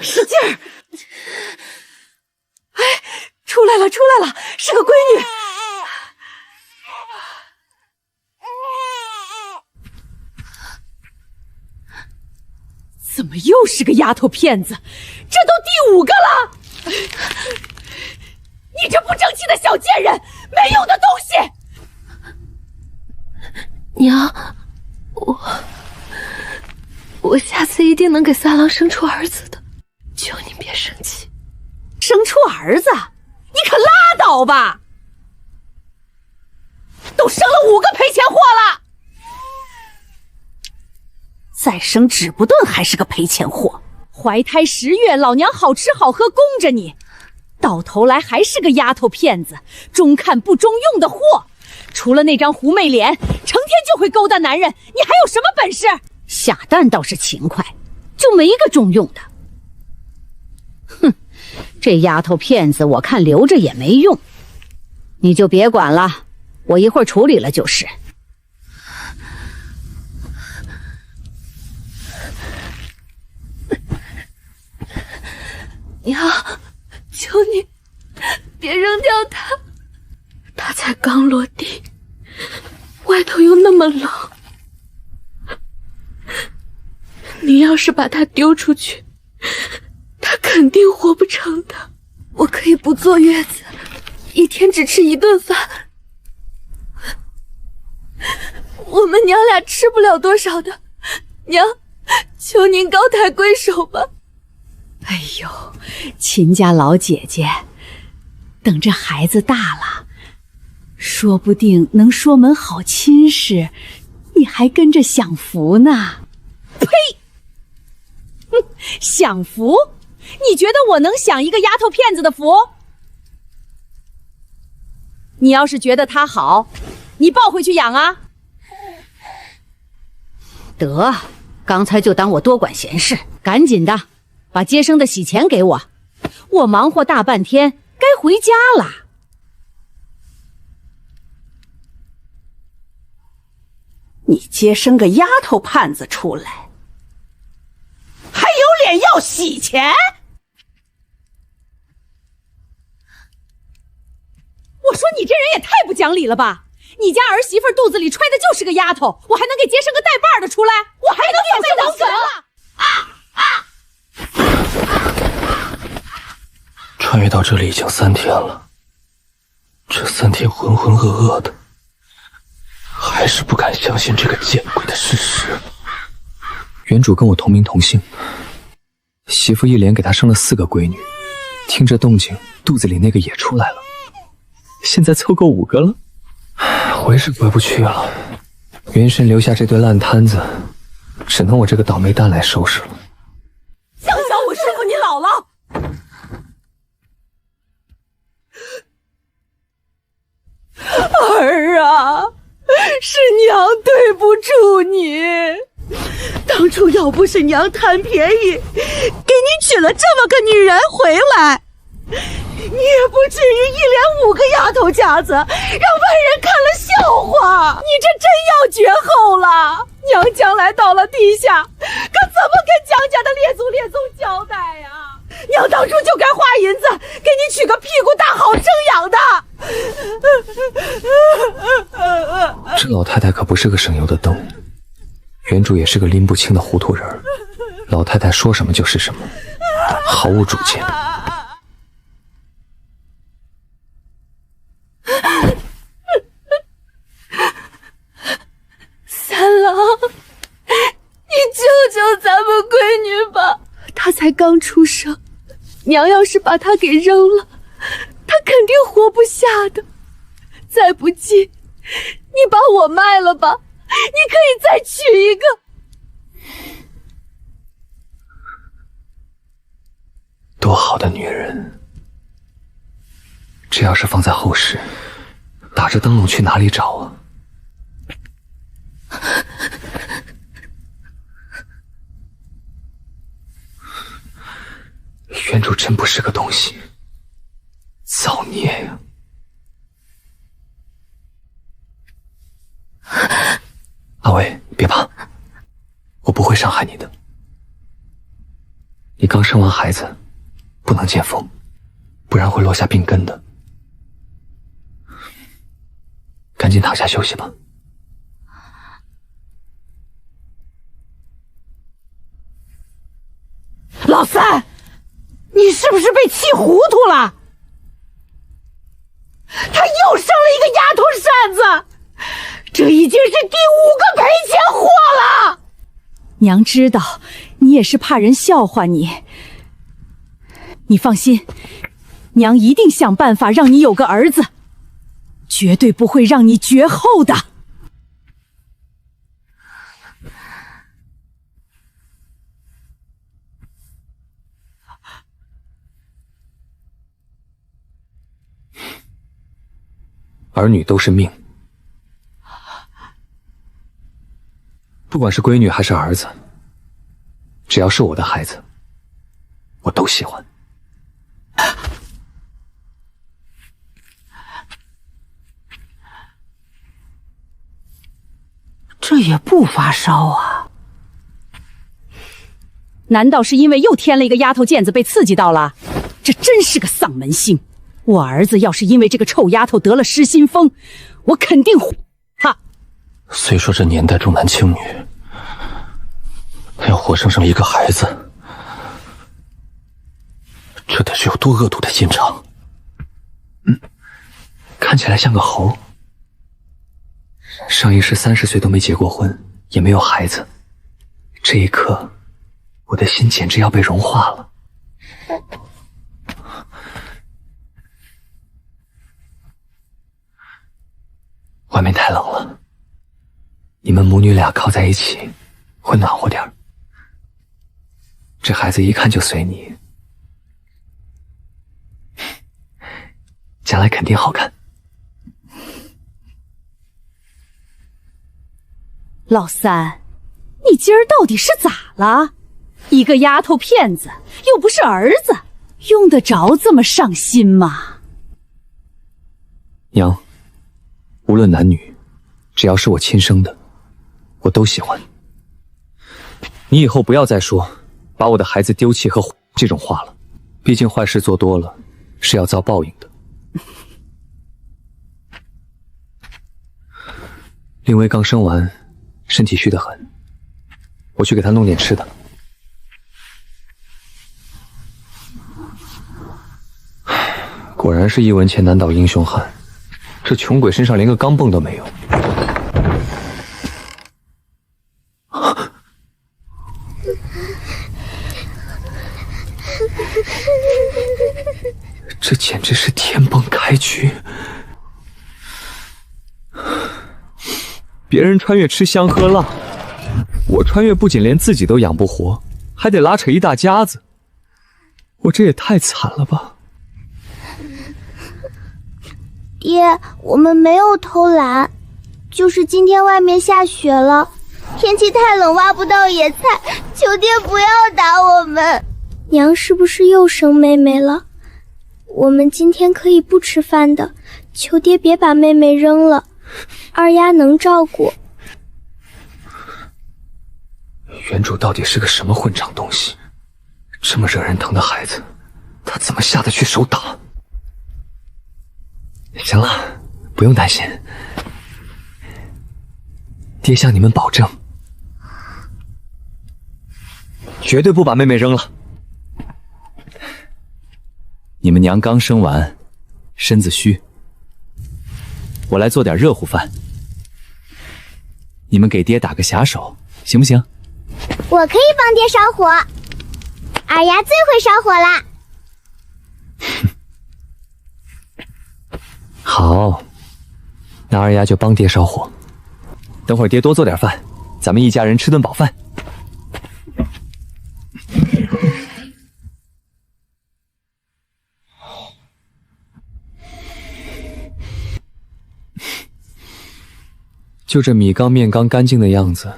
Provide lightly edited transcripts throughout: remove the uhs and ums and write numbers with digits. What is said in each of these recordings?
使劲儿！哎，出来了，出来了，是个闺女。怎么又是个丫头片子？这都第5个了！你这不争气的小贱人，没用的东西！娘，我下次一定能给三郎生出儿子的，求您别生气。生出儿子？你可拉倒吧！都生了5个赔钱货了，再生止不顿还是个赔钱货。怀胎10月，老娘好吃好喝供着你，到头来还是个丫头片子，中看不中用的货。除了那张狐媚脸，成天就会勾搭男人，你还有什么本事？下蛋倒是勤快，就没个中用的。哼，这丫头片子我看留着也没用，你就别管了，我一会儿处理了就是。娘，求你别扔掉他，他才刚落地，外头又那么冷。你要是把他丢出去，他肯定活不成的。我可以不坐月子，一天只吃1顿饭，我们娘俩吃不了多少的。娘，求您高抬贵手吧。哎呦，秦家老姐姐，等这孩子大了，说不定能说门好亲事，你还跟着享福呢。呸！享福？你觉得我能享一个丫头片子的福？你要是觉得他好，你抱回去养啊。得，刚才就当我多管闲事，赶紧的把接生的喜钱给我，我忙活大半天，该回家了。你接生个丫头汉子出来，还有脸要喜钱？我说你这人也太不讲理了吧！你家儿媳妇肚子里揣的就是个丫头，我还能给接生个带把的出来？我还能免费等死了？穿越到这里已经3天了，这3天浑浑噩噩的，还是不敢相信这个见鬼的事实。原主跟我同名同姓，媳妇一连给他生了4个闺女，听这动静，肚子里那个也出来了，现在凑够5个了。回是回不去了，原神留下这堆烂摊子，只能我这个倒霉蛋来收拾了。想想我师傅你姥姥，儿啊，是娘对不住你。当初要不是娘贪便宜，给你娶了这么个女人回来，你也不至于一连5个丫头家子，让外人看了笑话。你这真要绝后了，娘将来到了地下，可怎么跟江家的列祖列宗交代呀？娘当初就该花银子给你娶个屁股大好生养的。这老太太可不是个省油的灯，原主也是个拎不清的糊涂人，老太太说什么就是什么，毫无主见。三郎，你救救咱们闺女吧，她才刚出生，娘要是把她给扔了，她肯定活不下的。再不济，你把我卖了吧，你可以再娶一个。多好的女人，这要是放在后世，打着灯笼去哪里找啊？原主真不是个东西，造孽呀！阿伟，别怕，我不会伤害你的。你刚生完孩子，不能见风，不然会落下病根的。赶紧躺下休息吧。老三，你是不是被气糊涂了？他又生了一个丫头扇子，这已经是第5个赔钱货了。娘知道，你也是怕人笑话你。你放心，娘一定想办法让你有个儿子，绝对不会让你绝后的。儿女都是命，不管是闺女还是儿子，只要是我的孩子，我都喜欢。这也不发烧啊？难道是因为又添了一个丫头腱子被刺激到了？这真是个丧门星！我儿子要是因为这个臭丫头得了失心疯，我肯定他。虽说这年代重男轻女，但要活生生一个孩子，这得是有多恶毒的心肠。看起来像个猴。上一世30岁都没结过婚，也没有孩子，这一刻，我的心简直要被融化了。外面太冷了，你们母女俩靠在一起，会暖和点儿。这孩子一看就随你，将来肯定好看。老三，你今儿到底是咋了？一个丫头片子，又不是儿子，用得着这么上心吗？娘，无论男女，只要是我亲生的，我都喜欢。你以后不要再说把我的孩子丢弃和这种话了，毕竟坏事做多了是要遭报应的。令薇刚生完，身体虚得很，我去给她弄点吃的。果然是一文钱难倒英雄汉，这穷鬼身上连个钢镚都没有。这简直是天崩开局！别人穿越吃香喝辣，我穿越不仅连自己都养不活，还得拉扯一大家子，我这也太惨了吧！爹，我们没有偷懒，就是今天外面下雪了，天气太冷，挖不到野菜，求爹不要打我们。娘是不是又生妹妹了？我们今天可以不吃饭的，求爹别把妹妹扔了，二丫能照顾。原主到底是个什么混账东西？这么惹人疼的孩子，他怎么下得去手打？行了，不用担心，爹向你们保证，绝对不把妹妹扔了。你们娘刚生完，身子虚，我来做点热乎饭，你们给爹打个下手，行不行？我可以帮爹烧火，二丫最会烧火啦。好，那二丫就帮爹烧火。等会儿爹多做点饭，咱们一家人吃顿饱饭。就这米缸面缸干净的样子，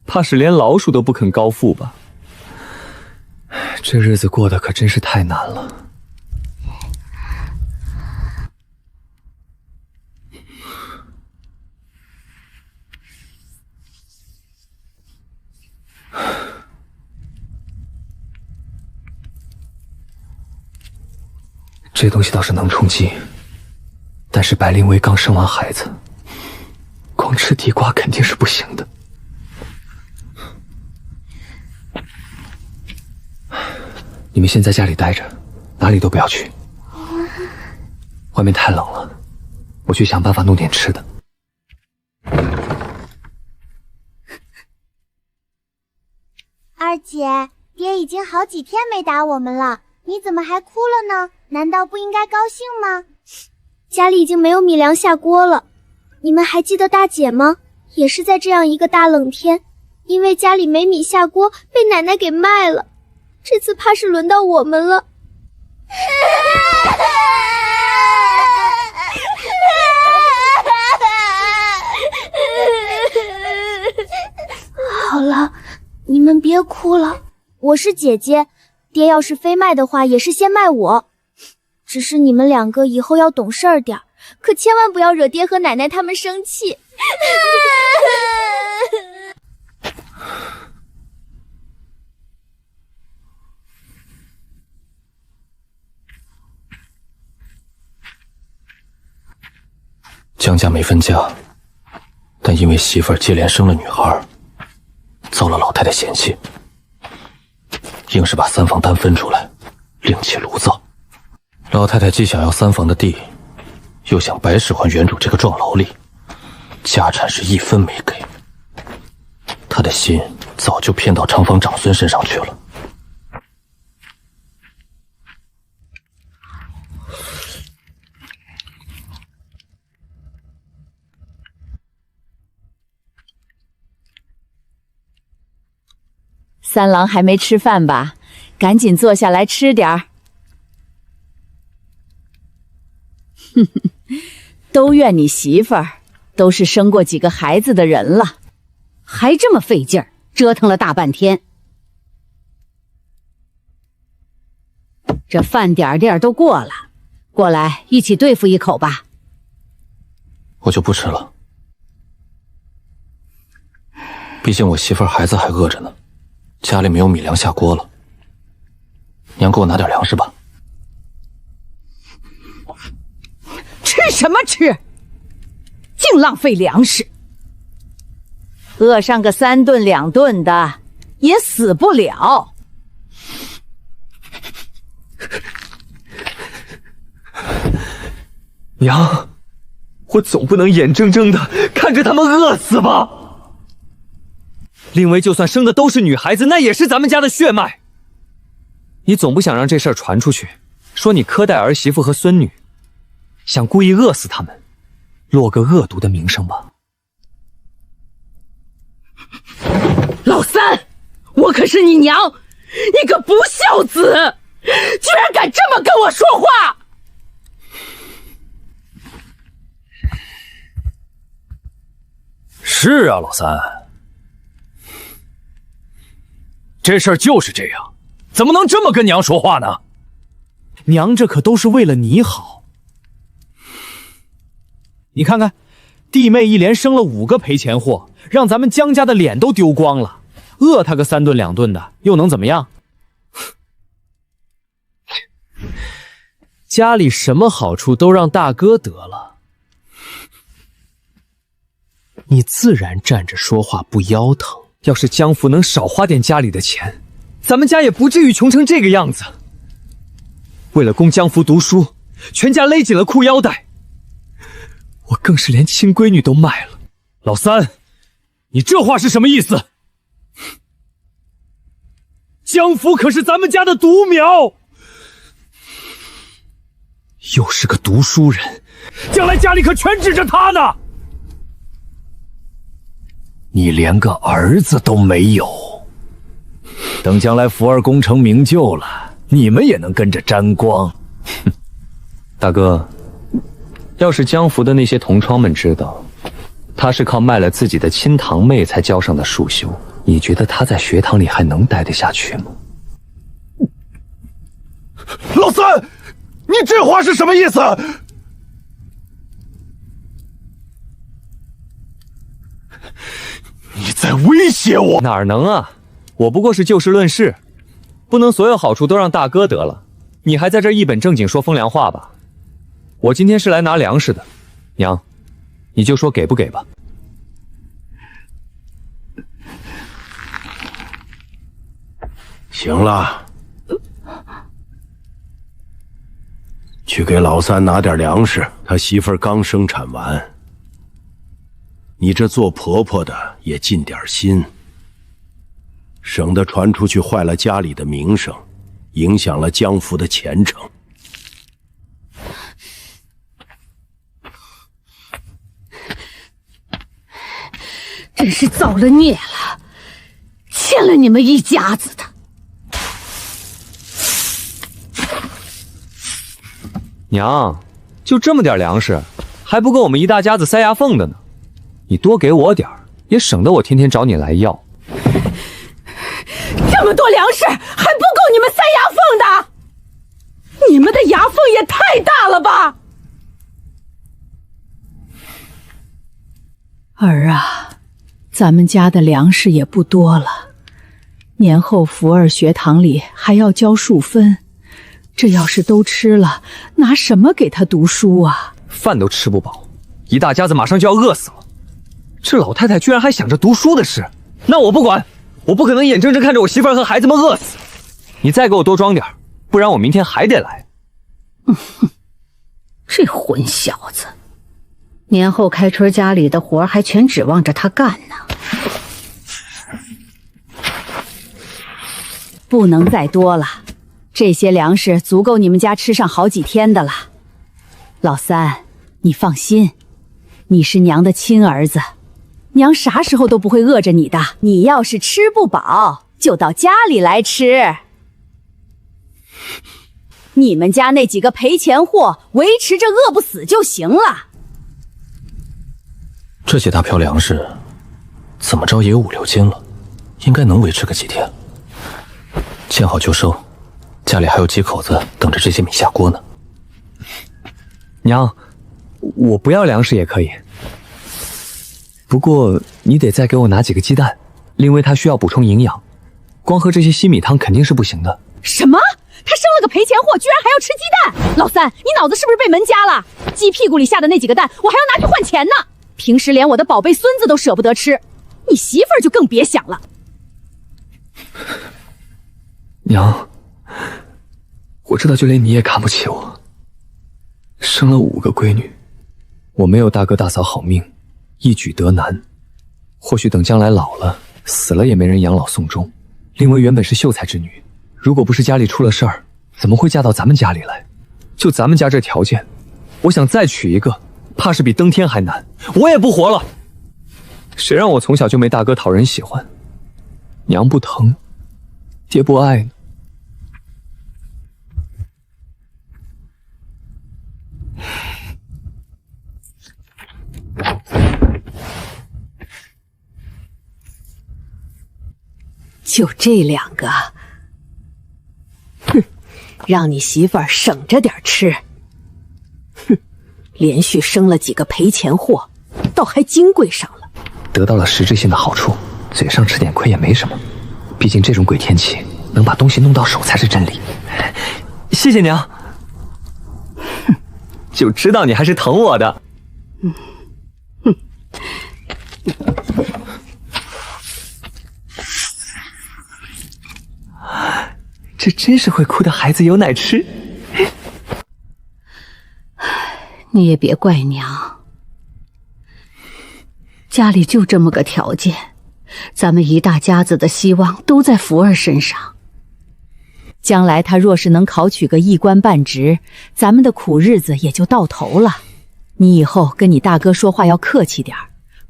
怕是连老鼠都不肯高附吧？这日子过得可真是太难了。这东西倒是能充饥，但是白灵薇刚生完孩子，光吃地瓜肯定是不行的。你们先在家里待着，哪里都不要去。外面太冷了，我去想办法弄点吃的。二姐，爹已经好几天没打我们了，你怎么还哭了呢？难道不应该高兴吗？家里已经没有米粮下锅了，你们还记得大姐吗？也是在这样一个大冷天，因为家里没米下锅，被奶奶给卖了。这次怕是轮到我们了。好了，你们别哭了，我是姐姐，爹要是非卖的话，也是先卖我。只是你们两个以后要懂事儿点，可千万不要惹爹和奶奶他们生气。江家没分家，但因为媳妇儿接连生了女孩，遭了老太太嫌弃，硬是把3房单分出来，另起炉灶。老太太既想要3房的地，又想白使唤原主这个壮劳力，家产是一分没给。她的心早就偏到长房长孙身上去了。三郎还没吃饭吧？赶紧坐下来吃点儿。哼哼，都怨你媳妇儿，都是生过几个孩子的人了，还这么费劲儿，折腾了大半天。这饭点都过了，过来一起对付一口吧。我就不吃了，毕竟我媳妇儿孩子还饿着呢。家里没有米粮下锅了，娘给我拿点粮食吧。吃什么吃？净浪费粮食，饿上个3顿2顿的也死不了。娘，我总不能眼睁睁的看着他们饿死吧？令薇就算生的都是女孩子，那也是咱们家的血脉。你总不想让这事儿传出去，说你苛待儿媳妇和孙女，想故意饿死他们，落个恶毒的名声吧？老三，我可是你娘，你个不孝子，居然敢这么跟我说话！是啊，老三，这事儿就是这样，怎么能这么跟娘说话呢？娘这可都是为了你好。你看看，弟妹一连生了5个赔钱货，让咱们江家的脸都丢光了，饿他个3顿2顿的，又能怎么样？家里什么好处都让大哥得了，你自然站着说话不腰疼。要是江府能少花点家里的钱，咱们家也不至于穷成这个样子。为了供江府读书，全家勒紧了裤腰带，我更是连亲闺女都卖了。老三，你这话是什么意思？江府可是咱们家的独苗，又是个读书人，将来家里可全指着他呢。你连个儿子都没有，等将来福儿功成名就了，你们也能跟着沾光。大哥，要是江福的那些同窗们知道，他是靠卖了自己的亲堂妹才交上的束修，你觉得他在学堂里还能待得下去吗？老三，你这话是什么意思？你在威胁我？哪能啊，我不过是就事论事，不能所有好处都让大哥得了。你还在这一本正经说风凉话吧？我今天是来拿粮食的，娘，你就说给不给吧。行了，去给老三拿点粮食，他媳妇儿刚生产完。你这做婆婆的也尽点心，省得传出去坏了家里的名声，影响了江福的前程。真是造了孽了，欠了你们一家子的。娘，就这么点粮食，还不够我们一大家子塞牙缝的呢。你多给我点儿，也省得我天天找你来要。这么多粮食还不够你们塞牙缝的？你们的牙缝也太大了吧！儿啊，咱们家的粮食也不多了，年后福儿学堂里还要交数分，这要是都吃了，拿什么给他读书啊？饭都吃不饱，一大家子马上就要饿死了。这老太太居然还想着读书的事，那我不管，我不可能眼睁睁看着我媳妇儿和孩子们饿死。你再给我多装点，不然我明天还得来。这混小子，年后开春家里的活还全指望着他干呢。不能再多了，这些粮食足够你们家吃上好几天的了。老三，你放心，你是娘的亲儿子，娘啥时候都不会饿着你的。你要是吃不饱，就到家里来吃。你们家那几个赔钱货维持着饿不死就行了。这几大瓢粮食，怎么着也有5-6斤了，应该能维持个几天。见好就收，家里还有几口子等着这些米下锅呢。娘，我不要粮食也可以，不过你得再给我拿几个鸡蛋，令为他需要补充营养，光喝这些稀米汤肯定是不行的。什么？他生了个赔钱货，居然还要吃鸡蛋？老三，你脑子是不是被门夹了？鸡屁股里下的那几个蛋，我还要拿去换钱呢。平时连我的宝贝孙子都舍不得吃，你媳妇儿就更别想了。娘，我知道就连你也看不起我，生了5个闺女，我没有大哥大嫂好命，一举得难。或许等将来老了死了也没人养老送终。令为原本是秀才之女，如果不是家里出了事儿，怎么会嫁到咱们家里来？就咱们家这条件，我想再娶一个，怕是比登天还难。我也不活了。谁让我从小就没大哥讨人喜欢，娘不疼，爹不爱呢？就这2个，哼，让你媳妇儿省着点吃。哼，连续生了几个赔钱货，倒还金贵上了。得到了实质性的好处，嘴上吃点亏也没什么。毕竟这种鬼天气，能把东西弄到手才是真理。谢谢娘。哼，就知道你还是疼我的。这真是会哭的孩子有奶吃。你也别怪娘，家里就这么个条件，咱们一大家子的希望都在福儿身上。将来他若是能考取个一官半职，咱们的苦日子也就到头了。你以后跟你大哥说话要客气点，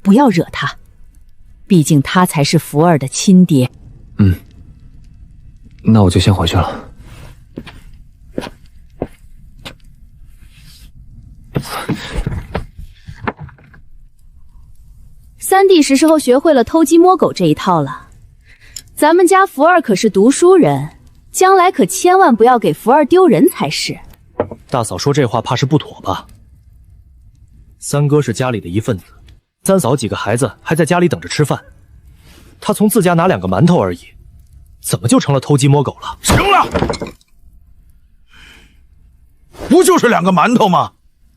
不要惹他，毕竟他才是福儿的亲爹。那我就先回去了。三弟是时候学会了偷鸡摸狗这一套了。咱们家福儿可是读书人，将来可千万不要给福儿丢人才是。大嫂说这话怕是不妥吧？三哥是家里的一份子，三嫂几个孩子还在家里等着吃饭，他从自家拿2个馒头而已，怎么就成了偷鸡摸狗了？行了，不就是2个馒头吗？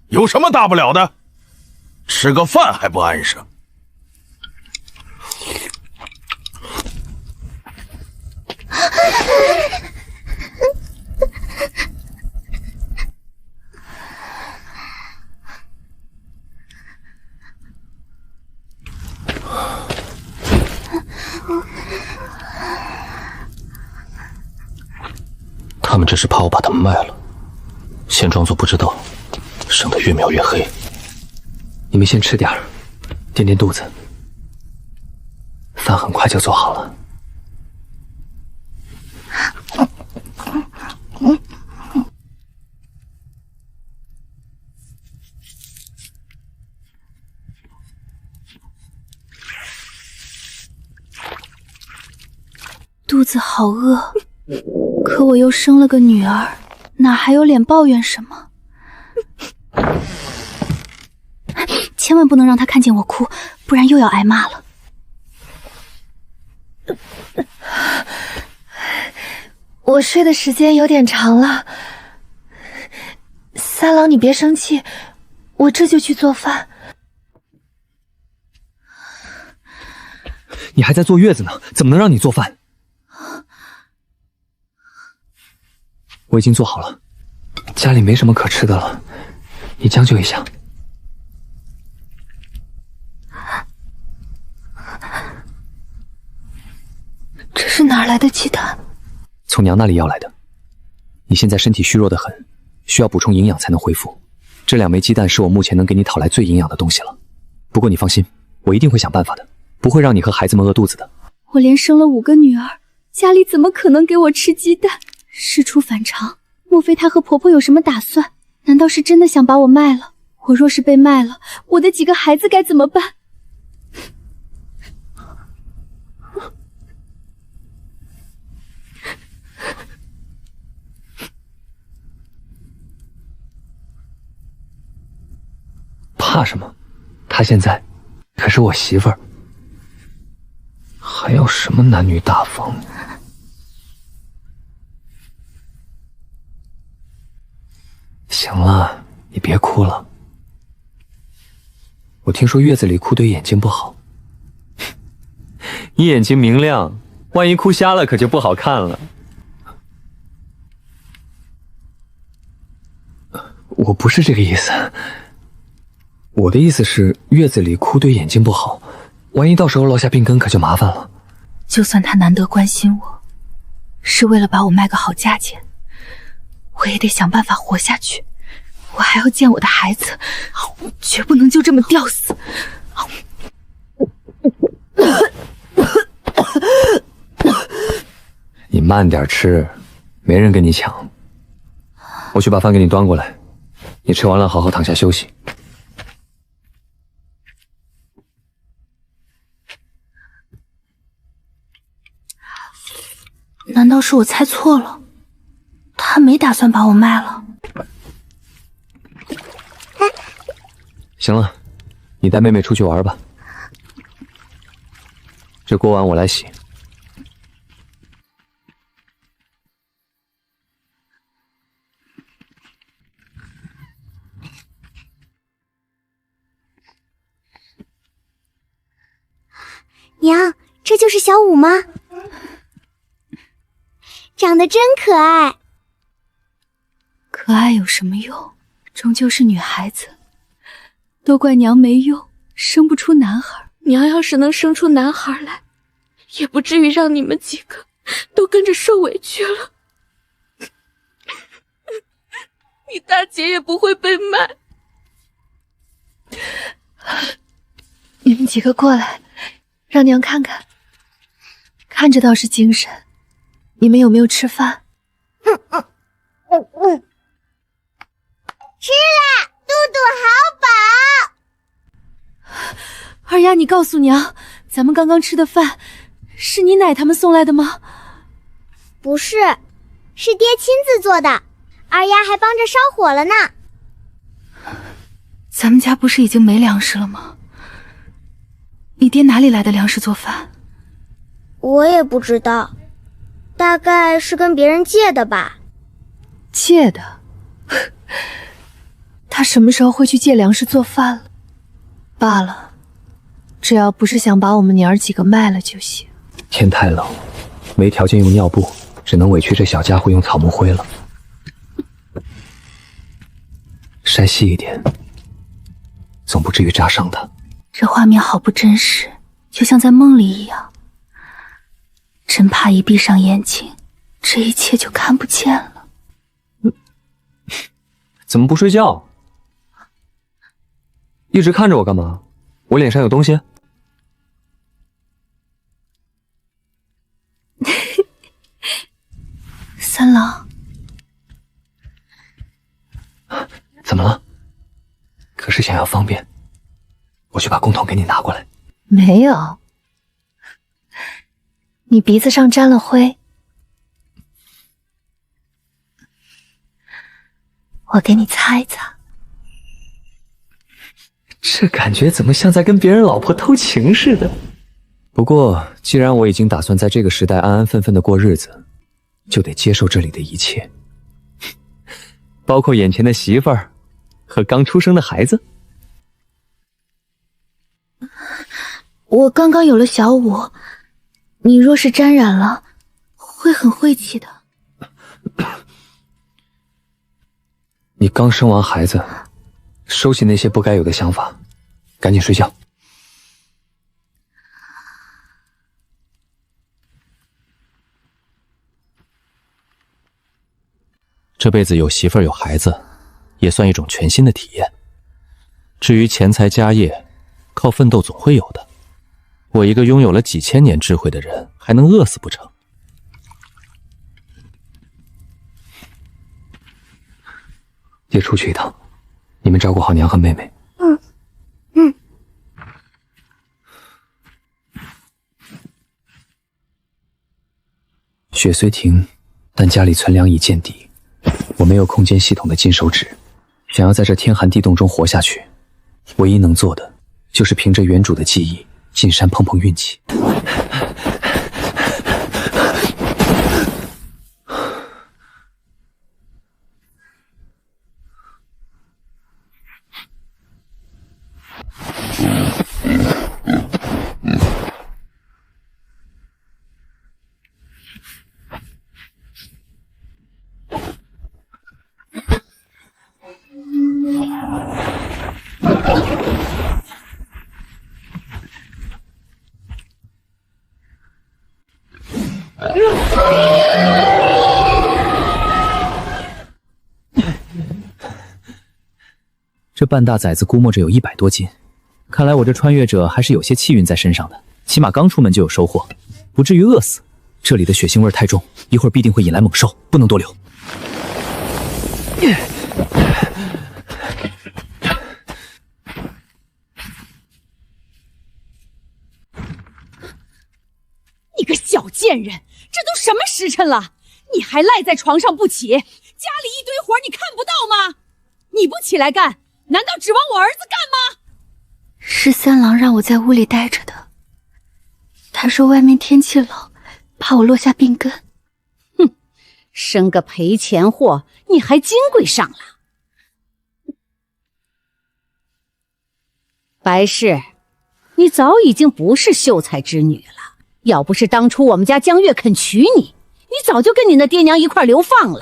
有什么大不了的？吃个饭还不安生？他们只是怕我把他们卖了，先装作不知道，省得越描越黑。你们先吃点儿，垫垫肚子，饭很快就做好了。肚子好饿，可我又生了个女儿，哪还有脸抱怨什么？千万不能让她看见我哭，不然又要挨骂了。我睡的时间有点长了，三郎你别生气，我这就去做饭。你还在坐月子呢，怎么能让你做饭？我已经做好了，家里没什么可吃的了，你将就一下。这是哪来的鸡蛋？从娘那里要来的。你现在身体虚弱得很，需要补充营养才能恢复。这2枚鸡蛋是我目前能给你讨来最营养的东西了。不过你放心，我一定会想办法的，不会让你和孩子们饿肚子的。我连生了5个女儿，家里怎么可能给我吃鸡蛋？事出反常，莫非她和婆婆有什么打算？难道是真的想把我卖了？我若是被卖了，我的几个孩子该怎么办？怕什么？她现在可是我媳妇儿，还要什么男女大方？行了，你别哭了。我听说月子里哭对眼睛不好。你眼睛明亮，万一哭瞎了可就不好看了。我不是这个意思，我的意思是月子里哭对眼睛不好，万一到时候落下病根可就麻烦了。就算他难得关心我，是为了把我卖个好价钱，我也得想办法活下去。我还要见我的孩子，绝不能就这么吊死。你慢点吃，没人跟你抢。我去把饭给你端过来，你吃完了好好躺下休息。难道是我猜错了？他没打算把我卖了？行了，你带妹妹出去玩吧。这锅碗我来洗。娘，这就是小五吗？长得真可爱。可爱有什么用？终究是女孩子，都怪娘没用，生不出男孩。娘要是能生出男孩来，也不至于让你们几个都跟着受委屈了。你大姐也不会被卖。你们几个过来，让娘看看。看着倒是精神。你们有没有吃饭？吃了，肚肚好饱。二丫，你告诉娘，咱们刚刚吃的饭是你奶他们送来的吗？不是，是爹亲自做的，二丫还帮着烧火了呢。咱们家不是已经没粮食了吗？你爹哪里来的粮食做饭？我也不知道，大概是跟别人借的吧。借的？他什么时候会去借粮食做饭了？罢了，只要不是想把我们娘儿几个卖了就行。天太冷，没条件用尿布，只能委屈这小家伙用草木灰了。晒细一点，总不至于扎伤他。这画面好不真实，就像在梦里一样。真怕一闭上眼睛，这一切就看不见了。怎么不睡觉？一直看着我干嘛？我脸上有东西？三郎，怎么了？可是想要方便，我去把公桶给你拿过来。没有，你鼻子上沾了灰，我给你擦一擦。这感觉怎么像在跟别人老婆偷情似的？不过，既然我已经打算在这个时代安安分分的过日子，就得接受这里的一切，包括眼前的媳妇儿和刚出生的孩子。我刚刚有了小五，你若是沾染了，会很晦气的。你刚生完孩子，收起那些不该有的想法，赶紧睡觉。这辈子有媳妇儿有孩子，也算一种全新的体验。至于钱财家业，靠奋斗总会有的。我一个拥有了几千年智慧的人，还能饿死不成？爹出去一趟，你们照顾好娘和妹妹。雪虽停，但家里存粮已见底。我没有空间系统的金手指，想要在这天寒地冻中活下去，唯一能做的就是凭着原主的记忆进山碰碰运气。这半大崽子估摸着有100多斤，看来我这穿越者还是有些气运在身上的，起码刚出门就有收获，不至于饿死。这里的血腥味太重，一会儿必定会引来猛兽，不能多留。你个小贱人，这都什么时辰了，你还赖在床上不起？家里一堆活你看不到吗？你不起来干，难道指望我儿子干吗？是三郎让我在屋里待着的，他说外面天气冷，怕我落下病根。哼，生个赔钱货，你还金贵上了。白氏，你早已经不是秀才之女了，要不是当初我们家江月肯娶你，你早就跟你那爹娘一块流放了。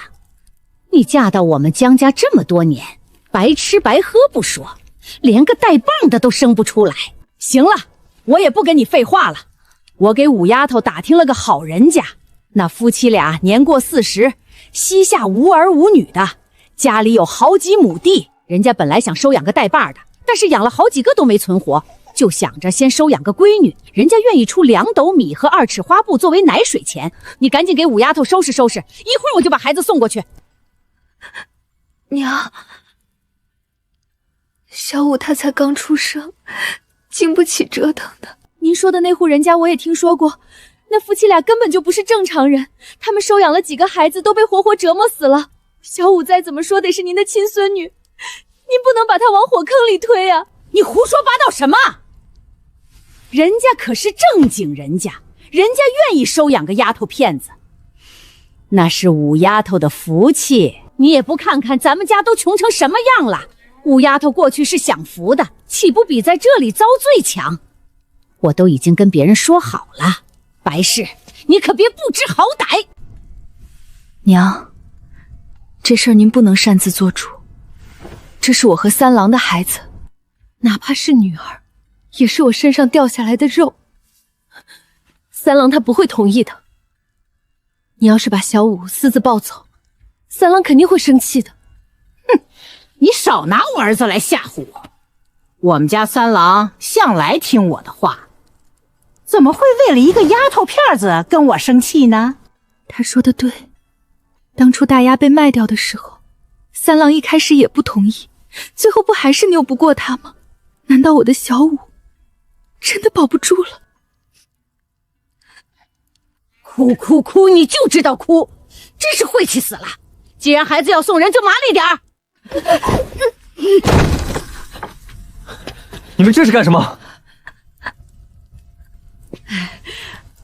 你嫁到我们江家这么多年，白吃白喝不说，连个带棒的都生不出来。行了，我也不跟你废话了。我给五丫头打听了个好人家，那夫妻俩年过40，膝下无儿无女的，家里有好几亩地。人家本来想收养个带把的，但是养了好几个都没存活，就想着先收养个闺女。人家愿意出2斗米和2尺花布作为奶水钱。你赶紧给五丫头收拾收拾，一会儿我就把孩子送过去。娘，小五他才刚出生，经不起折腾的。您说的那户人家我也听说过，那夫妻俩根本就不是正常人，他们收养了几个孩子都被活活折磨死了。小五再怎么说得是您的亲孙女，您不能把她往火坑里推啊！你胡说八道什么？人家可是正经人家，人家愿意收养个丫头片子，那是五丫头的福气。你也不看看咱们家都穷成什么样了。五丫头过去是享福的，岂不比在这里遭罪强？我都已经跟别人说好了，白氏，你可别不知好歹。娘，这事儿您不能擅自做主，这是我和三郎的孩子，哪怕是女儿，也是我身上掉下来的肉。三郎他不会同意的。你要是把小五私自抱走，三郎肯定会生气的。哼，你少拿我儿子来吓唬我。我们家三郎向来听我的话，怎么会为了一个丫头片子跟我生气呢？他说的对，当初大丫被卖掉的时候，三郎一开始也不同意，最后不还是拗不过他吗？难道我的小五真的保不住了？哭哭哭，你就知道哭，真是晦气死了。既然孩子要送人，就麻利点儿。你们这是干什么？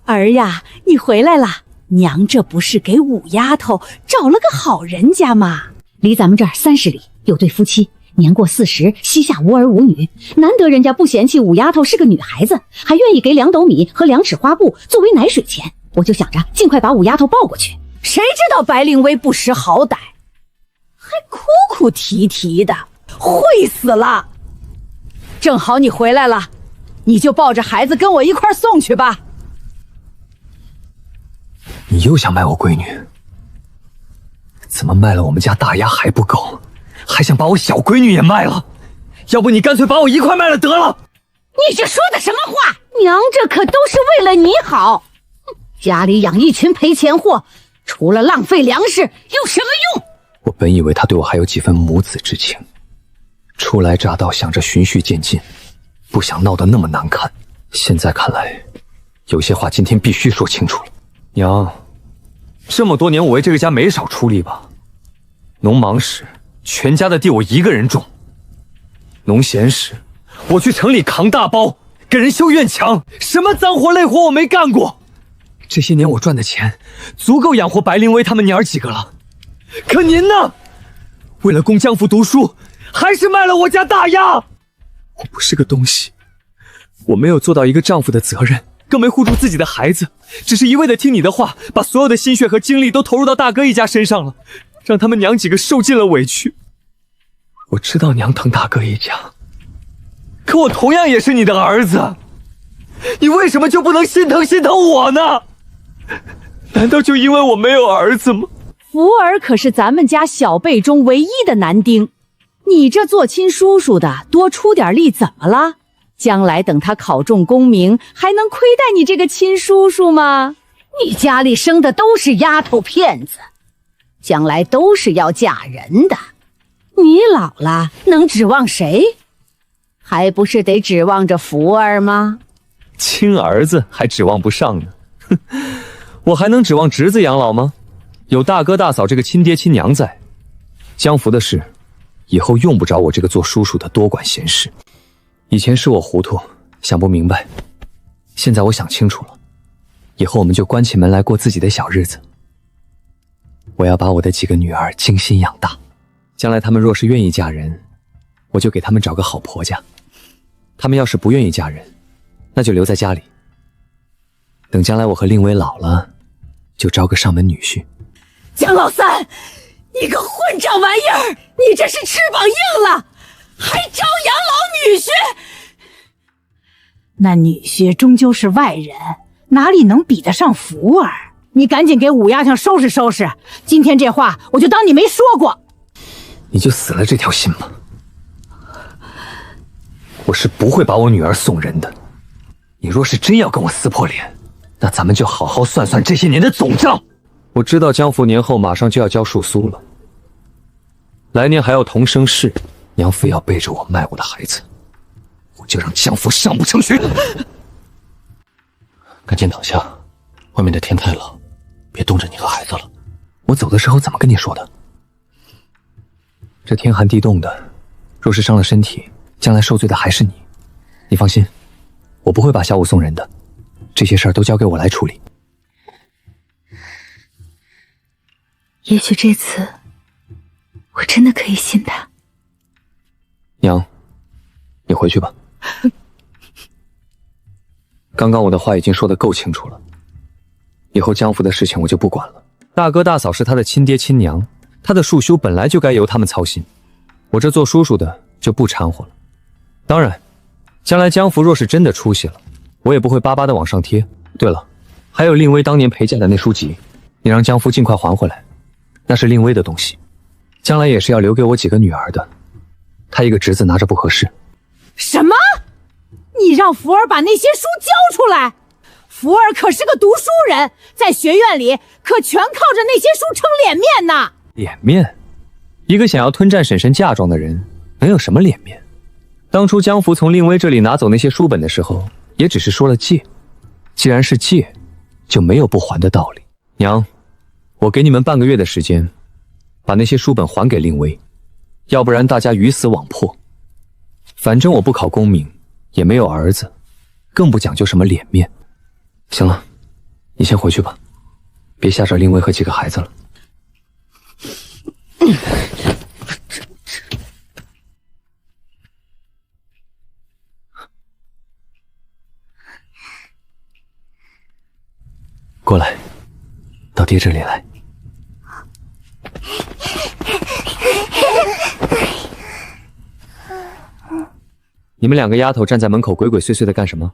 儿呀，你回来了。娘这不是给五丫头找了个好人家吗？离咱们这儿30里有对夫妻，年过40，膝下无儿无女，难得人家不嫌弃五丫头是个女孩子，还愿意给2斗米和2尺花布作为奶水钱。我就想着尽快把五丫头抱过去，谁知道白灵薇不识好歹，还哭哭啼啼的，会死了。正好你回来了，你就抱着孩子跟我一块送去吧。你又想卖我闺女？怎么卖了我们家大丫还不够，还想把我小闺女也卖了？要不你干脆把我一块卖了得了。你这说的什么话？娘这可都是为了你好。家里养一群赔钱货，除了浪费粮食有什么用？我本以为他对我还有几分母子之情，初来乍到想着循序渐进，不想闹得那么难看。现在看来，有些话今天必须说清楚了。娘，这么多年我为这个家没少出力吧？农忙时，全家的地我一个人种；农闲时，我去城里扛大包，给人修院墙，什么脏活累活我没干过。这些年我赚的钱，足够养活白灵薇他们娘儿几个了。可您呢？为了供江府读书，还是卖了我家大丫。我不是个东西，我没有做到一个丈夫的责任，更没护住自己的孩子，只是一味的听你的话，把所有的心血和精力都投入到大哥一家身上了，让他们娘几个受尽了委屈。我知道娘疼大哥一家，可我同样也是你的儿子，你为什么就不能心疼心疼我呢？难道就因为我没有儿子吗？福儿可是咱们家小辈中唯一的男丁，你这做亲叔叔的多出点力怎么了？将来等他考中功名，还能亏待你这个亲叔叔吗？你家里生的都是丫头片子，将来都是要嫁人的。你老了能指望谁？还不是得指望着福儿吗？亲儿子还指望不上呢，哼，我还能指望侄子养老吗？有大哥大嫂这个亲爹亲娘在，江福的事以后用不着我这个做叔叔的多管闲事。以前是我糊涂，想不明白，现在我想清楚了，以后我们就关起门来过自己的小日子。我要把我的几个女儿精心养大，将来她们若是愿意嫁人，我就给她们找个好婆家；她们要是不愿意嫁人，那就留在家里。等将来我和令薇老了，就招个上门女婿。江老三，你个混账玩意儿，你这是翅膀硬了，还招养老女婿？那女婿终究是外人，哪里能比得上福儿？你赶紧给五丫头收拾收拾，今天这话我就当你没说过。你就死了这条心吧。我是不会把我女儿送人的。你若是真要跟我撕破脸，那咱们就好好算算这些年的总账。我知道江福年后马上就要交束苏了，来年还要同生事，娘非要背着我卖我的孩子，我就让江福上不成学。赶紧躺下，外面的天太冷，别冻着你和孩子了。我走的时候怎么跟你说的？这天寒地冻的，若是伤了身体，将来受罪的还是你。你放心，我不会把小五送人的，这些事儿都交给我来处理。也许这次真的可以信他。娘，你回去吧。刚刚我的话已经说得够清楚了，以后江府的事情我就不管了。大哥大嫂是他的亲爹亲娘，他的束修本来就该由他们操心，我这做叔叔的就不掺和了。当然，将来江府若是真的出息了，我也不会巴巴的往上贴。对了，还有令薇当年陪嫁的那书籍，你让江府尽快还回来，那是令薇的东西，将来也是要留给我几个女儿的，他一个侄子拿着不合适。什么？你让福儿把那些书交出来？福儿可是个读书人，在学院里可全靠着那些书撑脸面呢。脸面？一个想要吞占婶婶嫁妆的人，能有什么脸面？当初江福从令薇这里拿走那些书本的时候，也只是说了借。既然是借，就没有不还的道理。娘，我给你们半个月的时间，把那些书本还给令薇，要不然大家鱼死网破。反正我不考功名，也没有儿子，更不讲究什么脸面。行了，你先回去吧，别吓着令薇和几个孩子了。过来，到爹这里来。你们两个丫头站在门口鬼鬼祟祟的干什么？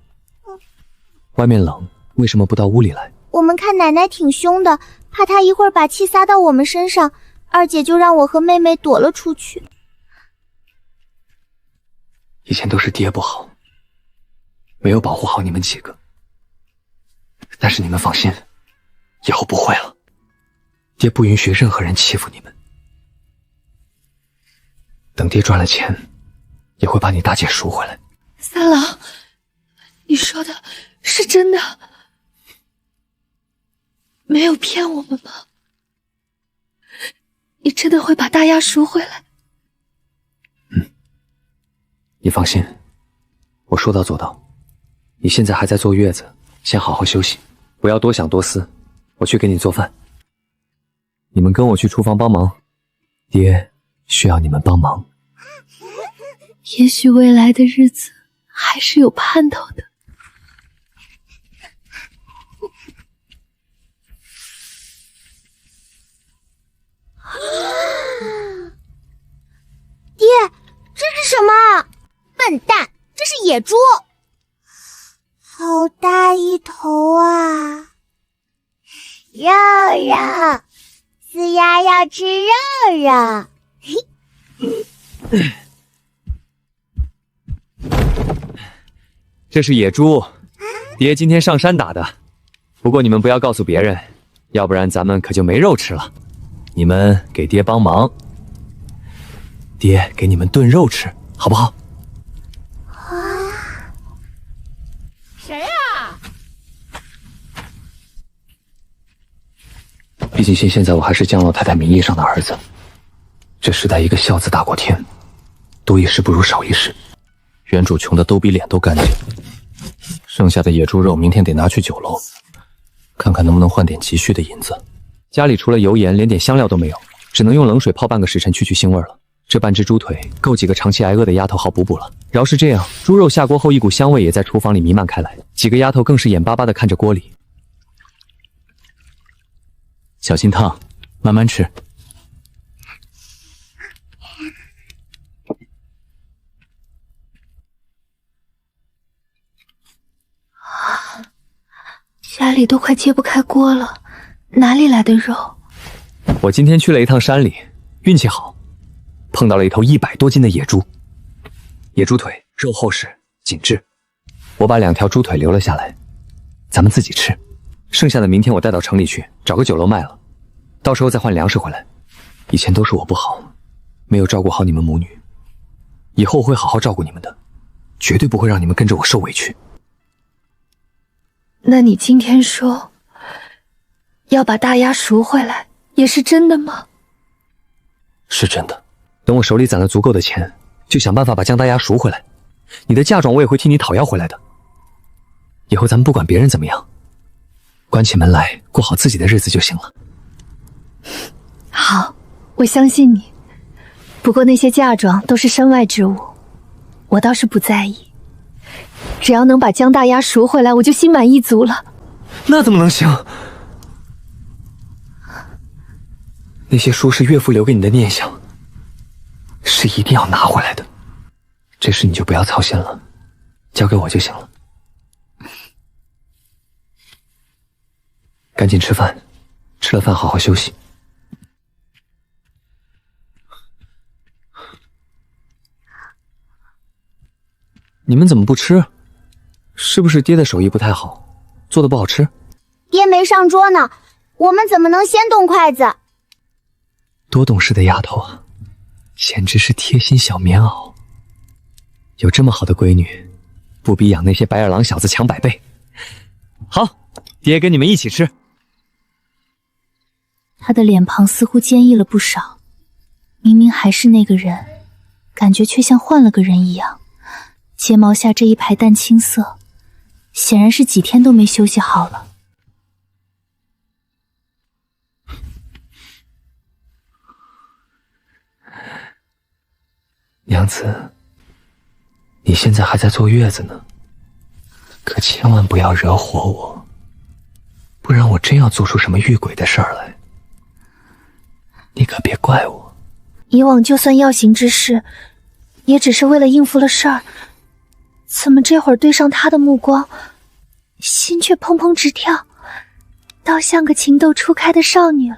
外面冷，为什么不到屋里来？我们看奶奶挺凶的，怕她一会儿把气撒到我们身上，二姐就让我和妹妹躲了出去。以前都是爹不好，没有保护好你们几个。但是你们放心，以后不会了。爹不允许任何人欺负你们。等爹赚了钱，也会把你大姐赎回来。三郎，你说的是真的？没有骗我们吗？你真的会把大丫赎回来？你放心，我说到做到。你现在还在坐月子，先好好休息，不要多想多思。我去给你做饭。你们跟我去厨房帮忙，爹需要你们帮忙。也许未来的日子还是有盼头的。爹，这是什么？笨蛋，这是野猪，好大一头啊！肉肉，思丫要吃肉肉。这是野猪，爹今天上山打的。不过你们不要告诉别人，要不然咱们可就没肉吃了。你们给爹帮忙，爹给你们炖肉吃，好不好？谁呀？毕竟现在我还是江老太太名义上的儿子，这时代一个孝字大过天，多一事不如少一事。原主穷的都比脸都干净，剩下的野猪肉明天得拿去酒楼，看看能不能换点急需的银子。家里除了油盐，连点香料都没有，只能用冷水泡半个时辰去腥味了。这半只猪腿够几个长期挨饿的丫头好补补了。饶是这样，猪肉下锅后一股香味也在厨房里弥漫开来，几个丫头更是眼巴巴地看着锅里。小心烫，慢慢吃。家里都快揭不开锅了，哪里来的肉？我今天去了一趟山里，运气好，碰到了一头100多斤的野猪。野猪腿肉厚实紧致，我把2条猪腿留了下来，咱们自己吃。剩下的明天我带到城里去，找个酒楼卖了，到时候再换粮食回来。以前都是我不好，没有照顾好你们母女，以后我会好好照顾你们的，绝对不会让你们跟着我受委屈。那你今天说要把大丫赎回来，也是真的吗？是真的。等我手里攒了足够的钱，就想办法把江大丫赎回来。你的嫁妆我也会替你讨要回来的。以后咱们不管别人怎么样，关起门来过好自己的日子就行了。好，我相信你。不过那些嫁妆都是身外之物，我倒是不在意。只要能把江大丫赎回来，我就心满意足了。那怎么能行？那些书是岳父留给你的念想，是一定要拿回来的。这事你就不要操心了，交给我就行了。赶紧吃饭，吃了饭好好休息。你们怎么不吃？是不是爹的手艺不太好，做的不好吃？爹没上桌呢，我们怎么能先动筷子？多懂事的丫头啊，简直是贴心小棉袄。有这么好的闺女，不比养那些白眼狼小子强100倍。好，爹跟你们一起吃。他的脸庞似乎坚毅了不少，明明还是那个人，感觉却像换了个人一样。睫毛下这一排淡青色，显然是几天都没休息好了。娘子，你现在还在坐月子呢，可千万不要惹火我，不然我真要做出什么遇鬼的事儿来，你可别怪我。以往就算要行之事，也只是为了应付了事儿，怎么这会儿对上他的目光，心却砰砰直跳，倒像个情窦初开的少女了。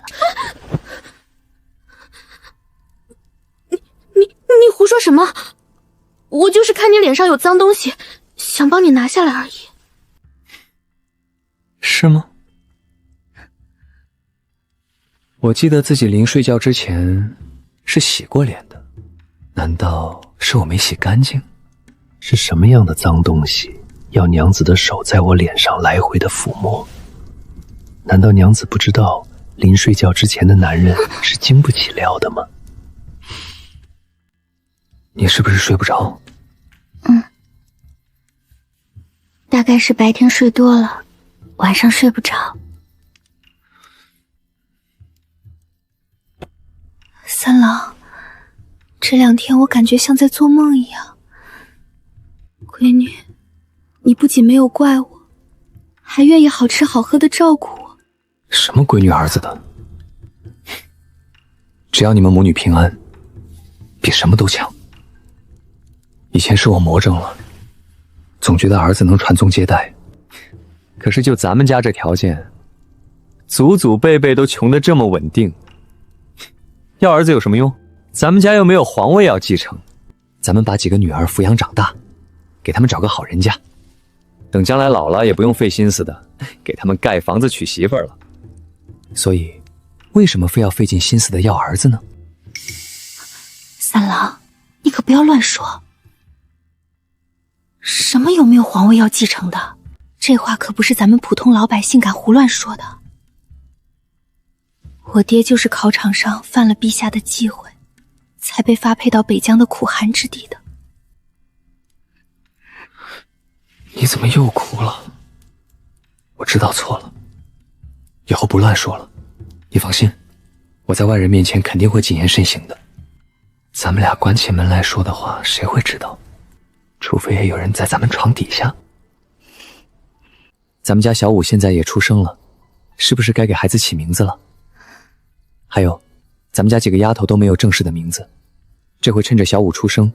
你胡说什么？我就是看你脸上有脏东西，想帮你拿下来而已。是吗？我记得自己临睡觉之前是洗过脸的，难道是我没洗干净？是什么样的脏东西要娘子的手在我脸上来回的抚摸？难道娘子不知道临睡觉之前的男人是经不起撩的吗？你是不是睡不着？大概是白天睡多了，晚上睡不着。三郎，这2天我感觉像在做梦一样。闺女，你不仅没有怪我，还愿意好吃好喝的照顾我。什么闺女儿子的，只要你们母女平安，比什么都强。以前是我魔怔了，总觉得儿子能传宗接代，可是就咱们家这条件，祖祖辈辈都穷得这么稳定，要儿子有什么用？咱们家又没有皇位要继承，咱们把几个女儿抚养长大，给他们找个好人家，等将来老了也不用费心思的给他们盖房子娶媳妇儿了。所以为什么非要费尽心思的要儿子呢？三郎，你可不要乱说。什么有没有皇位要继承的？这话可不是咱们普通老百姓敢胡乱说的。我爹就是考场上犯了陛下的忌讳，才被发配到北疆的苦寒之地的。你怎么又哭了？我知道错了，以后不乱说了。你放心，我在外人面前肯定会谨言慎行的。咱们俩关起门来说的话，谁会知道？除非也有人在咱们床底下。咱们家小五现在也出生了，是不是该给孩子起名字了？还有，咱们家几个丫头都没有正式的名字，这回趁着小五出生，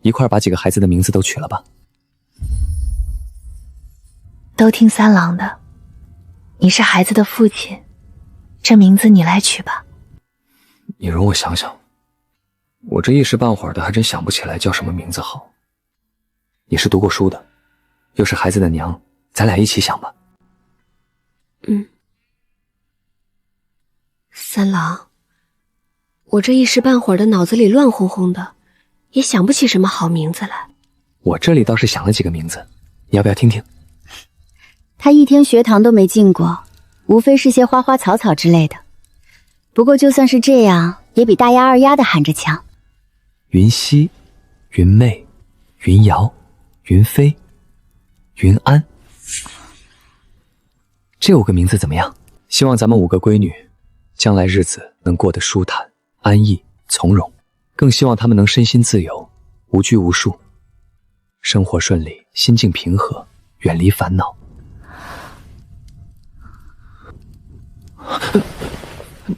一块把几个孩子的名字都取了吧。都听三郎的，你是孩子的父亲，这名字你来取吧。你容我想想，我这一时半会儿的还真想不起来叫什么名字好。你是读过书的，又是孩子的娘，咱俩一起想吧。三郎，我这一时半会儿的脑子里乱哄哄的，也想不起什么好名字来。我这里倒是想了几个名字，要不要听听？他一天学堂都没进过，无非是些花花草草之类的。不过就算是这样，也比大丫二丫的喊着强。云溪、云妹、云瑶、云飞、云安，这5个名字怎么样？希望咱们5个闺女将来日子能过得舒坦、安逸、从容。更希望他们能身心自由，无拘无束，生活顺利，心境平和，远离烦恼。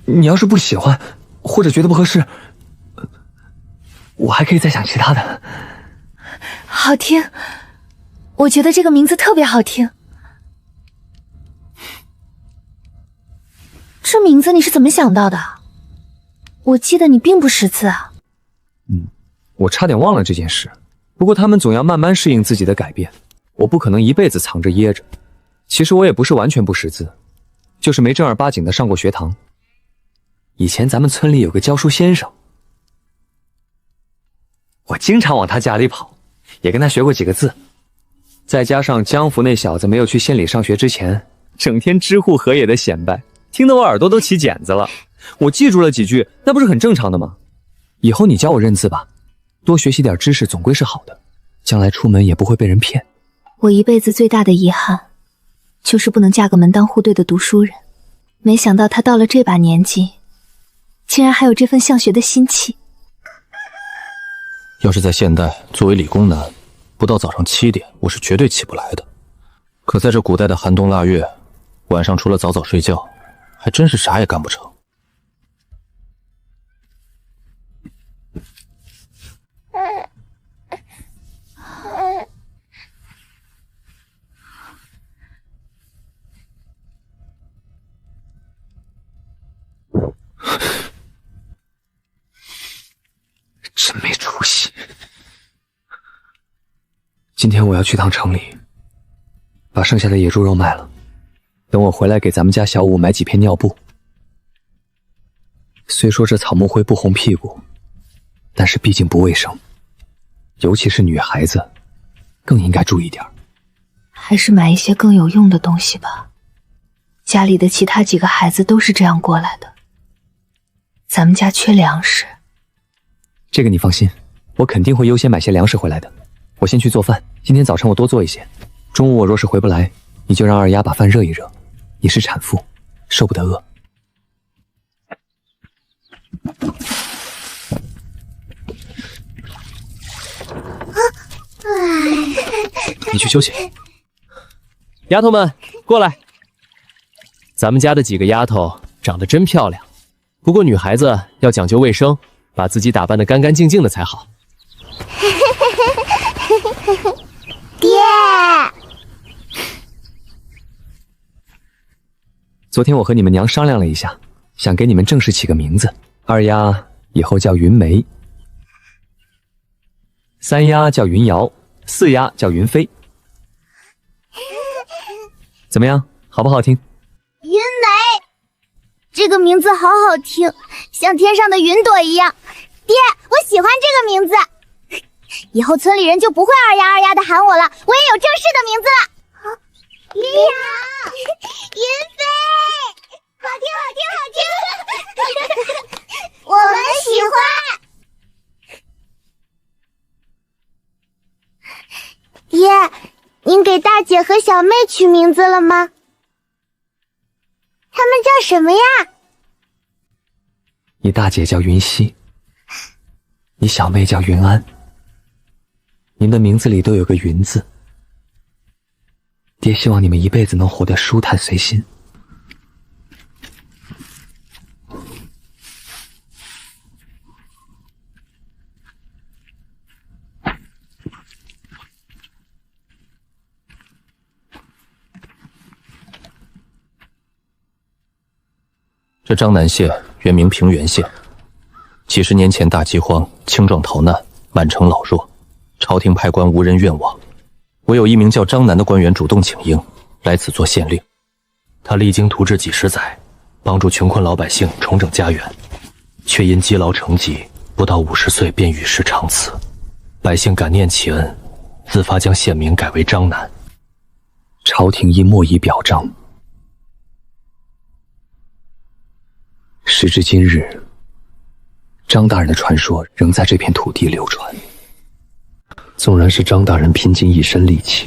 你要是不喜欢，或者觉得不合适，我还可以再想其他的。好听，我觉得这个名字特别好听。这名字你是怎么想到的？我记得你并不识字啊。我差点忘了这件事。不过他们总要慢慢适应自己的改变，我不可能一辈子藏着掖着。其实我也不是完全不识字，就是没正儿八经的上过学堂。以前咱们村里有个教书先生，我经常往他家里跑，也跟他学过几个字。再加上江福那小子没有去县里上学之前，整天知户河野的显摆，听得我耳朵都起茧子了。我记住了几句，那不是很正常的吗？以后你教我认字吧，多学习点知识总归是好的，将来出门也不会被人骗。我一辈子最大的遗憾，就是不能嫁个门当户对的读书人。没想到他到了这把年纪，竟然还有这份向学的心气。要是在现代，作为理工男，不到早上7点，我是绝对起不来的。可在这古代的寒冬腊月，晚上除了早早睡觉，还真是啥也干不成。真没出息！今天我要去趟城里，把剩下的野猪肉卖了，等我回来给咱们家小五买几片尿布。虽说这草木灰不红屁股，但是毕竟不卫生，尤其是女孩子，更应该注意点。还是买一些更有用的东西吧。家里的其他几个孩子都是这样过来的，咱们家缺粮食。这个你放心，我肯定会优先买些粮食回来的。我先去做饭，今天早晨我多做一些，中午我若是回不来，你就让二丫把饭热一热。你是产妇，受不得饿。你去休息。丫头们，过来。咱们家的几个丫头长得真漂亮，不过女孩子要讲究卫生，把自己打扮得干干净净的才好。爹，昨天我和你们娘商量了一下，想给你们正式起个名字。二丫以后叫云梅，三丫叫云瑶，四丫叫云飞。怎么样，好不好听？云梅，这个名字好好听，像天上的云朵一样。爹，我喜欢这个名字，以后村里人就不会二丫二丫的喊我了，我也有正式的名字了。云瑶，云飞，好听好听好听，我们喜欢。爹，您给大姐和小妹取名字了吗？她们叫什么呀？你大姐叫云溪，你小妹叫云安。您的名字里都有个云字，爹希望你们一辈子能活得舒坦随心。这张南县原名平原县，几十年前大饥荒，青壮逃难，满城老弱，朝廷派官无人愿往，唯有一名叫张南的官员主动请缨，来此做县令。他励精图治几十载，帮助穷困老百姓重整家园，却因积劳成疾，不到50岁便与世长辞。百姓感念其恩，自发将县名改为张南。朝廷亦莫以表彰。时至今日，张大人的传说仍在这片土地流传。纵然是张大人拼尽一身力气，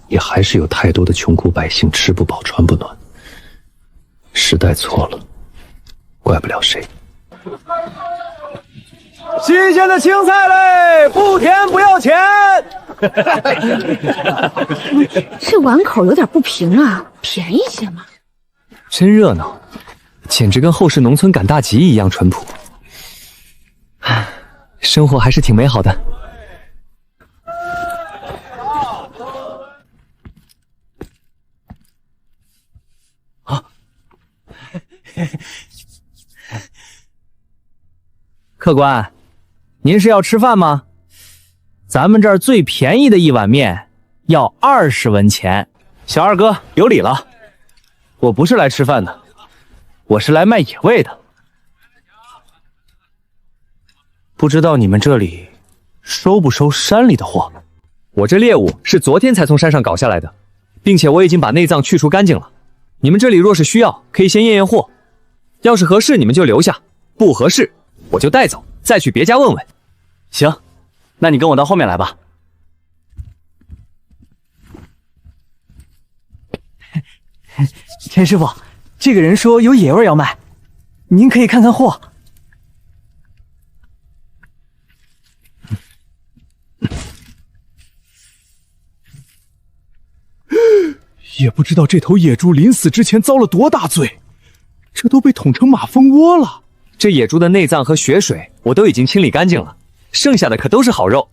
也还是有太多的穷苦百姓吃不饱穿不暖。时代错了，怪不了谁。新鲜的青菜嘞，不甜不要钱。这碗口有点不平啊，便宜些嘛。真热闹，简直跟后世农村赶大集一样淳朴。生活还是挺美好的。客官，您是要吃饭吗？咱们这儿最便宜的一碗面要20文钱。小二哥有礼了，我不是来吃饭的，我是来卖野味的。不知道你们这里收不收山里的货？我这猎物是昨天才从山上搞下来的，并且我已经把内脏去除干净了。你们这里若是需要，可以先验验货，要是合适你们就留下，不合适我就带走，再去别家问问。行，那你跟我到后面来吧。陈师傅，这个人说有野味要卖，您可以看看货。也不知道这头野猪临死之前遭了多大罪，这都被捅成马蜂窝了。这野猪的内脏和血水我都已经清理干净了，剩下的可都是好肉。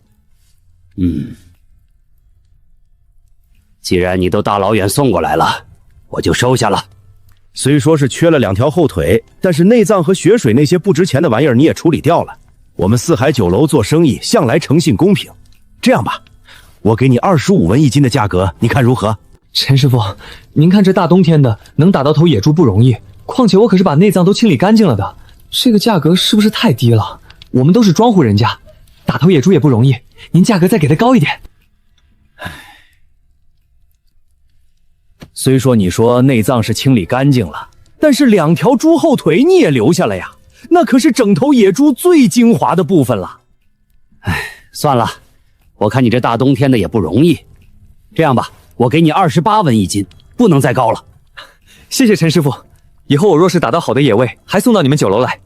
既然你都大老远送过来了，我就收下了。虽说是缺了2条后腿，但是内脏和血水那些不值钱的玩意儿你也处理掉了。我们四海酒楼做生意向来诚信公平，这样吧，我给你25文1斤的价格，你看如何？陈师傅，您看这大冬天的能打到头野猪不容易，况且我可是把内脏都清理干净了的，这个价格是不是太低了？我们都是庄户人家，打头野猪也不容易，您价格再给它高一点。虽说你说内脏是清理干净了，但是2条猪后腿你也留下了呀，那可是整头野猪最精华的部分了。算了，我看你这大冬天的也不容易，这样吧，我给你28文1斤，不能再高了。谢谢陈师傅，以后我若是打到好的野味，还送到你们酒楼来。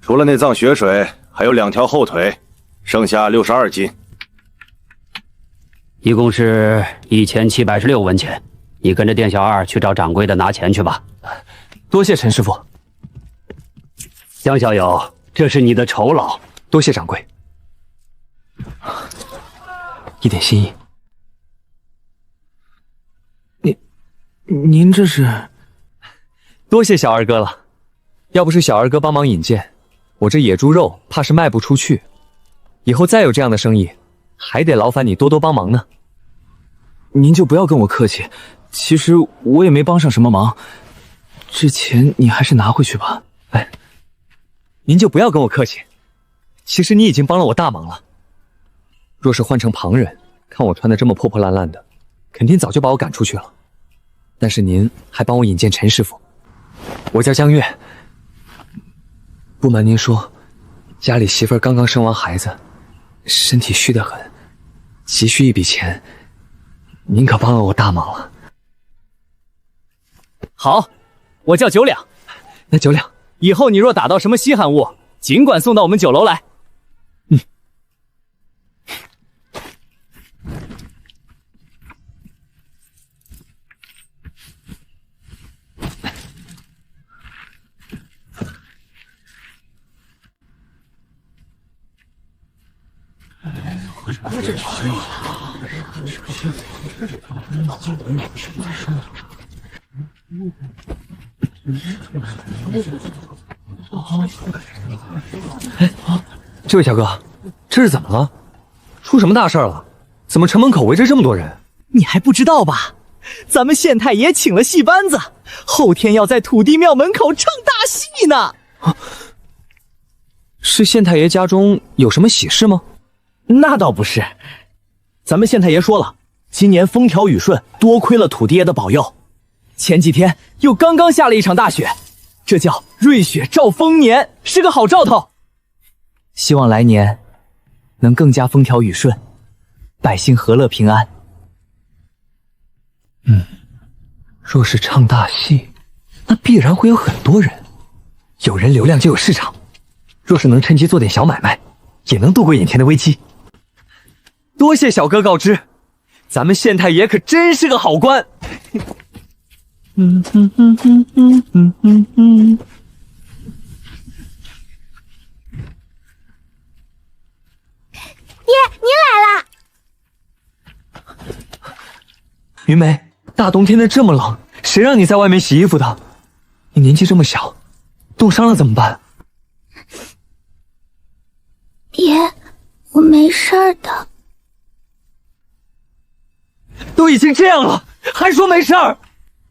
除了内脏血水，还有2条后腿，剩下62斤，一共是1716文钱。你跟着店小二去找掌柜的拿钱去吧。多谢陈师傅。江小友，这是你的酬劳。多谢掌柜。一点心意。您这是？多谢小二哥了，要不是小二哥帮忙引荐，我这野猪肉怕是卖不出去。以后再有这样的生意，还得劳烦你多多帮忙呢。您就不要跟我客气，其实我也没帮上什么忙，这钱你还是拿回去吧。哎，您就不要跟我客气，其实你已经帮了我大忙了。若是换成旁人，看我穿得这么破破烂烂的，肯定早就把我赶出去了。但是您还帮我引荐陈师傅，我叫江月。不瞒您说，家里媳妇儿刚刚生完孩子，身体虚得很，急需一笔钱，您可帮了我大忙了。好，我叫9两。那9两，以后你若打到什么稀罕物，尽管送到我们酒楼来。这位小哥，这是怎么了？出什么大事了？怎么城门口围着这么多人？你还不知道吧？咱们县太爷请了戏班子，后天要在土地庙门口唱大戏呢。是县太爷家中有什么喜事吗？那倒不是，咱们县太爷说了，今年风调雨顺，多亏了土地爷的保佑。前几天又刚刚下了一场大雪，这叫瑞雪兆丰年，是个好兆头。希望来年能更加风调雨顺，百姓和乐平安。若是唱大戏，那必然会有很多人，有人流量就有市场，若是能趁机做点小买卖，也能度过眼前的危机。多谢小哥告知，咱们县太爷可真是个好官。爹，您来了。云梅，大冬天的这么冷，谁让你在外面洗衣服的？你年纪这么小，冻伤了怎么办？爹，我没事儿的。都已经这样了，还说没事儿？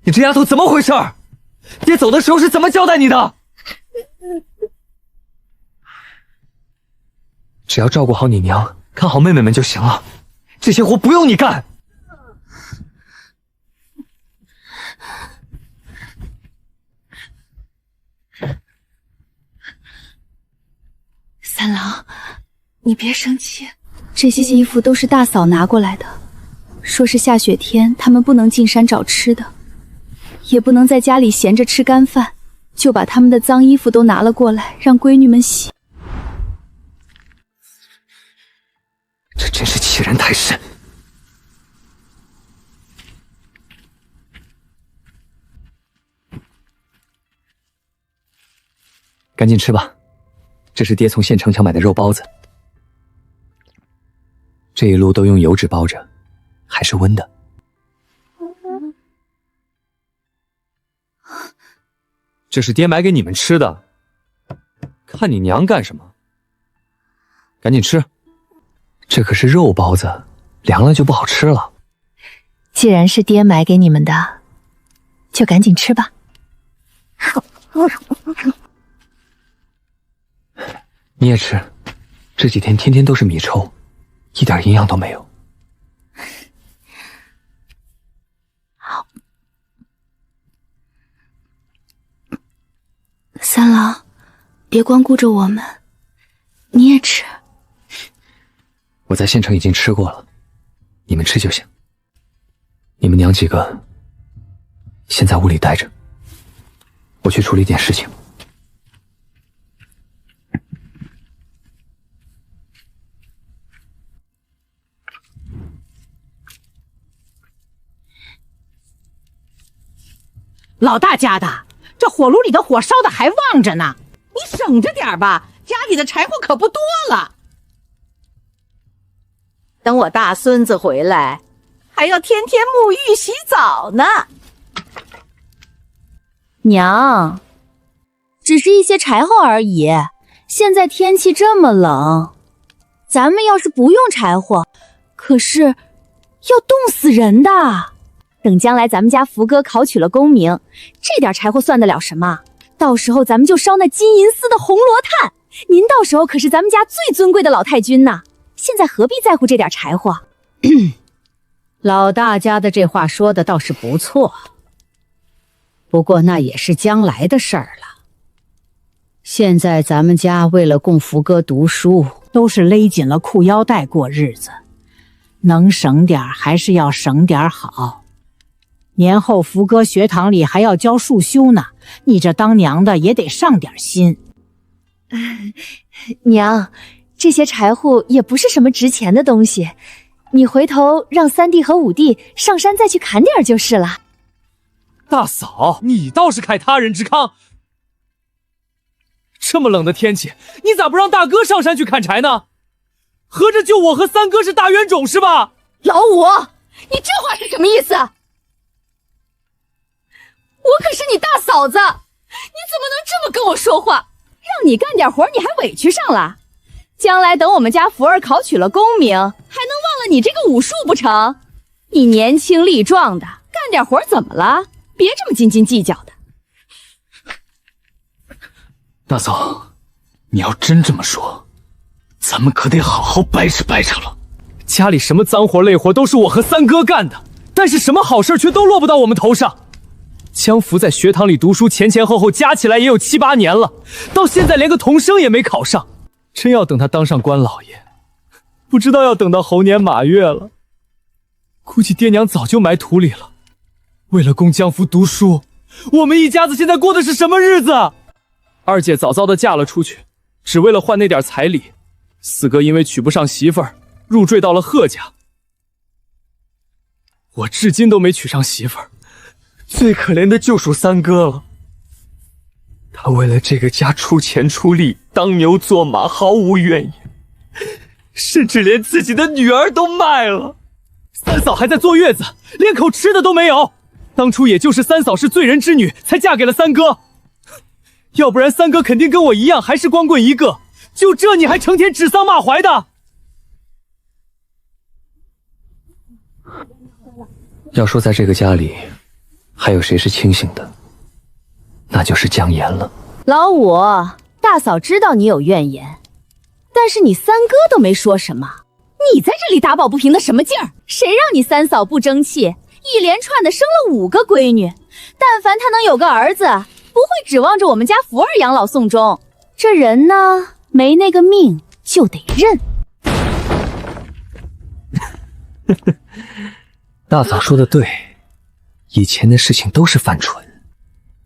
你这丫头怎么回事儿？爹走的时候是怎么交代你的？只要照顾好你娘，看好妹妹们就行了，这些活不用你干。三郎，你别生气。这些衣服都是大嫂拿过来的，说是下雪天他们不能进山找吃的，也不能在家里闲着吃干饭，就把他们的脏衣服都拿了过来，让闺女们洗。这真是欺人太甚！赶紧吃吧，这是爹从县城墙买的肉包子，这一路都用油纸包着，还是温的。这是爹买给你们吃的，看你娘干什么？赶紧吃，这可是肉包子，凉了就不好吃了。既然是爹买给你们的，就赶紧吃吧。你也吃，这几天天天都是米粥，一点营养都没有。三郎，别光顾着我们，你也吃。我在县城已经吃过了，你们吃就行。你们娘几个先在屋里待着，我去处理点事情。老大家的，这火炉里的火烧的还旺着呢，你省着点吧，家里的柴火可不多了。等我大孙子回来，还要天天沐浴洗澡呢。娘，只是一些柴火而已，现在天气这么冷，咱们要是不用柴火，可是要冻死人的。等将来咱们家福哥考取了功名，这点柴火算得了什么？到时候咱们就烧那金银丝的红罗炭，您到时候可是咱们家最尊贵的老太君呢。现在何必在乎这点柴火？老大家的这话说的倒是不错，不过那也是将来的事儿了。现在咱们家为了供福哥读书，都是勒紧了裤腰带过日子，能省点还是要省点好。年后福哥学堂里还要教束修呢，你这当娘的也得上点心。娘，这些柴火也不是什么值钱的东西，你回头让三弟和五弟上山再去砍点就是了。大嫂，你倒是慨他人之康。这么冷的天气，你咋不让大哥上山去砍柴呢？合着就我和三哥是大冤种是吧？老五，你这话是什么意思？我可是你大嫂子，你怎么能这么跟我说话？让你干点活你还委屈上了，将来等我们家福儿考取了功名，还能忘了你这个武术不成？你年轻力壮的，干点活怎么了？别这么斤斤计较的。大嫂，你要真这么说，咱们可得好好掰扯掰扯了。家里什么脏活累活都是我和三哥干的，但是什么好事却都落不到我们头上。江福在学堂里读书前前后后加起来也有7、8年了，到现在连个童生也没考上。真要等他当上官老爷，不知道要等到猴年马月了。估计爹娘早就埋土里了。为了供江福读书，我们一家子现在过的是什么日子？二姐早早的嫁了出去，只为了换那点彩礼。四哥因为娶不上媳妇儿，入赘到了贺家。我至今都没娶上媳妇儿，最可怜的就属三哥了。他为了这个家出钱出力，当牛做马，毫无怨言，甚至连自己的女儿都卖了。三嫂还在坐月子，连口吃的都没有。当初也就是三嫂是罪人之女，才嫁给了三哥，要不然三哥肯定跟我一样，还是光棍一个。就这你还成天指桑骂槐的？要说在这个家里，还有谁是清醒的，那就是姜岩了。老五，大嫂知道你有怨言，但是你三哥都没说什么，你在这里打抱不平的什么劲儿？谁让你三嫂不争气，一连串的生了5个闺女，但凡她能有个儿子，不会指望着我们家福儿养老送终。这人呢，没那个命就得认。大嫂说的对，以前的事情都是犯蠢，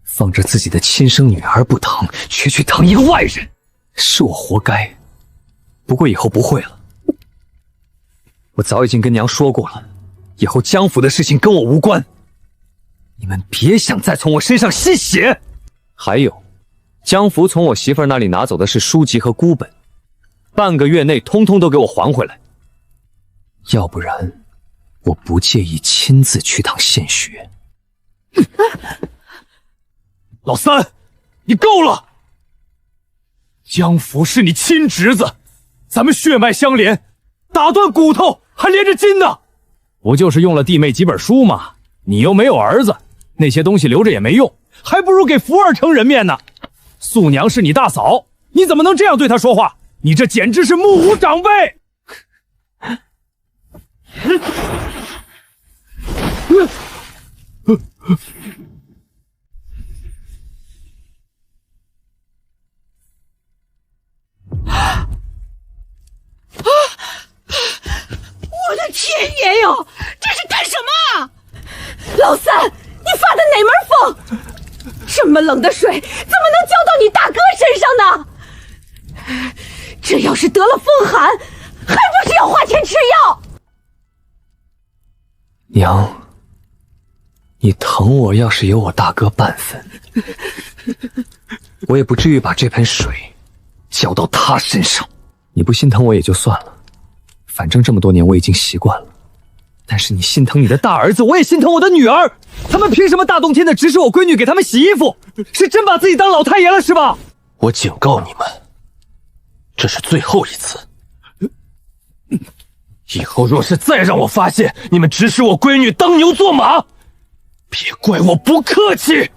放着自己的亲生女儿不疼，却去疼一个外人，是我活该。不过以后不会了，我早已经跟娘说过了，以后江府的事情跟我无关，你们别想再从我身上吸血。还有，江福从我媳妇儿那里拿走的是书籍和孤本，半个月内通通都给我还回来，要不然我不介意亲自去趟献血。老三，你够了！江福是你亲侄子，咱们血脉相连，打断骨头还连着筋呢。不就是用了弟妹几本书吗？你又没有儿子，那些东西留着也没用，还不如给福儿撑人面呢。素娘是你大嫂，你怎么能这样对她说话？你这简直是目无长辈！我的天爷哟，这是干什么？老三，你发的哪门疯？这么冷的水怎么能浇到你大哥身上呢？这要是得了风寒，还不是要花钱吃药？娘，你疼我要是有我大哥半分，我也不至于把这盆水浇到他身上。你不心疼我也就算了，反正这么多年我已经习惯了。但是你心疼你的大儿子，我也心疼我的女儿。他们凭什么大冬天的指使我闺女给他们洗衣服？是真把自己当老太爷了是吧？我警告你们，这是最后一次。以后若是再让我发现你们指使我闺女当牛做马，别怪我不客气。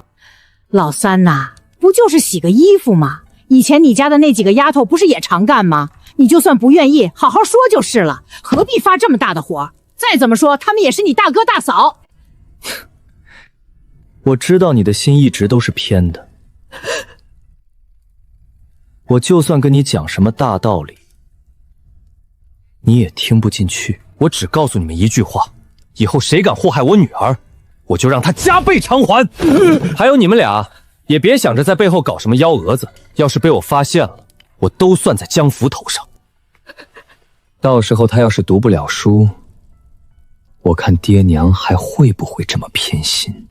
老三呐，不就是洗个衣服吗？以前你家的那几个丫头不是也常干吗？你就算不愿意，好好说就是了，何必发这么大的火？再怎么说，他们也是你大哥大嫂。我知道你的心一直都是偏的，我就算跟你讲什么大道理，你也听不进去。我只告诉你们一句话，以后谁敢祸害我女儿，我就让他加倍偿还。还有你们俩，也别想着在背后搞什么幺蛾子，要是被我发现了，我都算在江福头上。到时候他要是读不了书，我看爹娘还会不会这么偏心。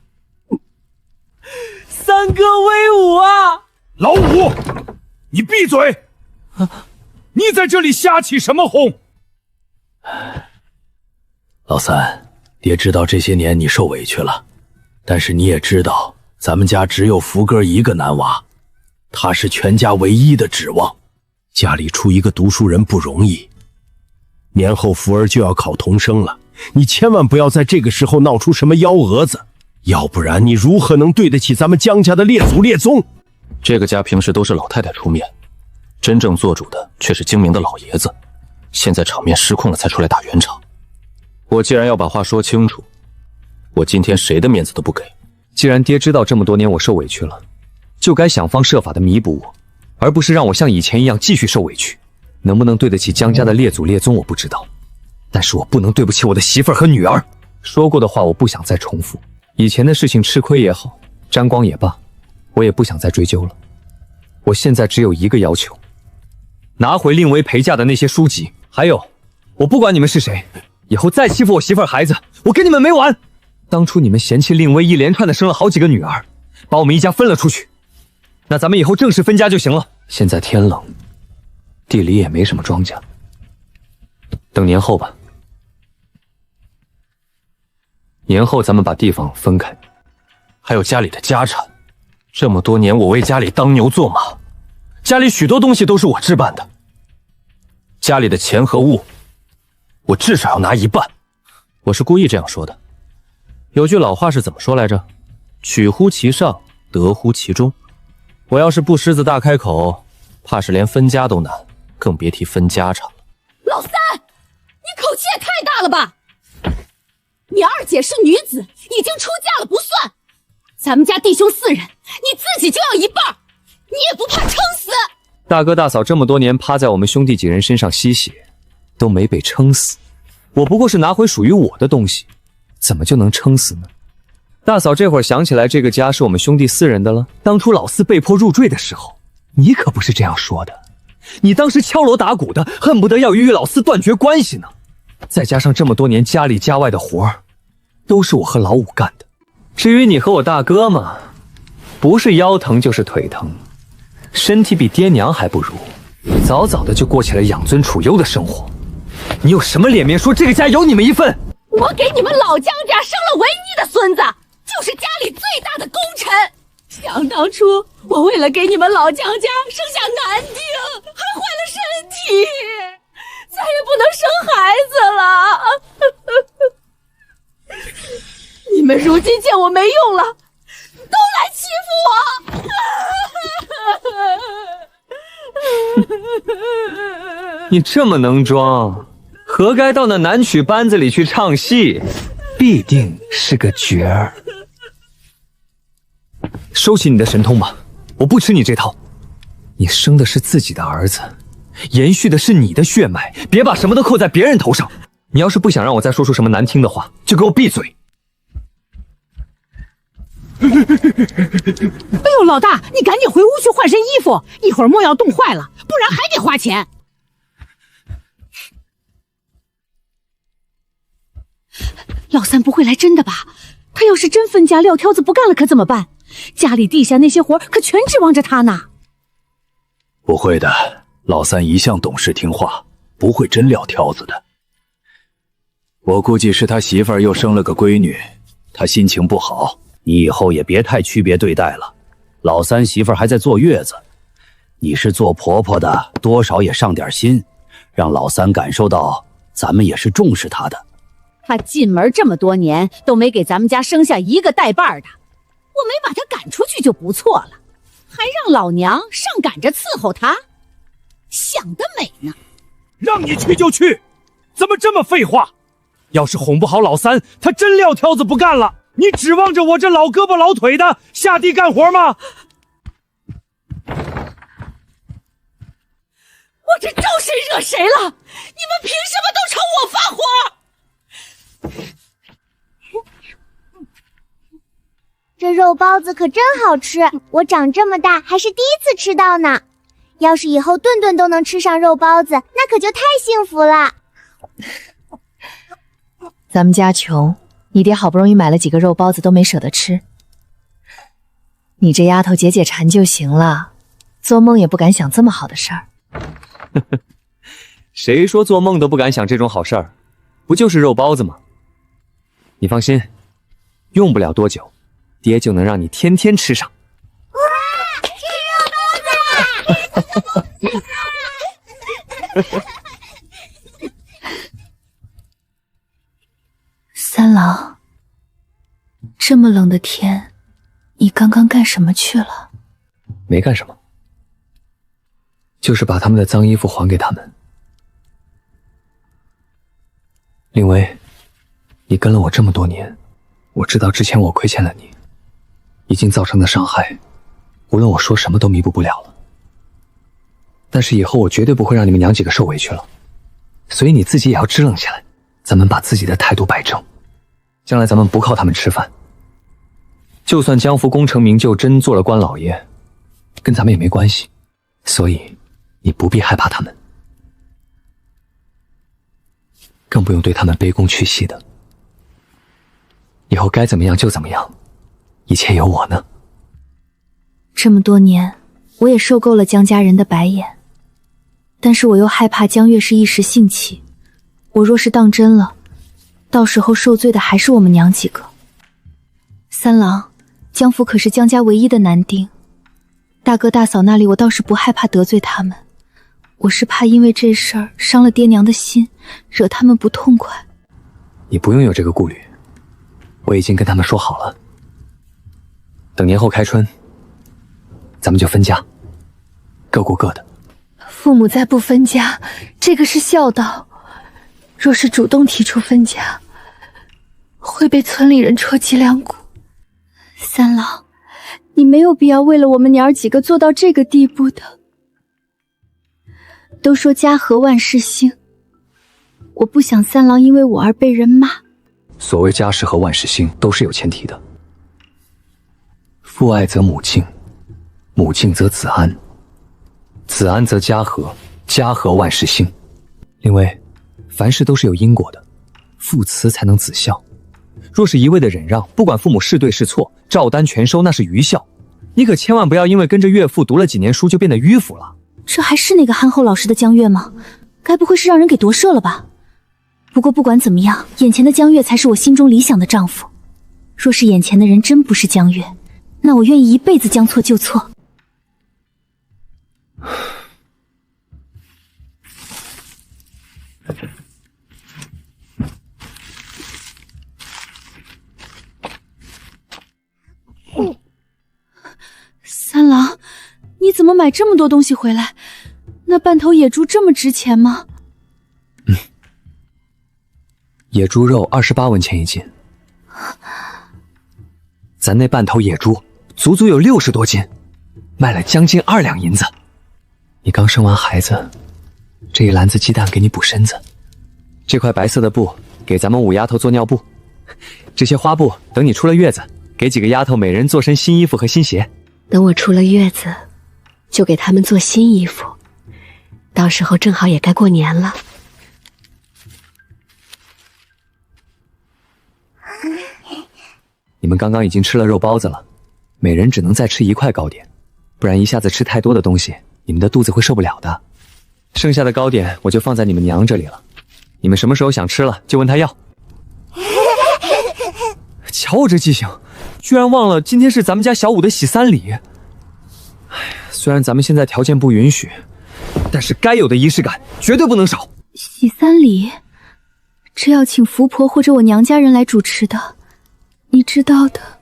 三哥威武啊！老五，你闭嘴！你在这里瞎起什么哄？老三，爹知道这些年你受委屈了，但是你也知道咱们家只有福哥一个男娃，他是全家唯一的指望，家里出一个读书人不容易。年后福儿就要考童生了，你千万不要在这个时候闹出什么幺蛾子，要不然你如何能对得起咱们江家的列祖列宗？这个家平时都是老太太出面，真正做主的却是精明的老爷子，现在场面失控了才出来打圆场。我既然要把话说清楚，我今天谁的面子都不给。既然爹知道这么多年我受委屈了，就该想方设法的弥补我，而不是让我像以前一样继续受委屈。能不能对得起江家的列祖列宗我不知道，但是我不能对不起我的媳妇儿和女儿。说过的话我不想再重复，以前的事情吃亏也好，沾光也罢，我也不想再追究了。我现在只有一个要求，拿回令薇陪嫁的那些书籍，还有，我不管你们是谁，以后再欺负我媳妇儿孩子，我跟你们没完！当初你们嫌弃令薇一连串的生了好几个女儿，把我们一家分了出去，那咱们以后正式分家就行了。现在天冷，地里也没什么庄稼，等年后吧。年后咱们把地方分开，还有家里的家产，这么多年我为家里当牛做马，家里许多东西都是我置办的，家里的钱和物，我至少要拿一半。我是故意这样说的。有句老话是怎么说来着？取乎其上，得乎其中。我要是不狮子大开口，怕是连分家都难，更别提分家产了。老三，你口气也太大了吧！你二姐是女子，已经出嫁了不算，咱们家弟兄4人，你自己就要一半，你也不怕撑死？大哥大嫂这么多年趴在我们兄弟几人身上吸血，都没被撑死。我不过是拿回属于我的东西，怎么就能撑死呢？大嫂这会儿想起来这个家是我们兄弟4人的了。当初老四被迫入赘的时候，你可不是这样说的。你当时敲锣打鼓的，恨不得要与老四断绝关系呢。再加上这么多年家里家外的活儿，都是我和老五干的。至于你和我大哥嘛，不是腰疼就是腿疼，身体比爹娘还不如，早早的就过起了养尊处优的生活。你有什么脸面说这个家有你们一份？我给你们老姜家生了唯一的孙子，就是家里最大的功臣。想当初我为了给你们老姜家生下男丁，还坏了身体，再也不能生孩子了。你们如今见我没用了，都来欺负我。你这么能装，何该到那南曲班子里去唱戏，必定是个角儿。收起你的神通吧，我不吃你这套。你生的是自己的儿子，延续的是你的血脉，别把什么都扣在别人头上。你要是不想让我再说出什么难听的话，就给我闭嘴。哎呦，老大，你赶紧回屋去换身衣服，一会儿墨要冻坏了，不然还得花钱。老三不会来真的吧？他要是真分家撂挑子不干了可怎么办？家里地下那些活可全指望着他呢。不会的，老三一向懂事听话，不会真撂挑子的。我估计是他媳妇儿又生了个闺女，他心情不好。你以后也别太区别对待了。老三媳妇儿还在坐月子，你是做婆婆的，多少也上点心，让老三感受到咱们也是重视他的。他进门这么多年都没给咱们家生下一个带把的，我没把他赶出去就不错了，还让老娘上赶着伺候他，想得美呢！让你去就去，怎么这么废话？要是哄不好老三，他真撂挑子不干了，你指望着我这老胳膊老腿的下地干活吗？我这招谁惹谁了？你们凭什么都朝我发火？这肉包子可真好吃，我长这么大还是第一次吃到呢。要是以后顿顿都能吃上肉包子，那可就太幸福了。咱们家穷，你爹好不容易买了几个肉包子都没舍得吃。你这丫头解解馋就行了，做梦也不敢想这么好的事儿。谁说做梦都不敢想这种好事儿？不就是肉包子吗？你放心，用不了多久，爹就能让你天天吃上。哇，吃肉包子！三郎，这么冷的天，你刚刚干什么去了？没干什么，就是把他们的脏衣服还给他们。令薇，你跟了我这么多年，我知道之前我亏欠了你，已经造成的伤害，无论我说什么都弥补不了了。但是以后我绝对不会让你们娘几个受委屈了，所以你自己也要支棱起来，咱们把自己的态度摆正。将来咱们不靠他们吃饭，就算江福功成名就，真做了官老爷，跟咱们也没关系，所以你不必害怕他们，更不用对他们卑躬屈膝的。以后该怎么样就怎么样，一切有我呢。这么多年，我也受够了江家人的白眼，但是我又害怕江月是一时兴起，我若是当真了，到时候受罪的还是我们娘几个。三郎，江府可是江家唯一的男丁，大哥大嫂那里我倒是不害怕得罪他们，我是怕因为这事儿伤了爹娘的心，惹他们不痛快。你不用有这个顾虑，我已经跟他们说好了，等年后开春，咱们就分家，各顾各的。父母再不分家，这个是孝道。若是主动提出分家，会被村里人戳脊梁骨。三郎，你没有必要为了我们娘儿几个做到这个地步的。都说家和万事兴，我不想三郎因为我而被人骂。所谓家事和万事兴，都是有前提的。父爱则母敬，母敬则子安，子安则家和，家和万事兴。另外，凡事都是有因果的，父慈才能子孝。若是一味的忍让，不管父母是对是错，照单全收，那是愚孝。你可千万不要因为跟着岳父读了几年书就变得迂腐了。这还是那个憨厚老实的江月吗？该不会是让人给夺舍了吧？不过不管怎么样，眼前的江月才是我心中理想的丈夫。若是眼前的人真不是江月，那我愿意一辈子将错就错。三郎，你怎么买这么多东西回来？那半头野猪这么值钱吗？野猪肉28文钱一斤，咱那半头野猪足足有60多斤，卖了将近2两银子。你刚生完孩子，这一篮子鸡蛋给你补身子，这块白色的布给咱们5丫头做尿布，这些花布等你出了月子，给几个丫头每人做身新衣服和新鞋。等我出了月子，就给他们做新衣服，到时候正好也该过年了。你们刚刚已经吃了肉包子了，每人只能再吃1块糕点，不然一下子吃太多的东西，你们的肚子会受不了的。剩下的糕点我就放在你们娘这里了，你们什么时候想吃了就问她要。瞧我这记性，居然忘了今天是咱们家小五的喜3礼。虽然咱们现在条件不允许，但是该有的仪式感绝对不能少。喜3礼，这要请福婆或者我娘家人来主持的，你知道的，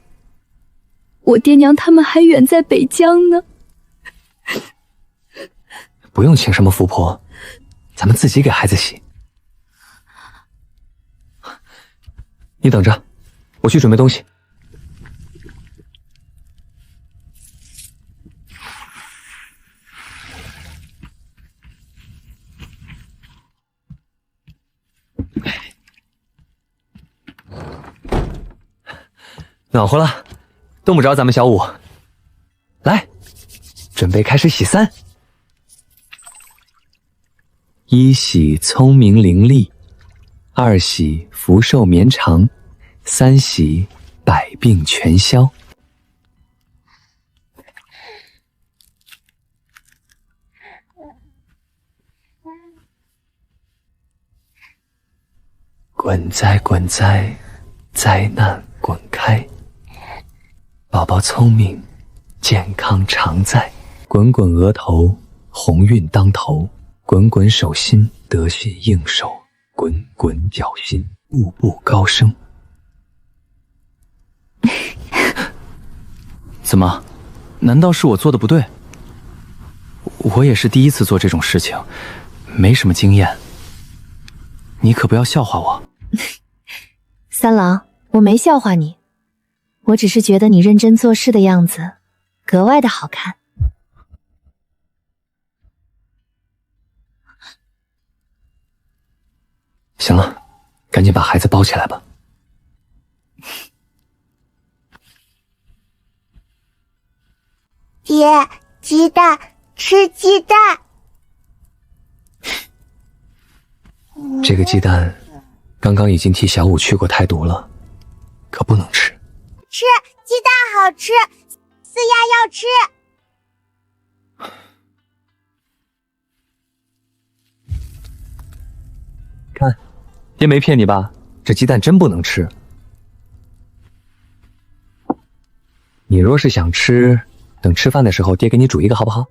我爹娘他们还远在北疆呢。不用请什么福婆，咱们自己给孩子洗。你等着，我去准备东西。暖和了，冻不着咱们小五。来，准备开始洗3。1喜聪明伶俐，2喜福寿绵长，3喜百病全消。滚哉滚哉，灾难滚开。宝宝聪明，健康常在。滚滚额头，鸿运当头。滚滚手心，得心应手。滚滚脚心，步步高升。怎么？难道是我做的不对？我也是第一次做这种事情，没什么经验。你可不要笑话我。三郎，我没笑话你，我只是觉得你认真做事的样子格外的好看。行了，赶紧把孩子抱起来吧。爹，鸡蛋，吃鸡蛋。这个鸡蛋刚刚已经替小五去过太毒了，可不能吃。吃鸡蛋好吃，思雅要吃。看，爹没骗你吧？这鸡蛋真不能吃。你若是想吃，等吃饭的时候，爹给你煮一个，好不好？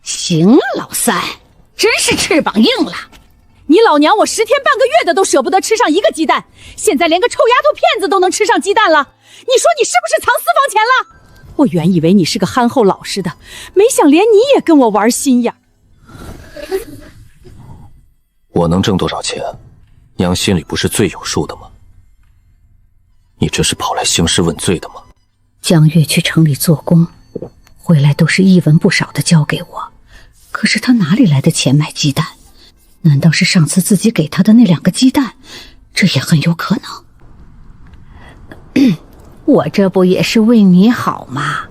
行了，老三，真是翅膀硬了。你老娘我10天半个月的都舍不得吃上一个鸡蛋，现在连个臭丫头片子都能吃上鸡蛋了，你说你是不是藏私房钱了？我原以为你是个憨厚老实的，没想连你也跟我玩心眼。我能挣多少钱，娘心里不是最有数的吗？你这是跑来兴师问罪的吗？江月去城里做工，回来都是一文不少的交给我，可是他哪里来的钱买鸡蛋？难道是上次自己给他的那2个鸡蛋？这也很有可能。我这不也是为你好吗？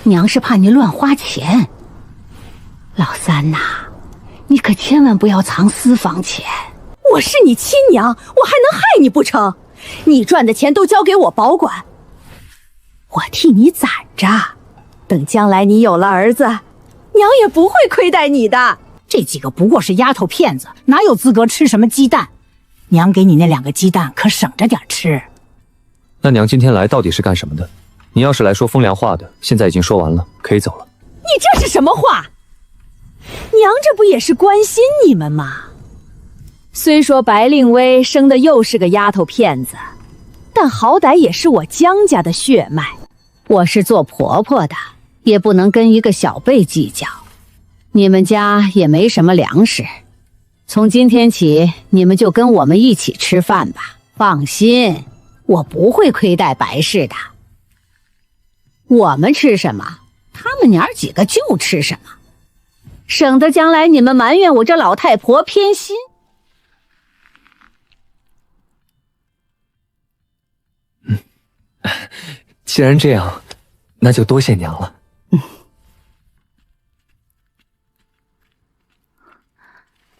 娘是怕你乱花钱。老三呐，你可千万不要藏私房钱。我是你亲娘，我还能害你不成？你赚的钱都交给我保管，我替你攒着，等将来你有了儿子，娘也不会亏待你的。这几个不过是丫头片子，哪有资格吃什么鸡蛋？娘给你那2个鸡蛋可省着点吃。那娘今天来到底是干什么的？你要是来说风凉话的，现在已经说完了，可以走了。你这是什么话？娘这不也是关心你们吗？虽说白令薇生的又是个丫头片子，但好歹也是我江家的血脉。我是做婆婆的，也不能跟一个小辈计较。你们家也没什么粮食，从今天起，你们就跟我们一起吃饭吧。放心，我不会亏待白氏的。我们吃什么，他们娘几个就吃什么，省得将来你们埋怨我这老太婆偏心。既然这样，那就多谢娘了。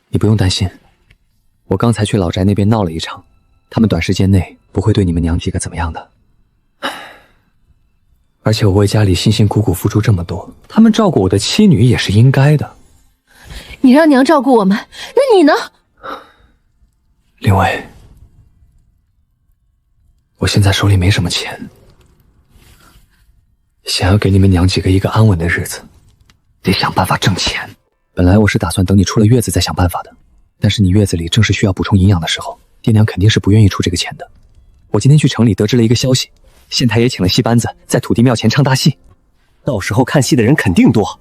你不用担心，我刚才去老宅那边闹了一场，他们短时间内不会对你们娘几个怎么样的。而且我为家里辛辛苦苦付出这么多，他们照顾我的妻女也是应该的。你让娘照顾我们，那你呢？令薇，我现在手里没什么钱，想要给你们娘几个一个安稳的日子，得想办法挣钱。本来我是打算等你出了月子再想办法的，但是你月子里正是需要补充营养的时候，爹娘肯定是不愿意出这个钱的。我今天去城里得知了一个消息，县太爷请了戏班子在土地庙前唱大戏，到时候看戏的人肯定多。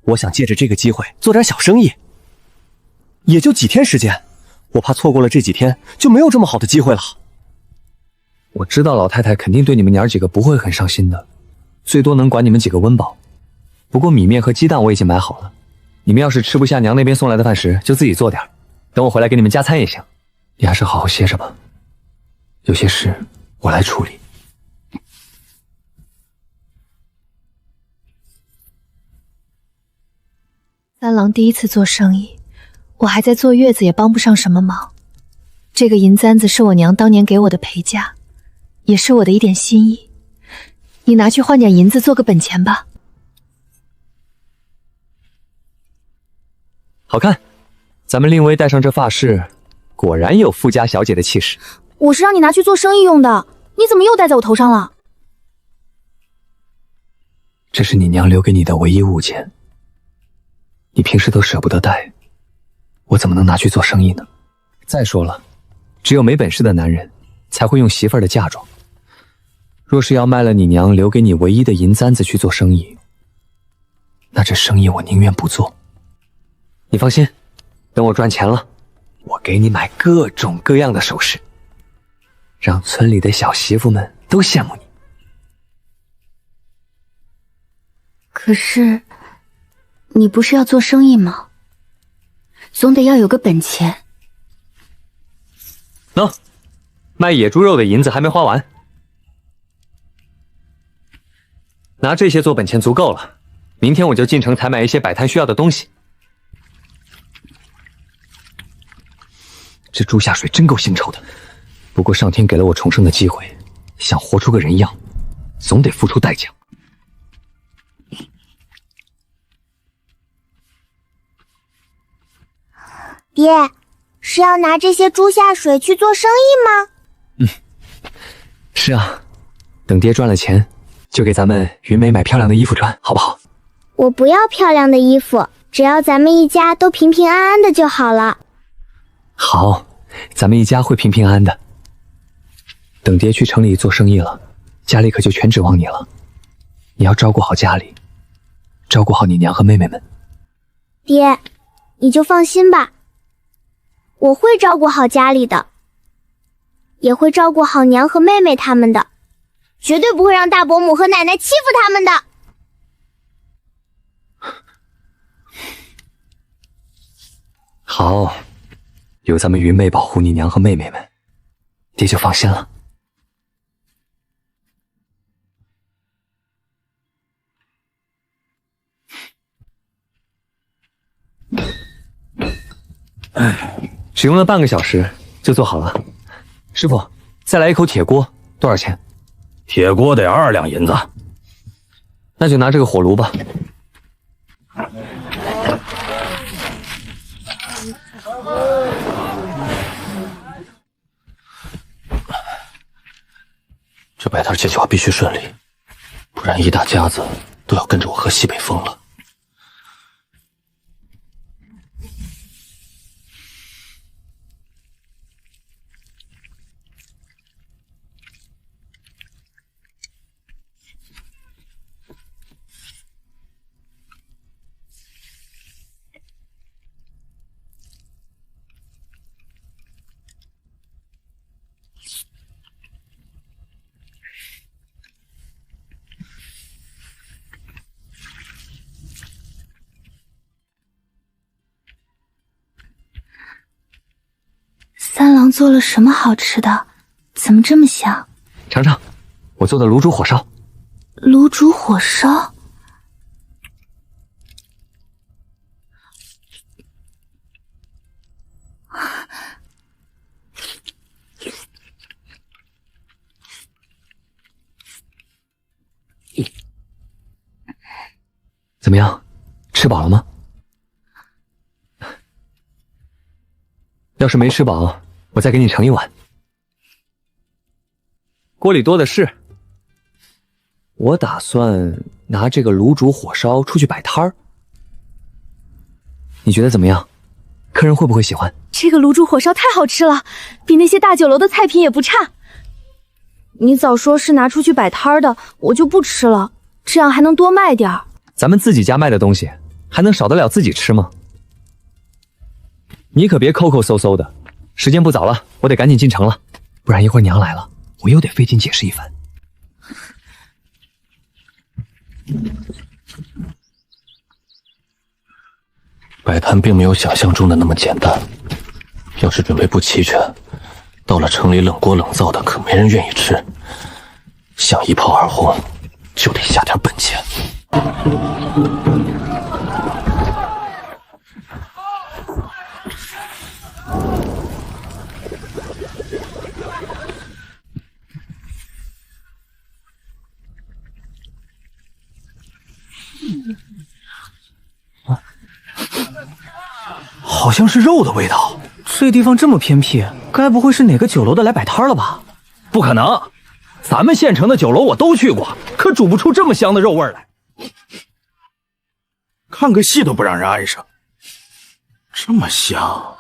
我想借着这个机会做点小生意，也就几天时间，我怕错过了这几天就没有这么好的机会了。我知道老太太肯定对你们娘几个不会很上心的，最多能管你们几个温饱。不过米面和鸡蛋我已经买好了，你们要是吃不下娘那边送来的饭食，就自己做点，等我回来给你们加餐也行。你还是好好歇着吧，有些事我来处理。三郎第一次做生意，我还在坐月子，也帮不上什么忙。这个银簪子是我娘当年给我的陪嫁，也是我的一点心意。你拿去换点银子做个本钱吧。好看，咱们令薇戴上这发饰，果然有富家小姐的气势。我是让你拿去做生意用的，你怎么又戴在我头上了？这是你娘留给你的唯一物件，你平时都舍不得戴，我怎么能拿去做生意呢？再说了，只有没本事的男人才会用媳妇儿的嫁妆。若是要卖了你娘留给你唯一的银簪子去做生意，那这生意我宁愿不做。你放心，等我赚钱了，我给你买各种各样的首饰，让村里的小媳妇们都羡慕你。可是，你不是要做生意吗？总得要有个本钱。喏，卖野猪肉的银子还没花完，拿这些做本钱足够了。明天我就进城采买一些摆摊需要的东西。这猪下水真够腥臭的，不过上天给了我重生的机会，想活出个人样，总得付出代价。爹，是要拿这些猪下水去做生意吗？是啊，等爹赚了钱，就给咱们云梅买漂亮的衣服穿，好不好？我不要漂亮的衣服，只要咱们一家都平平安安的就好了。好，咱们一家会平平安安的。等爹去城里做生意了，家里可就全指望你了。你要照顾好家里，照顾好你娘和妹妹们。爹，你就放心吧，我会照顾好家里的，也会照顾好娘和妹妹他们的，绝对不会让大伯母和奶奶欺负他们的。好，有咱们云妹保护你娘和妹妹们，爹就放心了。只用了半个小时就做好了。师傅，再来一口铁锅，多少钱？铁锅得2两银子。那就拿这个火炉吧。这摆摊计划必须顺利，不然一大家子都要跟着我喝西北风了。三郎做了什么好吃的？怎么这么香？尝尝，我做的卤煮火烧。卤煮火烧？怎么样，吃饱了吗？要是没吃饱，我再给你盛一碗。锅里多的是。我打算拿这个卤煮火烧出去摆摊儿，你觉得怎么样？客人会不会喜欢？这个卤煮火烧太好吃了，比那些大酒楼的菜品也不差。你早说是拿出去摆摊的，我就不吃了，这样还能多卖点儿。咱们自己家卖的东西，还能少得了自己吃吗？你可别抠抠搜搜的，时间不早了，我得赶紧进城了，不然一会儿娘来了，我又得费劲解释一番。摆摊并没有想象中的那么简单，要是准备不齐全，到了城里冷锅冷灶的，可没人愿意吃。想一炮而红，就得下点本钱。好像是肉的味道。这地方这么偏僻，该不会是哪个酒楼的来摆摊了吧？不可能，咱们县城的酒楼我都去过，可煮不出这么香的肉味来。看个戏都不让人安生，这么香，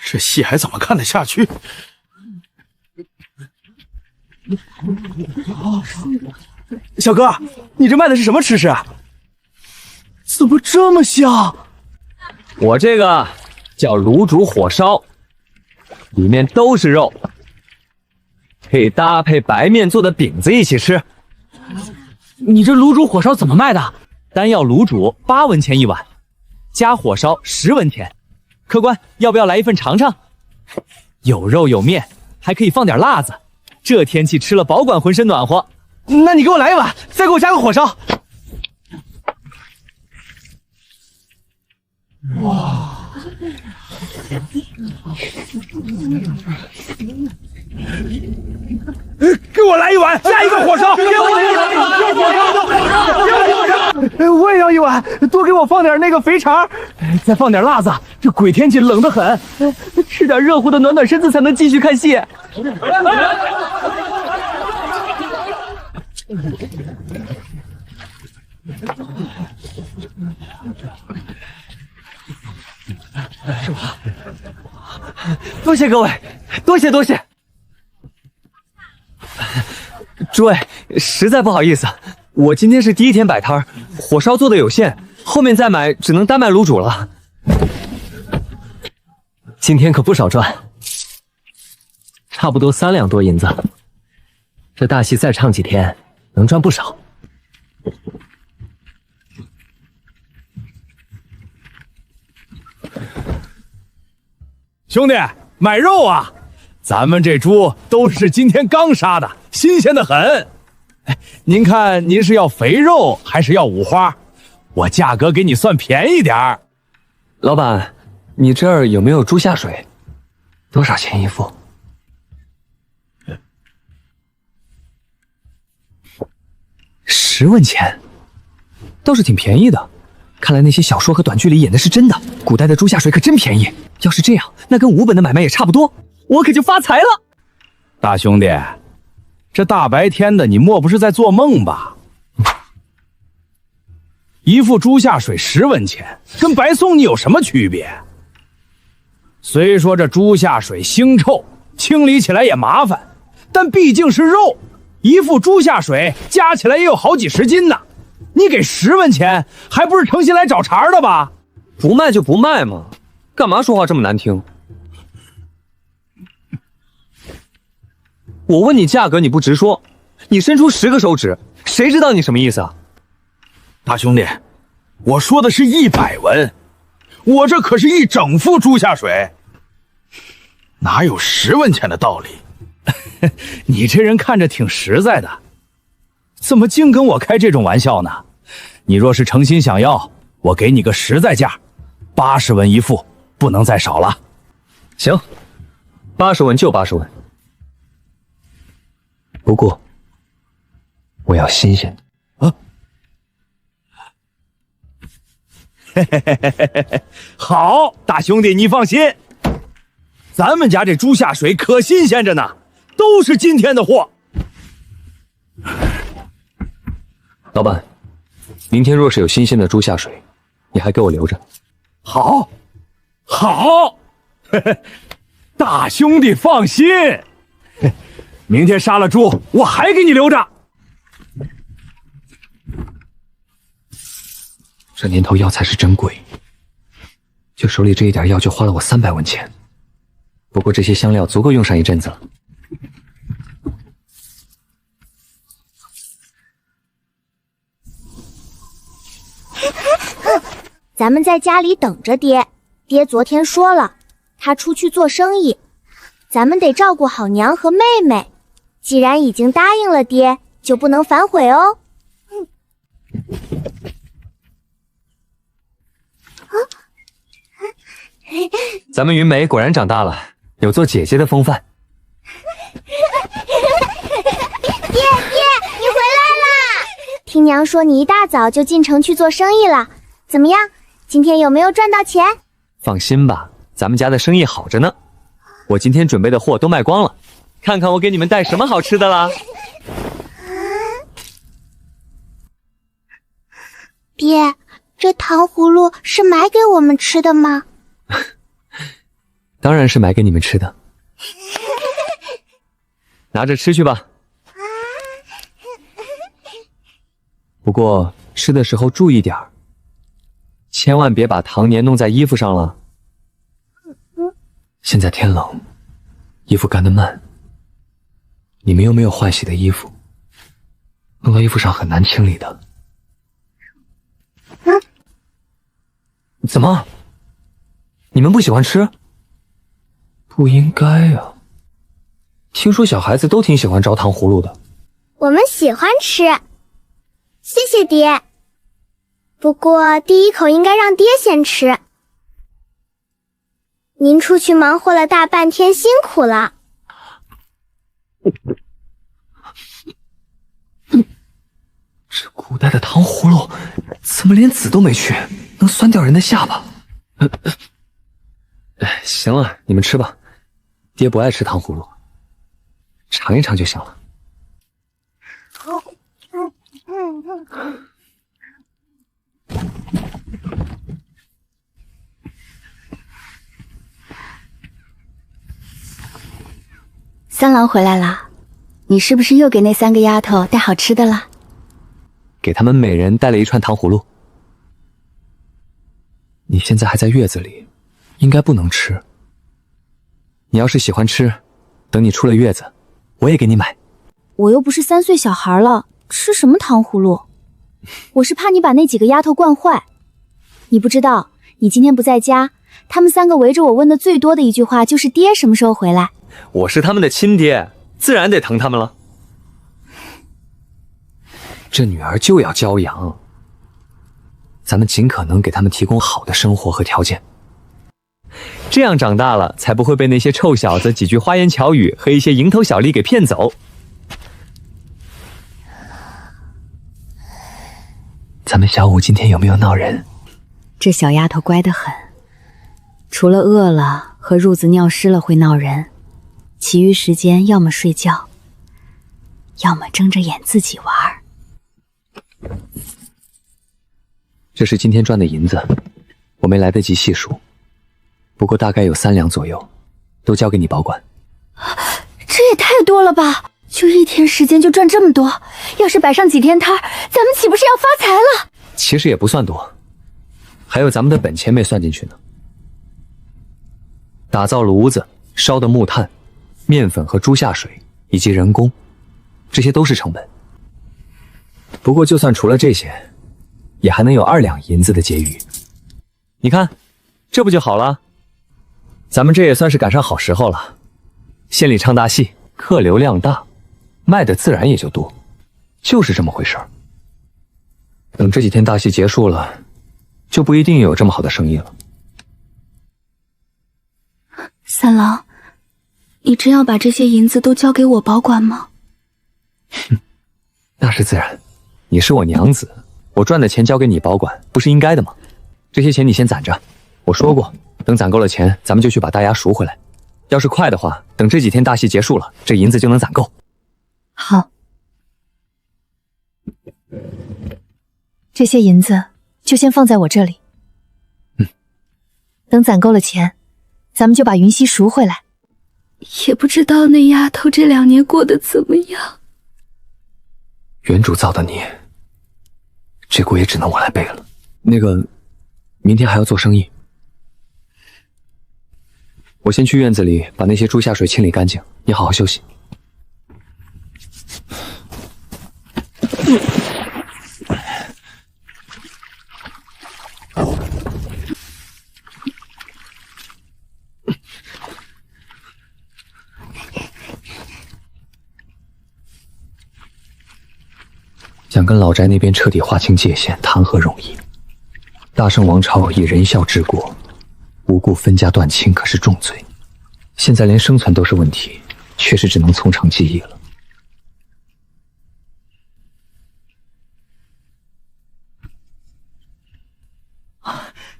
这戏还怎么看得下去？小哥，你这卖的是什么吃食啊？怎么这么香？我这个叫卤煮火烧，里面都是肉，可以搭配白面做的饼子一起吃。你这卤煮火烧怎么卖的？单要卤煮8文钱一碗，加火烧10文钱。客官，要不要来一份尝尝？有肉有面，还可以放点辣子，这天气吃了保管浑身暖和。那你给我来一碗，再给我加个火烧。哇！给我来一碗，加一个火烧，给我来一碗，要火烧，要火烧！我也要一碗，多给我放点那个肥肠，再放点辣子。这鬼天气冷得很，吃点热乎的暖暖身子才能继续看戏。是吧？多谢各位，多谢多谢。诸位，实在不好意思，我今天是第一天摆摊儿，火烧做的有限，后面再买只能单卖卤煮了。今天可不少赚，差不多3两多银子。这大戏再唱几天，能赚不少。兄弟，买肉啊！咱们这猪都是今天刚杀的，新鲜的很。哎，您看您是要肥肉还是要五花？我价格给你算便宜点儿。老板，你这儿有没有猪下水？多少钱一副？10文钱，倒是挺便宜的。看来那些小说和短剧里演的是真的，古代的猪下水可真便宜。要是这样，那跟5本的买卖也差不多，我可就发财了。大兄弟，这大白天的，你莫不是在做梦吧？一副猪下水10文钱，跟白送你有什么区别？虽说这猪下水腥臭，清理起来也麻烦，但毕竟是肉，一副猪下水加起来也有好几十斤呢。你给10文钱，还不是诚心来找茬的吧？不卖就不卖嘛，干嘛说话这么难听？我问你价格你不直说，你伸出10个手指，谁知道你什么意思啊？大兄弟，我说的是100文，我这可是一整副猪下水，哪有10文钱的道理？你这人看着挺实在的，怎么净跟我开这种玩笑呢？你若是诚心想要，我给你个实在价，80文一副，不能再少了。行，80文就80文。不过，我要新鲜的。啊！嘿嘿嘿嘿嘿嘿，好，大兄弟你放心，咱们家这猪下水可新鲜着呢，都是今天的货。老板，明天若是有新鲜的猪下水，你还给我留着。好，好，嘿嘿，大兄弟放心，明天杀了猪，我还给你留着。这年头药材是真贵，就手里这一点药就花了我300文钱。不过这些香料足够用上一阵子了。咱们在家里等着爹。爹昨天说了，他出去做生意，咱们得照顾好娘和妹妹。既然已经答应了爹，就不能反悔哦。咱们云梅果然长大了，有做姐姐的风范。爹，你回来啦！听娘说你一大早就进城去做生意了，怎么样？今天有没有赚到钱？放心吧，咱们家的生意好着呢。我今天准备的货都卖光了，看看我给你们带什么好吃的啦。爹，这糖葫芦是买给我们吃的吗？当然是买给你们吃的，拿着吃去吧。不过吃的时候注意点儿，千万别把糖粘弄在衣服上了。现在天冷，衣服干得慢，你们又没有换洗的衣服，弄到衣服上很难清理的。怎么？你们不喜欢吃？不应该啊！听说小孩子都挺喜欢招糖葫芦的。我们喜欢吃，谢谢爹。不过第一口应该让爹先吃。您出去忙活了大半天，辛苦了。这古代的糖葫芦怎么连籽都没去，能酸掉人的下巴？行了，你们吃吧，爹不爱吃糖葫芦，尝一尝就行了。三郎回来啦，你是不是又给那3个丫头带好吃的了？给他们每人带了一串糖葫芦。你现在还在月子里，应该不能吃。你要是喜欢吃，等你出了月子，我也给你买。我又不是3岁小孩了，吃什么糖葫芦？我是怕你把那几个丫头惯坏。你不知道，你今天不在家，他们3个围着我问的最多的一句话就是爹什么时候回来。我是他们的亲爹，自然得疼他们了。这女儿就要教养，咱们尽可能给他们提供好的生活和条件，这样长大了才不会被那些臭小子几句花言巧语和一些蝇头小利给骗走。咱们小五今天有没有闹人？这小丫头乖得很，除了饿了和褥子尿湿了会闹人，其余时间要么睡觉，要么睁着眼自己玩。这是今天赚的银子，我没来得及细数，不过大概有3两左右，都交给你保管。这也太多了吧！就1天时间就赚这么多，要是摆上几天摊，咱们岂不是要发财了？其实也不算多，还有咱们的本钱没算进去呢。打造炉子、烧的木炭、面粉和猪下水以及人工，这些都是成本。不过就算除了这些，也还能有2两银子的结余。你看，这不就好了？咱们这也算是赶上好时候了。县里唱大戏，客流量大，卖的自然也就多，就是这么回事儿。等这几天大戏结束了，就不一定有这么好的生意了。三郎，你真要把这些银子都交给我保管吗？那是自然，你是我娘子，我赚的钱交给你保管，不是应该的吗？这些钱你先攒着，我说过，等攒够了钱，咱们就去把大牙赎回来。要是快的话，等这几天大戏结束了，这银子就能攒够。好，这些银子就先放在我这里。等攒够了钱，咱们就把云溪赎回来。也不知道那丫头这2年过得怎么样。原主造的孽，这锅也只能我来背了。那个，明天还要做生意，我先去院子里把那些猪下水清理干净，你好好休息。想跟老宅那边彻底划清界限，谈何容易？大圣王朝以仁孝治国，无故分家断亲可是重罪。现在连生存都是问题，确实只能从长计议了。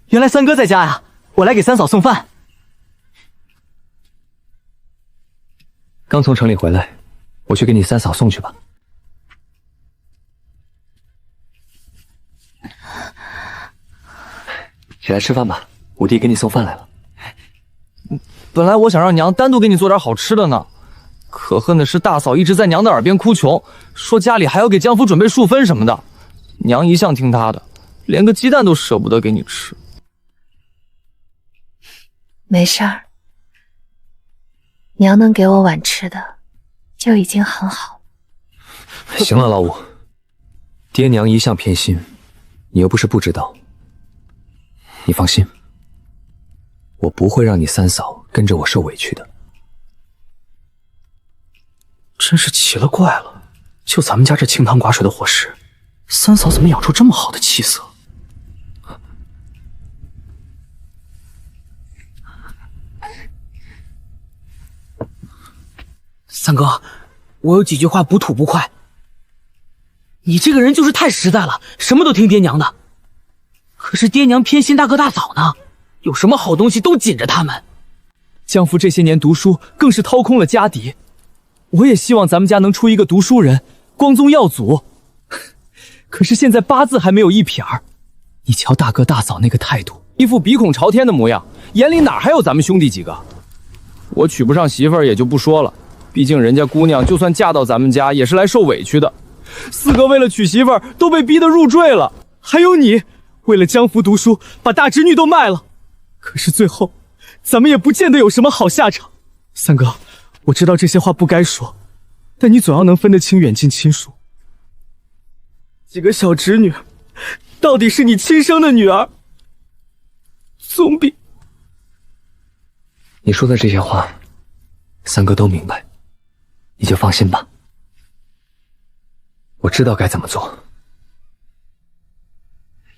原来三哥在家呀，我来给三嫂送饭。刚从城里回来，我去给你三嫂送去吧。起来吃饭吧，五弟给你送饭来了。本来我想让娘单独给你做点好吃的呢，可恨的是大嫂一直在娘的耳边哭穷，说家里还要给江府准备数分什么的。娘一向听她的，连个鸡蛋都舍不得给你吃。没事儿，娘能给我碗吃的就已经很好。行了，老五，爹娘一向偏心，你又不是不知道。你放心，我不会让你三嫂跟着我受委屈的。真是奇了怪了，就咱们家这清汤寡水的伙食，三嫂怎么养出这么好的气色？三哥，我有几句话不吐不快。你这个人就是太实在了，什么都听爹娘的。可是爹娘偏心大哥大嫂呢，有什么好东西都紧着他们。江福这些年读书更是掏空了家底，我也希望咱们家能出一个读书人，光宗耀祖。可是现在八字还没有一撇儿，你瞧大哥大嫂那个态度，一副鼻孔朝天的模样，眼里哪还有咱们兄弟几个？我娶不上媳妇儿也就不说了，毕竟人家姑娘就算嫁到咱们家，也是来受委屈的。四哥为了娶媳妇儿都被逼得入赘了，还有你为了江福读书，把大侄女都卖了。可是最后，咱们也不见得有什么好下场。三哥，我知道这些话不该说，但你总要能分得清远近亲疏。几个小侄女，到底是你亲生的女儿，总比……你说的这些话，三哥都明白，你就放心吧。我知道该怎么做。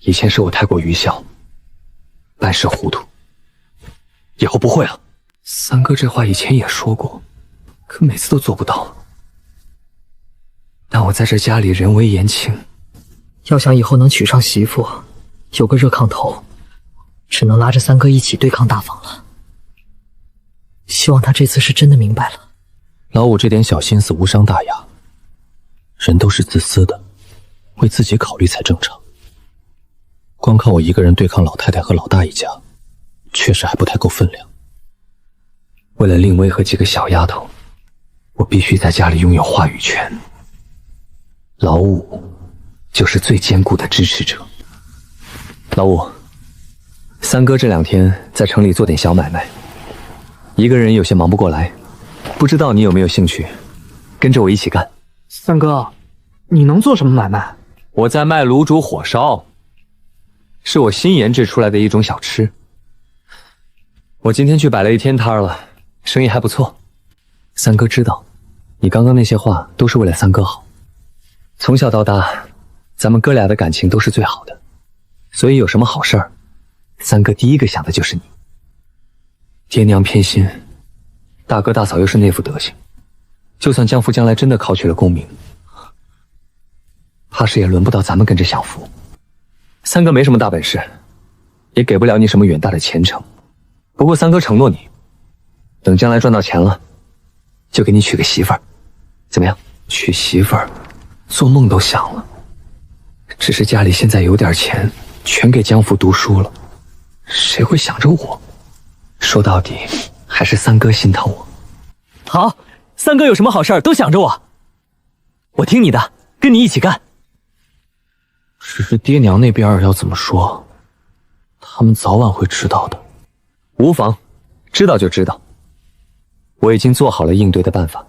以前是我太过愚孝，办事糊涂，以后不会了。三哥这话以前也说过，可每次都做不到。但我在这家里人微言轻，要想以后能娶上媳妇，有个热炕头，只能拉着三哥一起对抗大房了。希望他这次是真的明白了。老五这点小心思无伤大雅，人都是自私的，为自己考虑才正常。光靠我一个人对抗老太太和老大一家，确实还不太够分量。为了令薇和几个小丫头，我必须在家里拥有话语权。老五就是最坚固的支持者。老五，三哥这2天在城里做点小买卖，一个人有些忙不过来，不知道你有没有兴趣跟着我一起干？三哥，你能做什么买卖？我在卖卤煮火烧，是我新研制出来的一种小吃。我今天去摆了1天摊了，生意还不错。三哥知道，你刚刚那些话都是为了三哥好。从小到大，咱们哥俩的感情都是最好的，所以有什么好事儿，三哥第一个想的就是你。爹娘偏心，大哥大嫂又是那副德行，就算江福将来真的考取了功名，怕是也轮不到咱们跟着享福。三哥没什么大本事，也给不了你什么远大的前程。不过三哥承诺你，等将来赚到钱了，就给你娶个媳妇儿，怎么样？娶媳妇儿，做梦都想了。只是家里现在有点钱，全给江福读书了，谁会想着我？说到底，还是三哥心疼我。好，三哥有什么好事儿都想着我，我听你的，跟你一起干。只是爹娘那边要怎么说，他们早晚会知道的。无妨，知道就知道。我已经做好了应对的办法。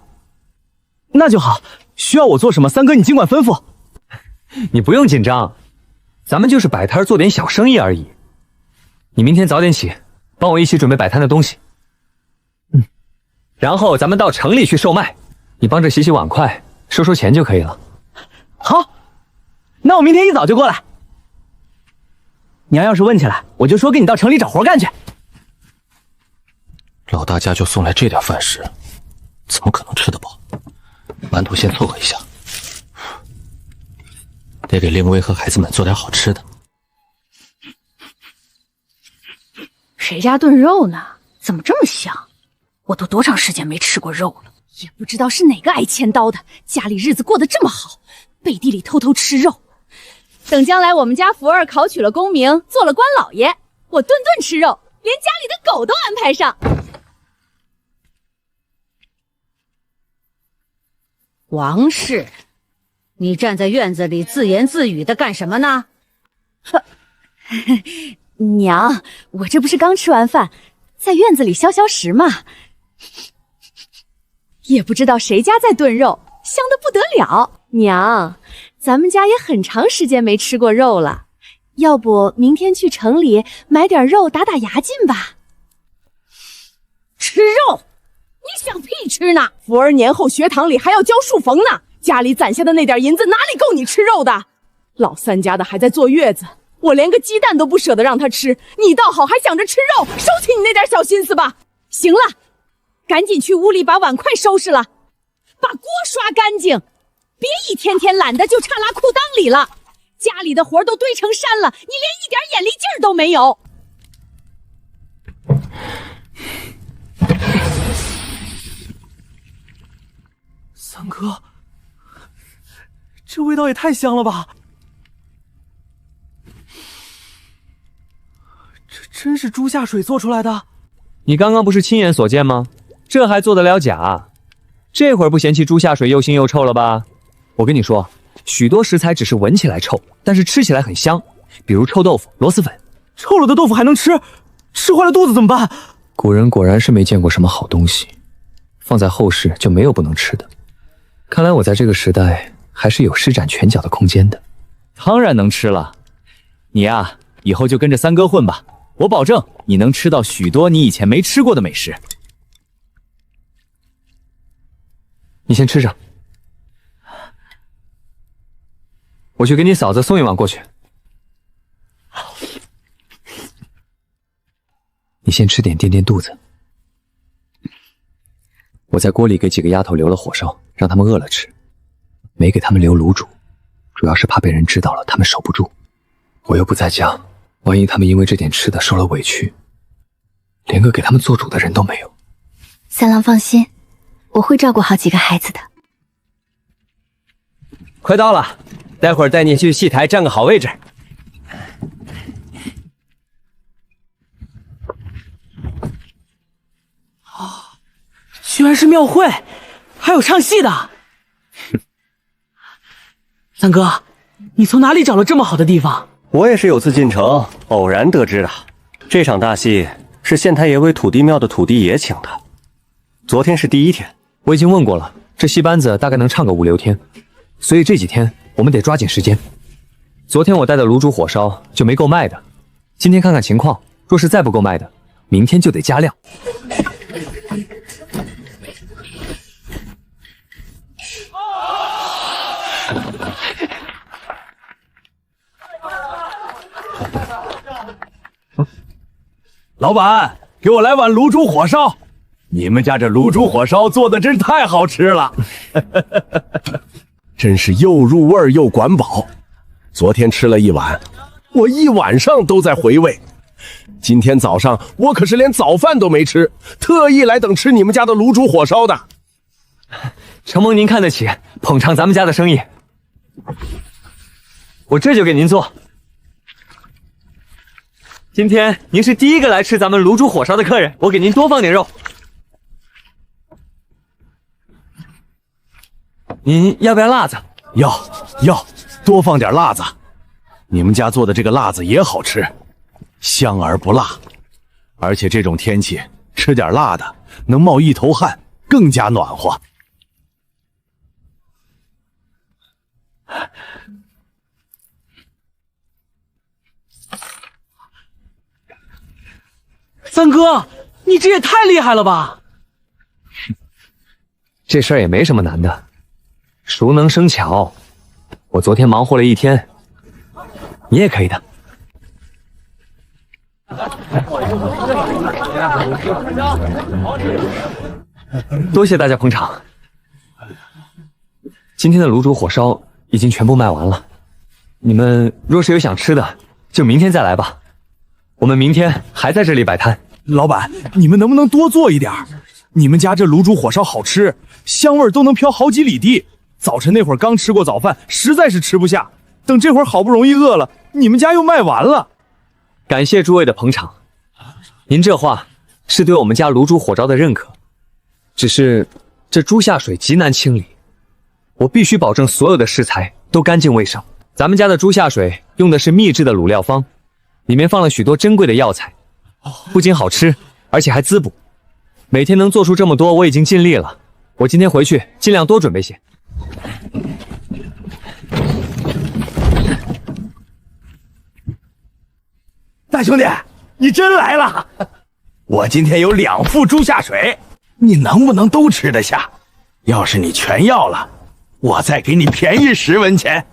那就好，需要我做什么，三哥你尽管吩咐。你不用紧张，咱们就是摆摊做点小生意而已。你明天早点起，帮我一起准备摆摊的东西。然后咱们到城里去售卖，你帮着洗洗碗筷，收收钱就可以了。好，那我明天一早就过来。娘要是问起来，我就说给你到城里找活干去。老大家就送来这点饭食，怎么可能吃得饱？馒头先凑合一下，得给令薇和孩子们做点好吃的。谁家炖肉呢？怎么这么香？我都多长时间没吃过肉了？也不知道是哪个挨千刀的，家里日子过得这么好，背地里偷偷吃肉。等将来我们家福儿考取了功名，做了官老爷，我顿顿吃肉，连家里的狗都安排上。王氏，你站在院子里自言自语的干什么呢？娘，我这不是刚吃完饭，在院子里消消食嘛。也不知道谁家在炖肉，香得不得了。娘，咱们家也很长时间没吃过肉了，要不明天去城里买点肉打打牙劲吧？吃肉？你想屁吃？吃呢。福儿年后学堂里还要教束缝呢，家里攒下的那点银子哪里够你吃肉的？老三家的还在坐月子，我连个鸡蛋都不舍得让他吃，你倒好，还想着吃肉，收起你那点小心思吧。行了，赶紧去屋里把碗筷收拾了，把锅刷干净，别一天天懒得就差拉裤裆里了。家里的活都堆成山了，你连一点眼力劲儿都没有。三哥，这味道也太香了吧！这真是猪下水做出来的？你刚刚不是亲眼所见吗？这还做得了假？这会儿不嫌弃猪下水又腥又臭了吧？我跟你说，许多食材只是闻起来臭，但是吃起来很香，比如臭豆腐、螺蛳粉。臭了的豆腐还能吃？吃坏了肚子怎么办？古人果然是没见过什么好东西，放在后世就没有不能吃的。看来我在这个时代还是有施展拳脚的空间的。当然能吃了，你呀，以后就跟着三哥混吧，我保证你能吃到许多你以前没吃过的美食。你先吃着，我去给你嫂子送一碗过去。你先吃点垫垫肚子。我在锅里给几个丫头留了火烧，让他们饿了吃，没给他们留卤煮，主要是怕被人知道了他们守不住。我又不在家，万一他们因为这点吃的受了委屈，连个给他们做主的人都没有。三郎放心，我会照顾好几个孩子的。快到了，待会儿带你去戏台占个好位置。居然是庙会，还有唱戏的。三哥，你从哪里找了这么好的地方？我也是有次进城偶然得知的。这场大戏是县太爷为土地庙的土地爷请的，昨天是第一天。我已经问过了，这戏班子大概能唱个5、6天，所以这几天我们得抓紧时间。昨天我带的卤煮火烧就没够卖的，今天看看情况，若是再不够卖的，明天就得加量。老板，给我来碗卤煮火烧。你们家这卤煮火烧做的真太好吃了，真是又入味又管饱。昨天吃了一碗，我一晚上都在回味。今天早上我可是连早饭都没吃，特意来等吃你们家的卤煮火烧的。承蒙您看得起，捧场咱们家的生意，我这就给您做。今天您是第一个来吃咱们卤煮火烧的客人，我给您多放点肉。您要不要辣子？要，多放点辣子。你们家做的这个辣子也好吃，香而不辣，而且这种天气吃点辣的能冒一头汗，更加暖和。三哥，你这也太厉害了吧！这事儿也没什么难的，熟能生巧。我昨天忙活了一天，你也可以的。多谢大家捧场。今天的卤煮火烧已经全部卖完了，你们若是有想吃的，就明天再来吧。我们明天还在这里摆摊。老板，你们能不能多做一点？你们家这卤煮火烧好吃，香味都能飘好几里地。早晨那会儿刚吃过早饭，实在是吃不下。等这会儿好不容易饿了，你们家又卖完了。感谢诸位的捧场，您这话是对我们家卤煮火烧的认可。只是这猪下水极难清理，我必须保证所有的食材都干净卫生。咱们家的猪下水用的是秘制的卤料方，里面放了许多珍贵的药材，不仅好吃，而且还滋补。每天能做出这么多，我已经尽力了。我今天回去尽量多准备些。大兄弟，你真来了！我今天有2副猪下水，你能不能都吃得下？要是你全要了，我再给你便宜10文钱。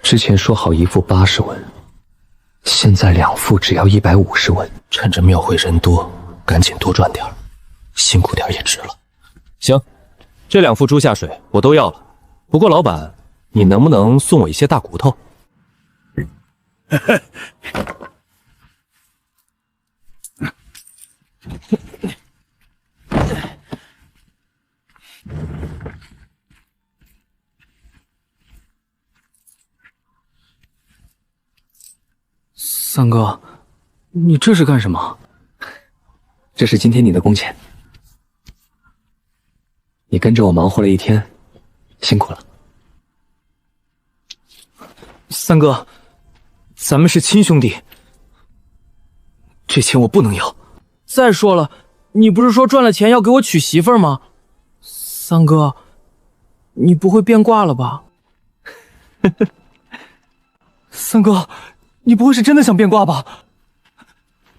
之前说好1副80文，现在2副只要150文。趁着庙会人多，赶紧多赚点，辛苦点也值了。行，这2副猪下水我都要了。不过老板，你能不能送我一些大骨头？三哥，你这是干什么？这是今天你的工钱，你跟着我忙活了1天，辛苦了。三哥，咱们是亲兄弟，这钱我不能要。再说了，你不是说赚了钱要给我娶媳妇儿吗？三哥，你不会变卦了吧？三哥，你不会是真的想变卦吧？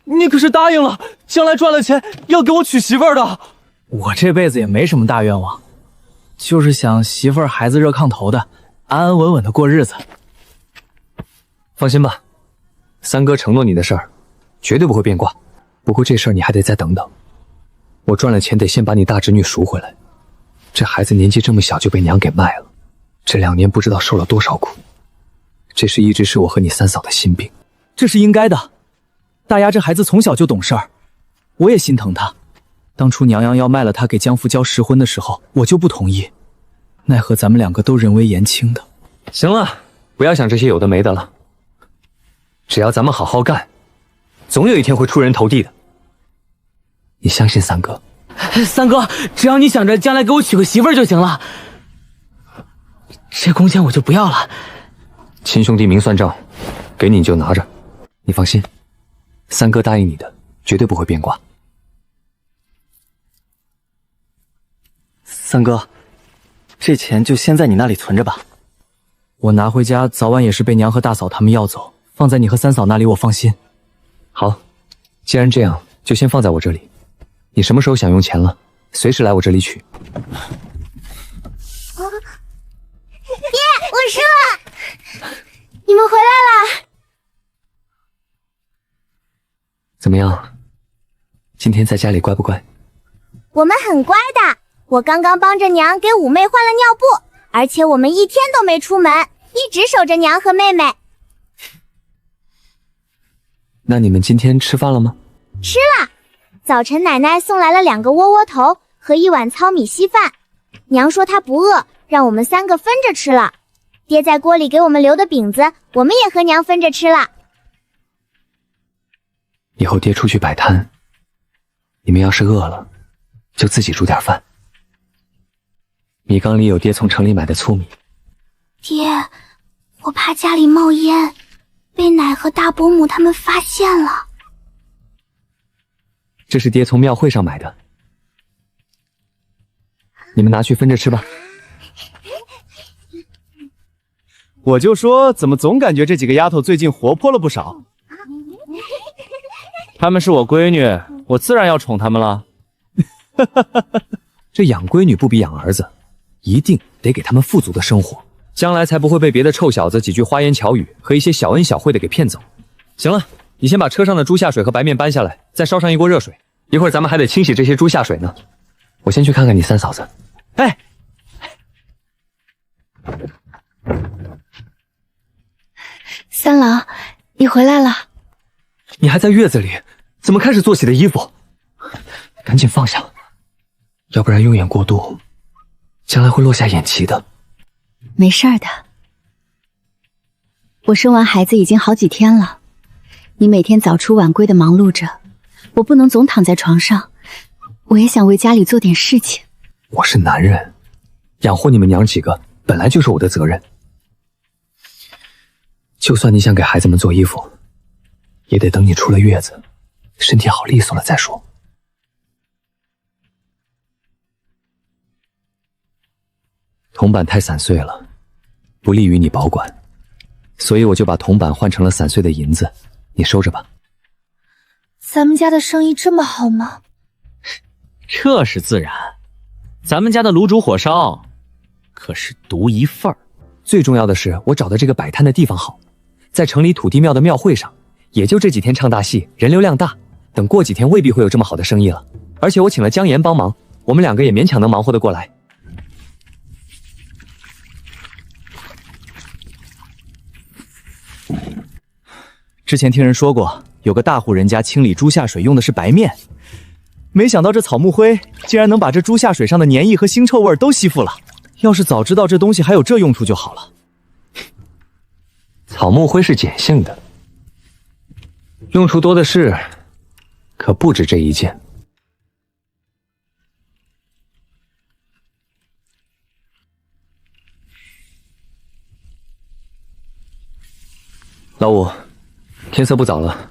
你可是答应了，将来赚了钱要给我娶媳妇儿的。我这辈子也没什么大愿望，就是想媳妇儿孩子热炕头的，安安稳稳的过日子。放心吧，三哥承诺你的事儿，绝对不会变卦。不过这事儿你还得再等等，我赚了钱得先把你大侄女赎回来。这孩子年纪这么小就被娘给卖了，这2年不知道受了多少苦。这是一直是我和你三嫂的心病。这是应该的，大丫这孩子从小就懂事儿，我也心疼她。当初娘要卖了她给江父交实婚的时候，我就不同意，奈何咱们2个都人微言轻的。行了，不要想这些有的没的了，只要咱们好好干，总有一天会出人头地的。你相信三哥？三哥，只要你想着将来给我娶个媳妇儿就行了，这工钱我就不要了。亲兄弟明算账，给你就拿着。你放心，三哥答应你的，绝对不会变卦。三哥，这钱就先在你那里存着吧。我拿回家早晚也是被娘和大嫂他们要走，放在你和三嫂那里我放心。好，既然这样，就先放在我这里。你什么时候想用钱了，随时来我这里取。爹，我输了！你们回来啦！怎么样？今天在家里乖不乖？我们很乖的，我刚刚帮着娘给五妹换了尿布，而且我们1天都没出门，一直守着娘和妹妹。那你们今天吃饭了吗？吃了，早晨奶奶送来了2个窝窝头和1碗糙米稀饭，娘说她不饿，让我们3个分着吃了。爹在锅里给我们留的饼子，我们也和娘分着吃了。以后爹出去摆摊，你们要是饿了，就自己煮点饭。米缸里有爹从城里买的粗米。爹，我怕家里冒烟，被奶和大伯母他们发现了。这是爹从庙会上买的，你们拿去分着吃吧。我就说，怎么总感觉这几个丫头最近活泼了不少？她们是我闺女，我自然要宠她们了。这养闺女不比养儿子，一定得给他们富足的生活，将来才不会被别的臭小子几句花言巧语和一些小恩小惠的给骗走。行了，你先把车上的猪下水和白面搬下来，再烧上1锅热水，一会儿咱们还得清洗这些猪下水呢。我先去看看你三嫂子。哎，三郎，你回来了。你还在月子里，怎么开始做洗的衣服？赶紧放下，要不然用眼过度，将来会落下眼疾的。没事儿的，我生完孩子已经好几天了，你每天早出晚归的忙碌着，我不能总躺在床上，我也想为家里做点事情。我是男人，养活你们娘几个本来就是我的责任。就算你想给孩子们做衣服，也得等你出了月子，身体好利索了再说。铜板太散碎了，不利于你保管，所以我就把铜板换成了散碎的银子，你收着吧。咱们家的生意这么好吗？这是自然。咱们家的卤煮火烧可是独一份儿。最重要的是，我找的这个摆摊的地方好，在城里土地庙的庙会上，也就这几天唱大戏，人流量大。等过几天未必会有这么好的生意了。而且我请了姜岩帮忙，我们2个也勉强能忙活得过来。之前听人说过，有个大户人家清理猪下水用的是白面，没想到这草木灰竟然能把这猪下水上的黏液和腥臭味都吸附了。要是早知道这东西还有这用处就好了。草木灰是碱性的，用处多的是，可不止这一件。老五，天色不早了，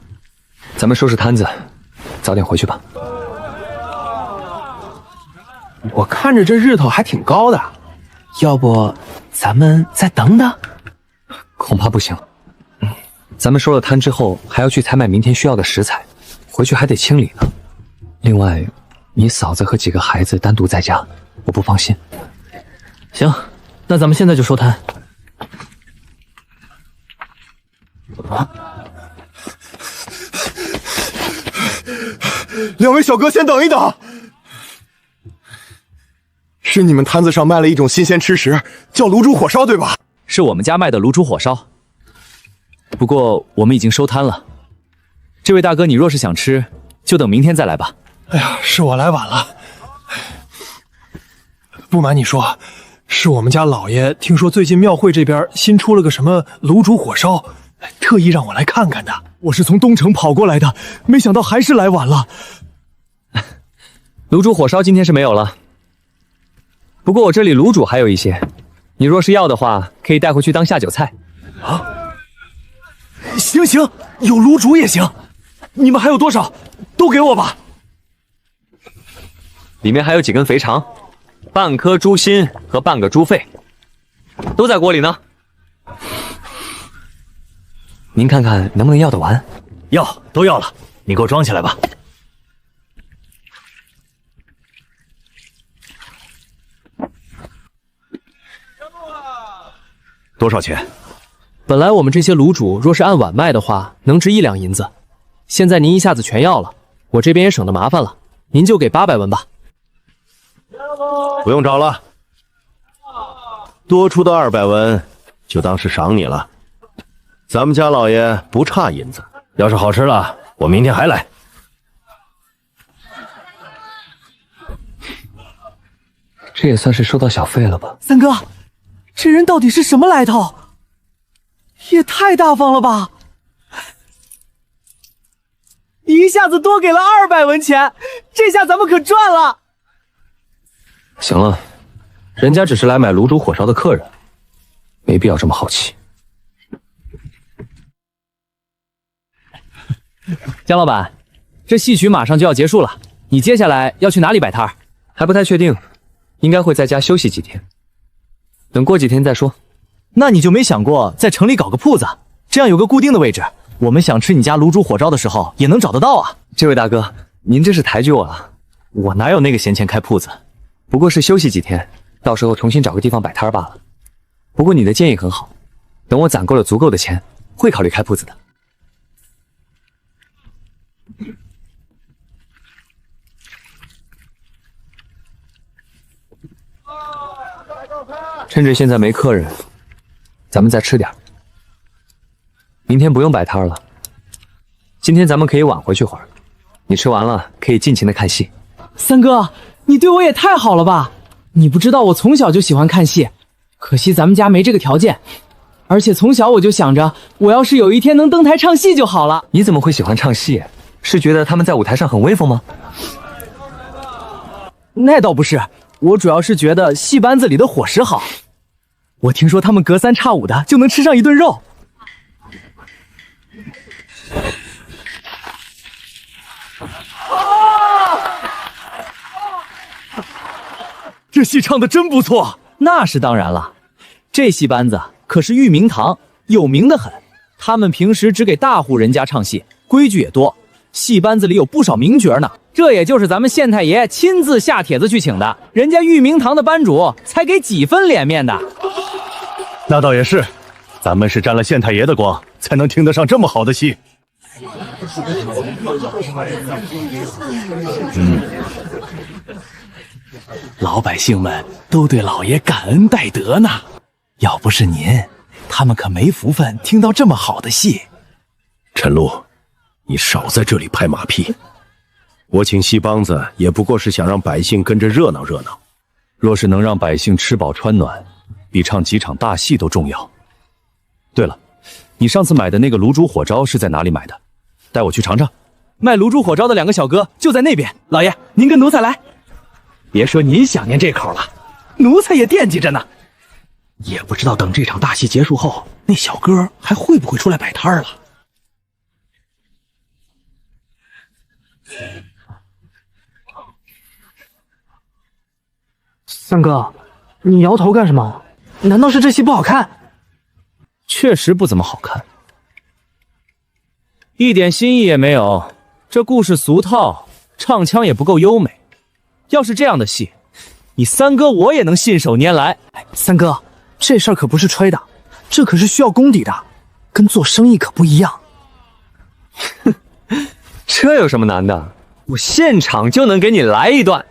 咱们收拾摊子，早点回去吧。我看着这日头还挺高的，要不咱们再等等？恐怕不行。咱们收了摊之后，还要去采买明天需要的食材，回去还得清理呢。另外，你嫂子和几个孩子单独在家，我不放心。行，那咱们现在就收摊。2位小哥，先等一等。是你们摊子上卖了一种新鲜吃食，叫卤煮火烧，对吧？是我们家卖的卤煮火烧，不过我们已经收摊了。这位大哥，你若是想吃，就等明天再来吧。哎呀，是我来晚了。不瞒你说，是我们家老爷听说最近庙会这边新出了个什么卤煮火烧，特意让我来看看的。我是从东城跑过来的，没想到还是来晚了。卤煮火烧今天是没有了，不过我这里卤煮还有一些，你若是要的话，可以带回去当下酒菜。啊，行，有卤煮也行。你们还有多少？都给我吧。里面还有几根肥肠，半颗猪心和半个猪肺，都在锅里呢。您看看能不能要得完？都要了，你给我装起来吧。多少钱？本来我们这些卤煮若是按碗卖的话，能值1两银子。现在您一下子全要了，我这边也省得麻烦了，您就给800文吧。不用找了，多出的200文就当是赏你了。咱们家老爷不差银子，要是好吃了，我明天还来。这也算是收到小费了吧？三哥，这人到底是什么来头？也太大方了吧！一下子多给了200文钱，这下咱们可赚了。行了，人家只是来买卤煮火烧的客人，没必要这么好气。姜老板，这戏曲马上就要结束了，你接下来要去哪里摆摊？还不太确定，应该会在家休息几天，等过几天再说。那你就没想过在城里搞个铺子，这样有个固定的位置，我们想吃你家卤煮火烧的时候也能找得到啊。这位大哥，您这是抬举我了，我哪有那个闲钱开铺子？不过是休息几天，到时候重新找个地方摆摊罢了。不过你的建议很好，等我攒够了足够的钱，会考虑开铺子的。趁着现在没客人，咱们再吃点。明天不用摆摊了，今天咱们可以晚回去会儿。你吃完了可以尽情的看戏。三哥，你对我也太好了吧！你不知道我从小就喜欢看戏，可惜咱们家没这个条件。而且从小我就想着，我要是有一天能登台唱戏就好了。你怎么会喜欢唱戏？是觉得他们在舞台上很威风吗？那倒不是，我主要是觉得戏班子里的伙食好。我听说他们隔3差5的就能吃上一顿肉。这戏唱的真不错。那是当然了，这戏班子可是玉明堂，有名的很。他们平时只给大户人家唱戏，规矩也多。戏班子里有不少名角呢，这也就是咱们县太爷亲自下帖子去请的，人家玉明堂的班主才给几分脸面的。那倒也是，咱们是沾了县太爷的光，才能听得上这么好的戏。老百姓们都对老爷感恩戴德呢。要不是您，他们可没福分听到这么好的戏。陈露，你少在这里拍马屁。我请戏帮子也不过是想让百姓跟着热闹热闹。若是能让百姓吃饱穿暖，比唱几场大戏都重要。对了，你上次买的那个卤煮火烧是在哪里买的？带我去尝尝。卖卤煮火烧的2个小哥就在那边。老爷，您跟奴才来。别说您想念这口了，奴才也惦记着呢。也不知道等这场大戏结束后，那小哥还会不会出来摆摊了。三哥，你摇头干什么？难道是这戏不好看？确实不怎么好看，一点新意也没有。这故事俗套，唱腔也不够优美。要是这样的戏，你三哥我也能信手拈来。三哥，这事儿可不是吹的，这可是需要功底的，跟做生意可不一样。这有什么难的？我现场就能给你来一段。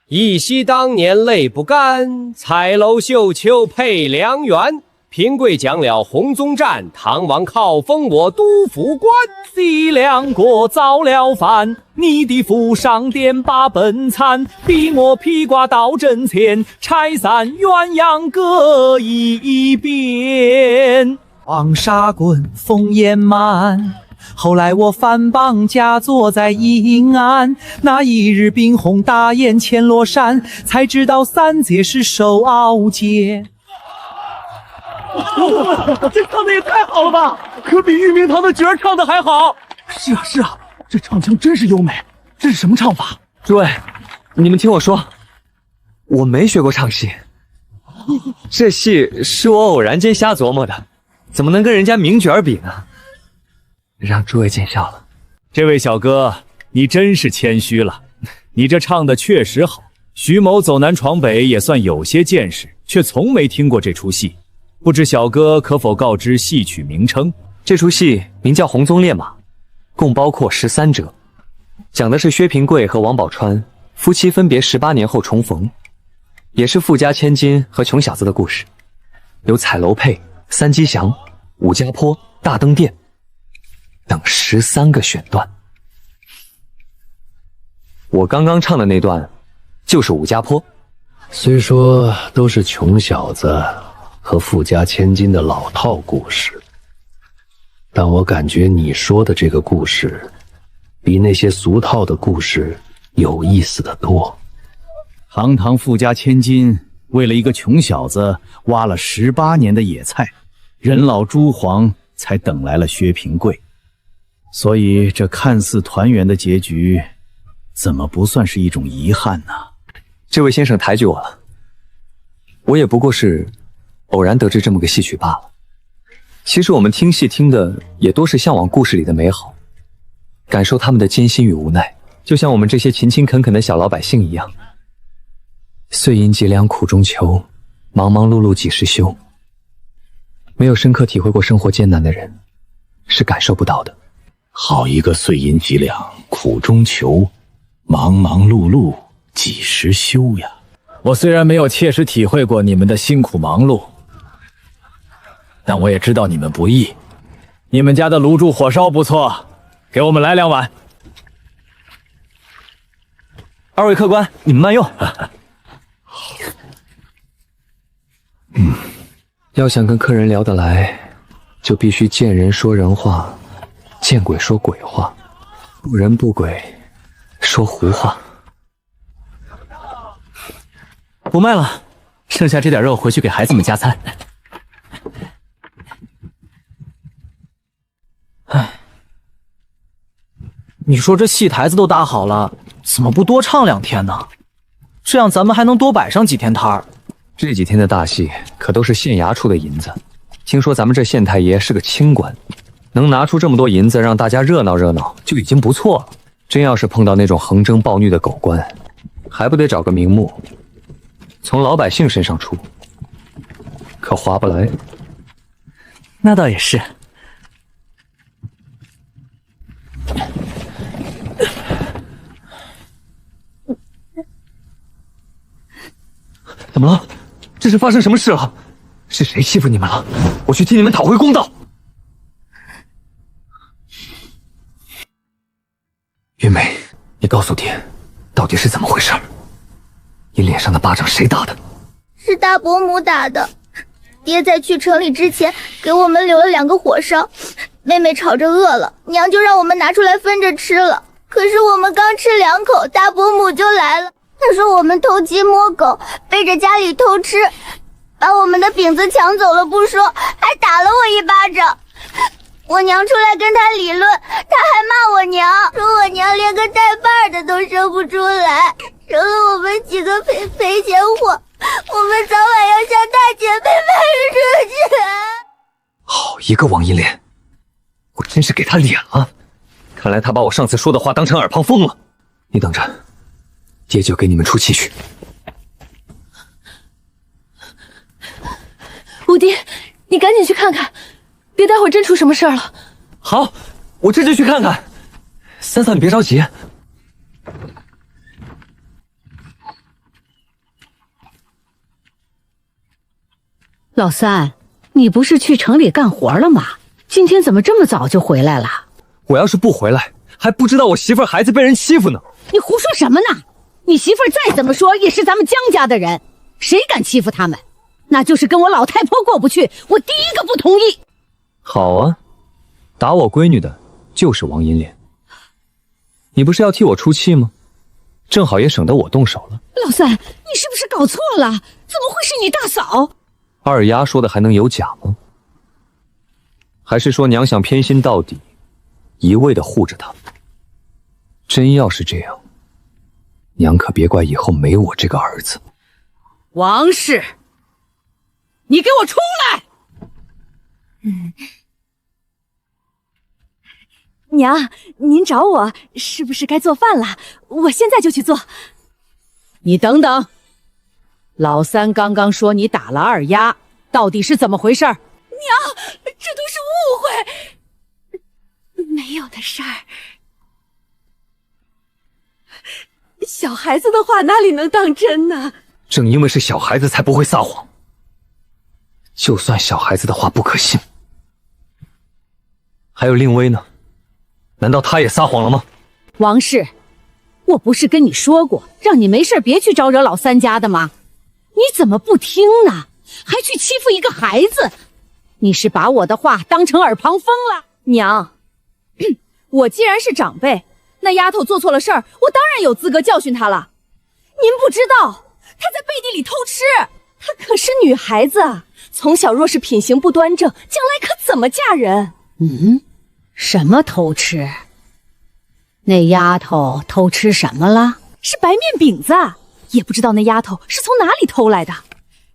忆昔当年泪不干，彩楼绣球配良缘。平贵讲了红宗战，唐王靠封我都府官。西凉国造了反，你的府上点把本餐。笔墨披挂到阵前，拆散鸳鸯各一边。黄沙滚，烽烟漫。后来我反绑家坐在阴安，那一日冰红大雁牵罗山，才知道三姐是手傲剑。这唱的也太好了吧，可比玉明堂的角儿唱的还好。是啊是啊，这唱腔真是优美。这是什么唱法？诸位，你们听我说，我没学过唱戏，这戏是我偶然间瞎琢磨的，怎么能跟人家名角比呢？让诸位见笑了。这位小哥，你真是谦虚了。你这唱的确实好，徐某走南闯北也算有些见识，却从没听过这出戏。不知小哥可否告知戏曲名称？这出戏名叫《红鬃烈马》，共包括13折，讲的是薛平贵和王宝钏夫妻分别18年后重逢，也是富家千金和穷小子的故事。有彩楼配、三吉祥、武家坡、大灯殿等13个选段。我刚刚唱的那段就是武家坡。虽说都是穷小子和富家千金的老套故事，但我感觉你说的这个故事比那些俗套的故事有意思得多。堂堂富家千金为了一个穷小子挖了18年的野菜，人老珠黄才等来了薛平贵，所以这看似团圆的结局怎么不算是一种遗憾呢？这位先生抬举我了，我也不过是偶然得知这么个戏曲罢了。其实我们听戏听的也多是向往故事里的美好，感受他们的艰辛与无奈，就像我们这些勤勤恳恳的小老百姓一样。岁银几两苦中求，忙忙碌碌几时休。没有深刻体会过生活艰难的人，是感受不到的。好一个岁银几两苦中求，忙忙碌碌几时休呀！我虽然没有切实体会过你们的辛苦忙碌，但我也知道你们不易。你们家的卤煮火烧不错，给我们来2碗。2位客官，你们慢用。要想跟客人聊得来，就必须见人说人话，见鬼说鬼话，不人不鬼说胡话。不卖了，剩下这点肉回去给孩子们加餐。唉，你说这戏台子都搭好了，怎么不多唱2天呢？这样咱们还能多摆上几天摊儿。这几天的大戏可都是县衙出的银子，听说咱们这县太爷是个清官，能拿出这么多银子让大家热闹热闹就已经不错了。真要是碰到那种横征暴虐的狗官，还不得找个名目，从老百姓身上出，可划不来。那倒也是。怎么了？这是发生什么事了？是谁欺负你们了？我去替你们讨回公道。云梅，你告诉爹，到底是怎么回事？你脸上的巴掌谁打的？是大伯母打的。爹在去城里之前给我们留了2个火烧，妹妹吵着饿了，娘就让我们拿出来分着吃了。可是我们刚吃2口，大伯母就来了。她说我们偷鸡摸狗，背着家里偷吃，把我们的饼子抢走了不说，还打了我1巴掌。我娘出来跟他理论，他还骂我娘，说我娘连个带把的都生不出来，生了我们几个赔钱货，我们早晚要向大姐被卖出去。好一个王银莲，我真是给他脸了。看来他把我上次说的话当成耳旁风了。你等着，爹就给你们出气去。五爹，你赶紧去看看，别待会儿真出什么事儿了。好，我这就去看看。三嫂，你别着急。老三，你不是去城里干活了吗？今天怎么这么早就回来了？我要是不回来，还不知道我媳妇儿孩子被人欺负呢。你胡说什么呢？你媳妇儿再怎么说也是咱们江家的人，谁敢欺负他们？那就是跟我老太婆过不去，我第一个不同意。好啊，打我闺女的就是王银莲。你不是要替我出气吗？正好也省得我动手了。老三，你是不是搞错了？怎么会是你大嫂？二丫说的还能有假吗？还是说娘想偏心到底，一味的护着她？真要是这样，娘可别怪以后没我这个儿子。王氏，你给我出来！娘，您找我是不是该做饭了？我现在就去做。你等等，老三刚刚说你打了二丫，到底是怎么回事？娘，这都是误会，没有的事儿。小孩子的话哪里能当真呢？正因为是小孩子才不会撒谎。就算小孩子的话不可信，还有令薇呢？难道他也撒谎了吗？王氏，我不是跟你说过，让你没事别去招惹老三家的吗？你怎么不听呢？还去欺负一个孩子？你是把我的话当成耳旁风了？娘，我既然是长辈，那丫头做错了事儿，我当然有资格教训她了。您不知道，她在背地里偷吃，她可是女孩子，从小若是品行不端正，将来可怎么嫁人？什么偷吃？那丫头偷吃什么了？是白面饼子，也不知道那丫头是从哪里偷来的。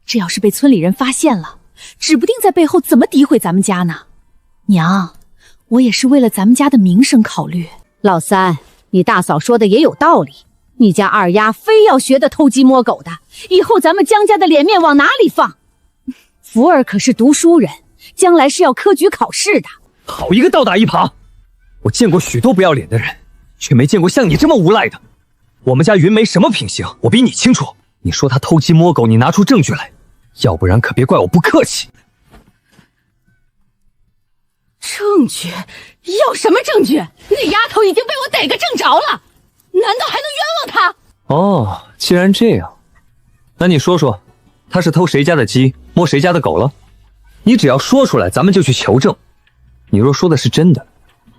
这要是被村里人发现了，指不定在背后怎么诋毁咱们家呢。娘，我也是为了咱们家的名声考虑。老三，你大嫂说的也有道理，你家二丫非要学的偷鸡摸狗的，以后咱们江家的脸面往哪里放？福儿可是读书人，将来是要科举考试的。好一个倒打一耙！我见过许多不要脸的人，却没见过像你这么无赖的。我们家云梅什么品行，我比你清楚。你说她偷鸡摸狗，你拿出证据来，要不然可别怪我不客气。证据？要什么证据？那丫头已经被我逮个正着了，难道还能冤枉她？哦，既然这样，那你说说，她是偷谁家的鸡，摸谁家的狗了？你只要说出来，咱们就去求证。你若说的是真的，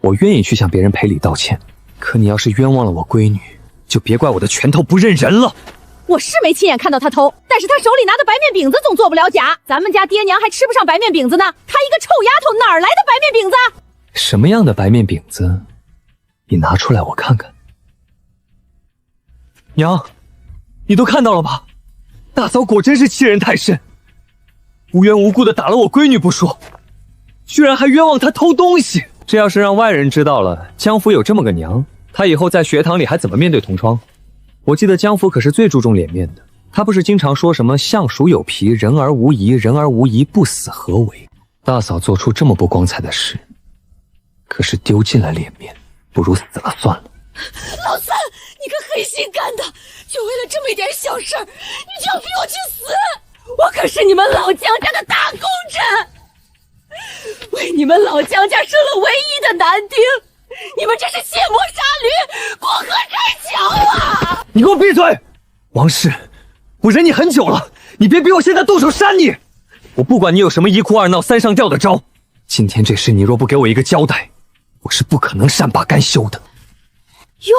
我愿意去向别人赔礼道歉。可你要是冤枉了我闺女，就别怪我的拳头不认人了。我是没亲眼看到她偷，但是她手里拿的白面饼子总做不了假。咱们家爹娘还吃不上白面饼子呢，她一个臭丫头哪儿来的白面饼子？什么样的白面饼子？你拿出来我看看。娘，你都看到了吧？大嫂果真是欺人太甚，无缘无故的打了我闺女不说，居然还冤枉她偷东西。这要是让外人知道了，江府有这么个娘，他以后在学堂里还怎么面对同窗？我记得江府可是最注重脸面的，他不是经常说什么相鼠有皮，人而无仪，人而无仪，不死何为？大嫂做出这么不光彩的事，可是丢尽了脸面，不如死了算了。老三，你个黑心干的，就为了这么一点小事儿，你就要逼我去死！我可是你们老江家的大功臣，为你们老江家生了唯一的男丁，你们这是卸磨杀驴，过河拆桥啊！你给我闭嘴！王氏，我忍你很久了，你别逼我现在动手扇你！我不管你有什么一哭二闹三上吊的招，今天这事你若不给我一个交代，我是不可能善罢甘休的。哟，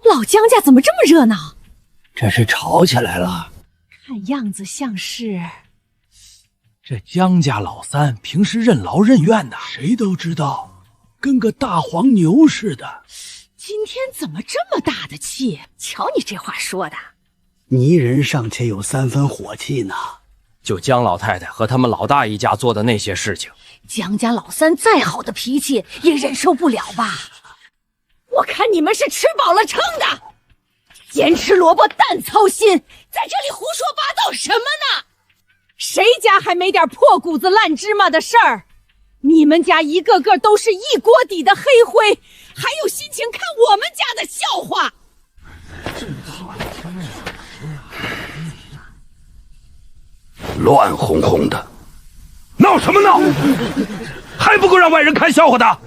老江家怎么这么热闹？这是吵起来了。看样子像是这江家老三平时任劳任怨的，谁都知道，跟个大黄牛似的。今天怎么这么大的气？瞧你这话说的，泥人尚且有3分火气呢。就江老太太和他们老大一家做的那些事情，江家老三再好的脾气也忍受不了吧？我看你们是吃饱了撑的，咸吃萝卜淡操心，在这里胡说八道什么呢？谁家还没点破谷子烂芝麻的事儿？你们家一个个都是一锅底的黑灰，还有心情看我们家的笑话？乱哄哄的，闹什么闹？还不够让外人看笑话的？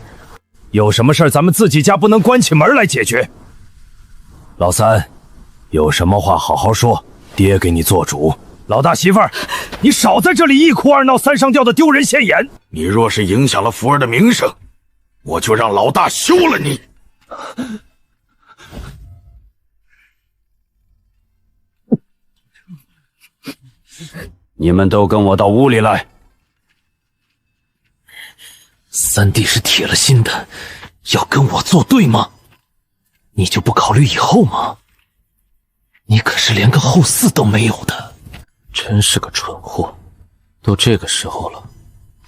有什么事咱们自己家不能关起门来解决？老三，有什么话好好说，爹给你做主。老大媳妇儿，你少在这里一哭二闹三上吊的丢人现眼。你若是影响了福儿的名声，我就让老大休了你。你们都跟我到屋里来。三弟是铁了心的要跟我作对吗？你就不考虑以后吗？你可是连个后嗣都没有的，真是个蠢货。都这个时候了，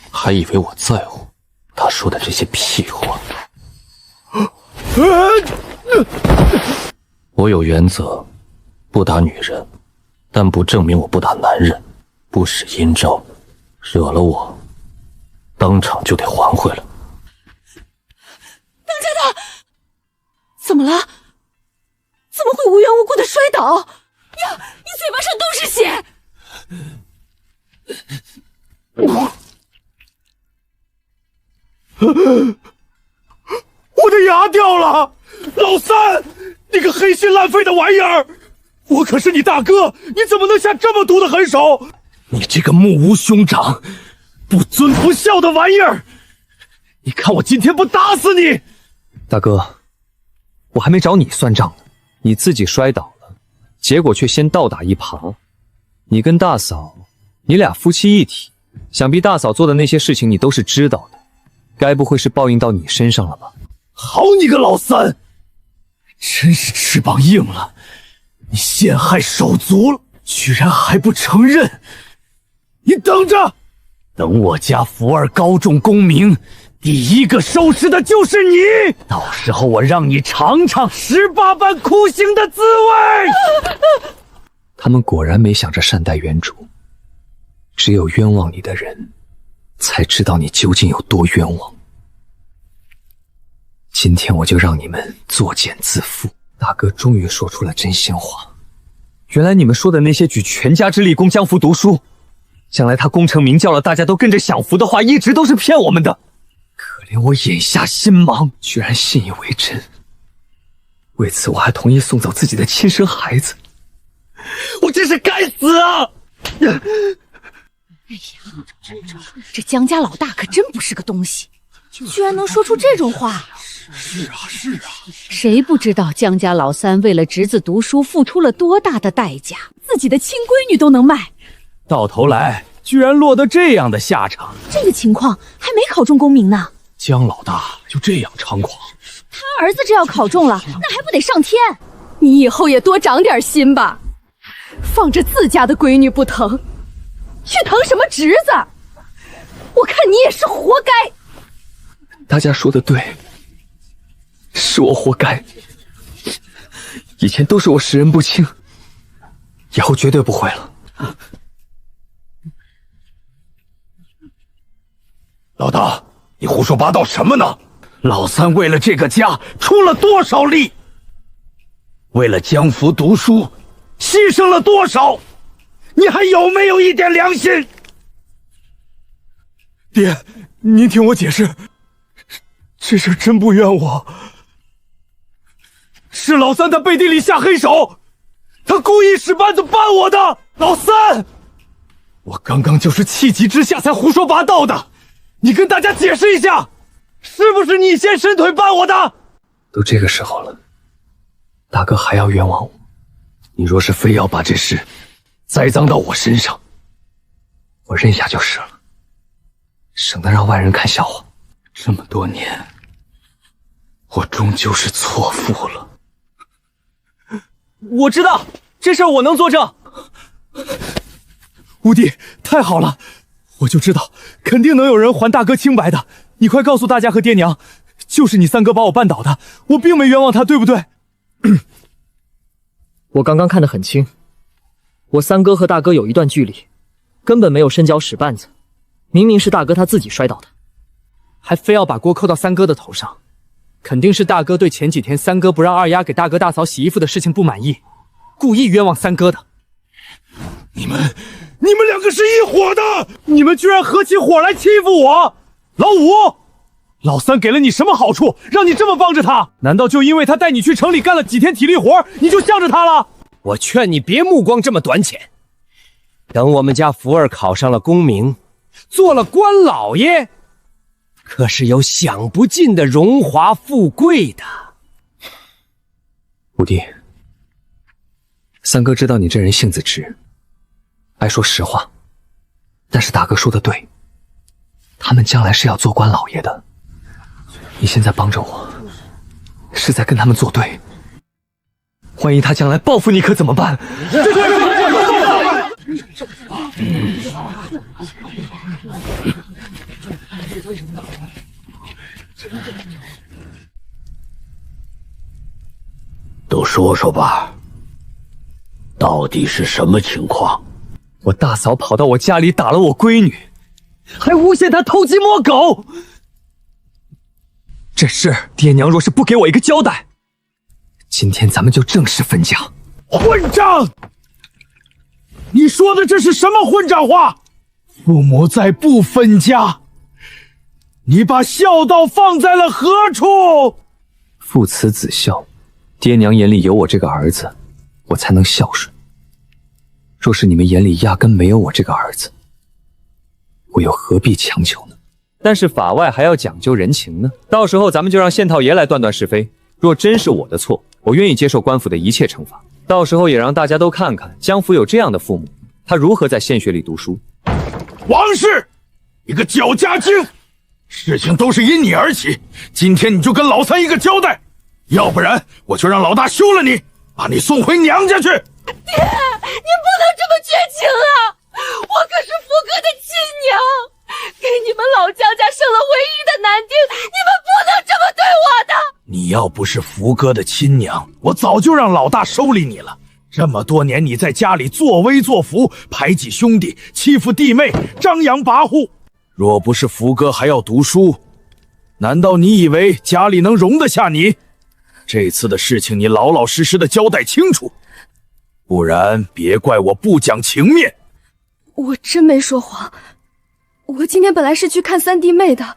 还以为我在乎他说的这些屁话。我有原则，不打女人，但不证明我不打男人，不使阴招，惹了我当场就得还回来。当家的，怎么了？怎么会无缘无故的摔倒？呀，你嘴巴上都是血！我的牙掉了！老三，你个黑心烂肺的玩意儿！我可是你大哥，你怎么能下这么毒的狠手？你这个目无兄长、不尊不孝的玩意儿！你看我今天不打死你！大哥，我还没找你算账呢，你自己摔倒了，结果却先倒打一耙。你跟大嫂，你俩夫妻一体，想必大嫂做的那些事情你都是知道的，该不会是报应到你身上了吧？好你个老三，真是翅膀硬了！你陷害手足了，居然还不承认！你等着，等我家福儿高中功名，第一个收拾的就是你！到时候我让你尝尝18般酷刑的滋味！他们果然没想着善待原主，只有冤枉你的人，才知道你究竟有多冤枉。今天我就让你们作茧自缚。大哥终于说出了真心话，原来你们说的那些举全家之力供江福读书，将来他功成名就了，大家都跟着享福的话，一直都是骗我们的。可怜我眼下心忙，居然信以为真。为此我还同意送走自己的亲生孩子，我真是该死啊！哎呀，这江家老大可真不是个东西，居然能说出这种话。是啊，是啊，谁不知道江家老三为了侄子读书付出了多大的代价，自己的亲闺女都能卖，到头来居然落得这样的下场。这个情况还没考中功名呢，江老大就这样猖狂，他儿子这要考中了，那还不得上天？你以后也多长点心吧，放着自家的闺女不疼，去疼什么侄子？我看你也是活该。大家说的对，是我活该。以前都是我识人不清，以后绝对不会了。老大，你胡说八道什么呢？老三为了这个家出了多少力？为了江湖读书，牺牲了多少？你还有没有一点良心？爹，您听我解释，这事真不怨我，是老三他背地里下黑手，他故意使绊子绊我的。老三，我刚刚就是气急之下才胡说八道的，你跟大家解释一下，是不是你先伸腿绊我的？都这个时候了，大哥还要冤枉我？你若是非要把这事栽赃到我身上，我认下就是了，省得让外人看笑话。这么多年，我终究是错付了。我知道这事儿我能作证。五弟，太好了，我就知道肯定能有人还大哥清白的。你快告诉大家和爹娘，就是你三哥把我绊倒的，我并没冤枉他，对不对？我刚刚看得很清，我三哥和大哥有一段距离，根本没有伸脚使绊子，明明是大哥他自己摔倒的，还非要把锅扣到三哥的头上，肯定是大哥对前几天三哥不让二丫给大哥大嫂洗衣服的事情不满意，故意冤枉三哥的。你们两个是一伙的，你们居然合起伙来欺负我！老五，老三给了你什么好处，让你这么帮着他？难道就因为他带你去城里干了几天体力活，你就向着他了？我劝你别目光这么短浅，等我们家福儿考上了功名，做了官老爷，可是有享不尽的荣华富贵的。五弟，三哥知道你这人性子直，爱说实话，但是大哥说的对，他们将来是要做官老爷的。你现在帮着我，是在跟他们作对。万一他将来报复你，可怎么办？都说说吧，到底是什么情况？我大嫂跑到我家里打了我闺女，还诬陷她偷鸡摸狗。这事爹娘若是不给我一个交代，今天咱们就正式分家。混账！你说的这是什么混账话？父母在不分家，你把孝道放在了何处？父慈子孝，爹娘眼里有我这个儿子，我才能孝顺。若是你们眼里压根没有我这个儿子，我又何必强求呢？但是法外还要讲究人情呢，到时候咱们就让县太爷来断断是非。若真是我的错，我愿意接受官府的一切惩罚。到时候也让大家都看看江府有这样的父母，他如何在县学里读书。王氏，你个搅家精！事情都是因你而起，今天你就跟老三一个交代，要不然我就让老大休了你，把你送回娘家去。爹，您不能这么绝情啊！我可是福哥的亲娘，给你们老江家生了唯一的男丁，你们不能这么对我的。你要不是福哥的亲娘，我早就让老大收理你了。这么多年你在家里作威作福，排挤兄弟，欺负弟妹，张扬跋扈。若不是福哥还要读书，难道你以为家里能容得下你？这次的事情你老老实实的交代清楚，不然别怪我不讲情面。我真没说谎，我今天本来是去看三弟妹的，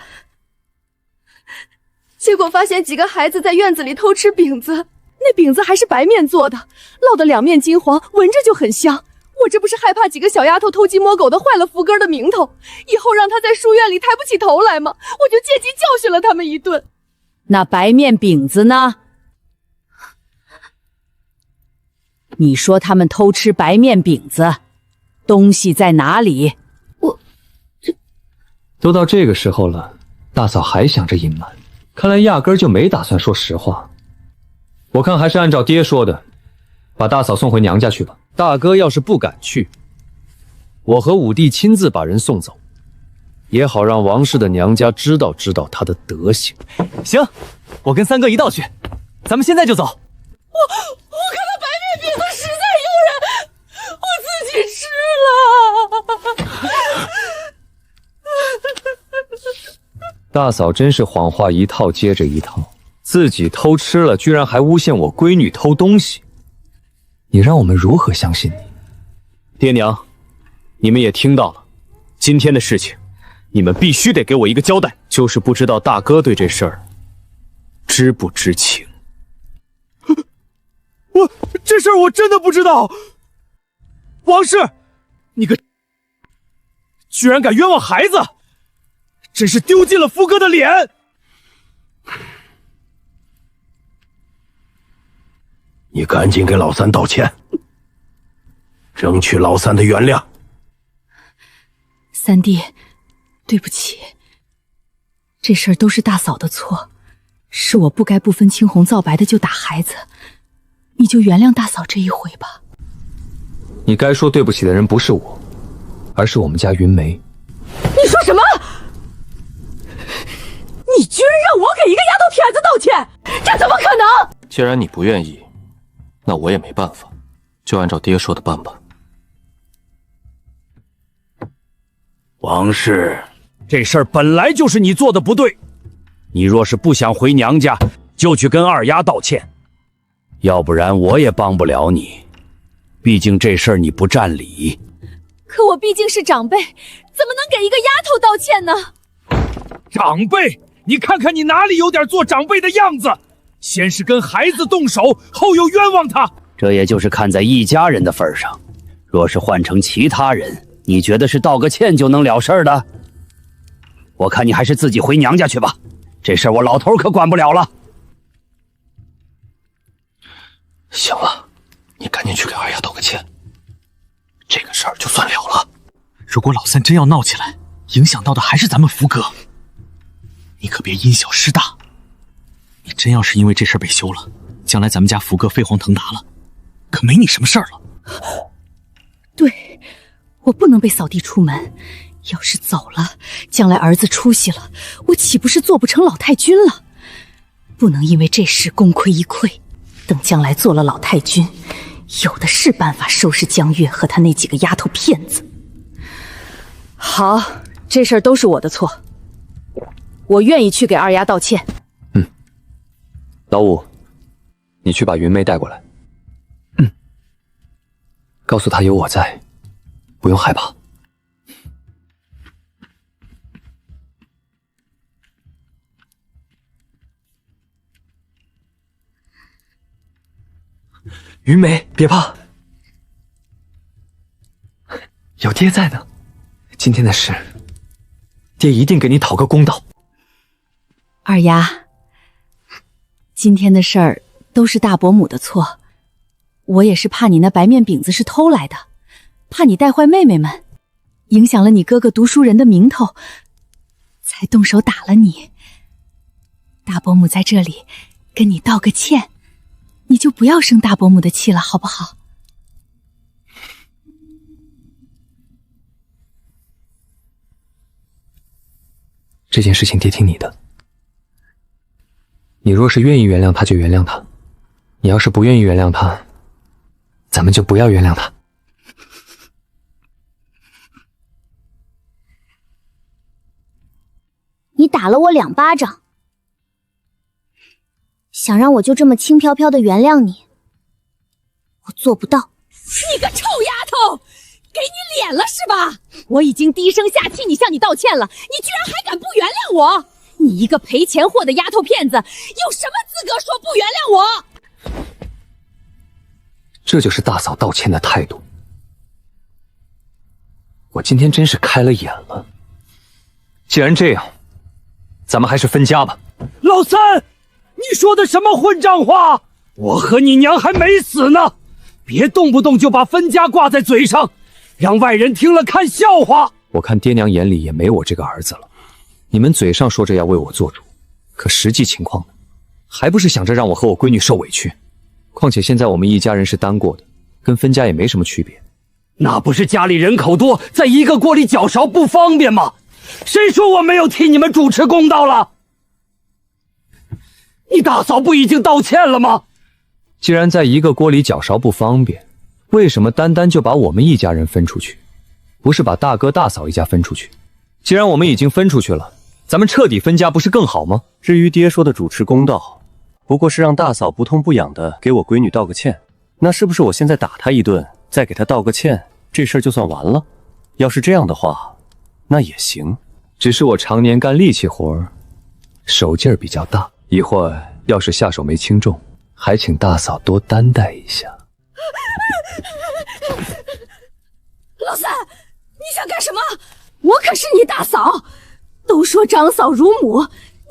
结果发现几个孩子在院子里偷吃饼子，那饼子还是白面做的，烙得两面金黄，闻着就很香。我这不是害怕几个小丫头偷鸡摸狗的坏了福哥的名头，以后让他在书院里抬不起头来吗？我就借机教训了他们一顿。那白面饼子呢？你说他们偷吃白面饼子，东西在哪里？都到这个时候了，大嫂还想着隐瞒，看来压根就没打算说实话。我看还是按照爹说的，把大嫂送回娘家去吧。大哥要是不敢去，我和五弟亲自把人送走。也好让王氏的娘家知道他的德行。行，我跟三哥一道去，咱们现在就走。我看到白面饼子实在诱人，我自己吃了。大嫂真是谎话一套接着一套，自己偷吃了，居然还诬陷我闺女偷东西，你让我们如何相信你？爹娘，你们也听到了，今天的事情，你们必须得给我一个交代，就是不知道大哥对这事儿知不知情。这事儿我真的不知道。王氏，你个居然敢冤枉孩子，真是丢尽了福哥的脸。你赶紧给老三道歉，争取老三的原谅。三弟，对不起，这事儿都是大嫂的错，是我不该不分青红皂白的就打孩子，你就原谅大嫂这一回吧。你该说对不起的人不是我，而是我们家云梅。你说什么？你居然让我给一个丫头片子道歉，这怎么可能？既然你不愿意，那我也没办法，就按照爹说的办吧。王氏，这事儿本来就是你做的不对，你若是不想回娘家，就去跟二丫道歉，要不然我也帮不了你。毕竟这事儿你不占理。可我毕竟是长辈，怎么能给一个丫头道歉呢？长辈，你看看你哪里有点做长辈的样子？先是跟孩子动手，后又冤枉他。这也就是看在一家人的份上，若是换成其他人，你觉得是道个歉就能了事儿的？我看你还是自己回娘家去吧，这事儿我老头可管不了了。行了，你赶紧去给二丫道个歉，这个事儿就算了了。如果老三真要闹起来，影响到的还是咱们福哥，你可别因小失大。你真要是因为这事儿被休了，将来咱们家福哥飞黄腾达了，可没你什么事儿了。对，我不能被扫地出门，要是走了，将来儿子出息了，我岂不是做不成老太君了？不能因为这事功亏一篑，等将来做了老太君，有的是办法收拾江月和他那几个丫头片子。好，这事儿都是我的错，我愿意去给二丫道歉。老五，你去把云梅带过来。告诉她有我在，不用害怕。云梅，别怕，有爹在呢。今天的事，爹一定给你讨个公道。二丫，今天的事儿都是大伯母的错，我也是怕你那白面饼子是偷来的，怕你带坏妹妹们，影响了你哥哥读书人的名头，才动手打了你。大伯母在这里跟你道个歉，你就不要生大伯母的气了，好不好？这件事情爹听你的，你若是愿意原谅他就原谅他，你要是不愿意原谅他，咱们就不要原谅他。你打了我2巴掌，想让我就这么轻飘飘的原谅你，我做不到。你个臭丫头，给你脸了是吧？我已经低声下气你向你道歉了，你居然还敢不原谅我？你一个赔钱货的丫头片子，有什么资格说不原谅我？这就是大嫂道歉的态度。我今天真是开了眼了。既然这样，咱们还是分家吧。老三，你说的什么混账话？我和你娘还没死呢，别动不动就把分家挂在嘴上，让外人听了看笑话。我看爹娘眼里也没我这个儿子了。你们嘴上说着要为我做主，可实际情况呢？还不是想着让我和我闺女受委屈。况且现在我们一家人是单过的，跟分家也没什么区别。那不是家里人口多，在一个锅里搅勺不方便吗？谁说我没有替你们主持公道了？你大嫂不已经道歉了吗？既然在一个锅里搅勺不方便，为什么单单就把我们一家人分出去，不是把大哥大嫂一家分出去？既然我们已经分出去了，咱们彻底分家不是更好吗？至于爹说的主持公道，不过是让大嫂不痛不痒的给我闺女道个歉。那是不是我现在打她一顿，再给她道个歉，这事儿就算完了？要是这样的话，那也行。只是我常年干力气活，手劲儿比较大，一会儿要是下手没轻重，还请大嫂多担待一下。老三，你想干什么？我可是你大嫂，都说长嫂如母，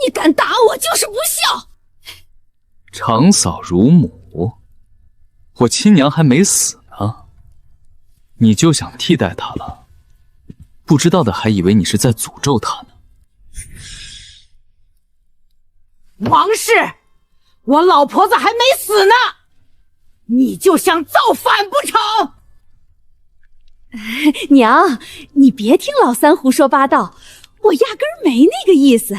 你敢打我就是不孝。长嫂如母，我亲娘还没死呢，你就想替代她了？不知道的还以为你是在诅咒她呢。王氏，我老婆子还没死呢，你就想造反不成？娘，你别听老三胡说八道，我压根儿没那个意思。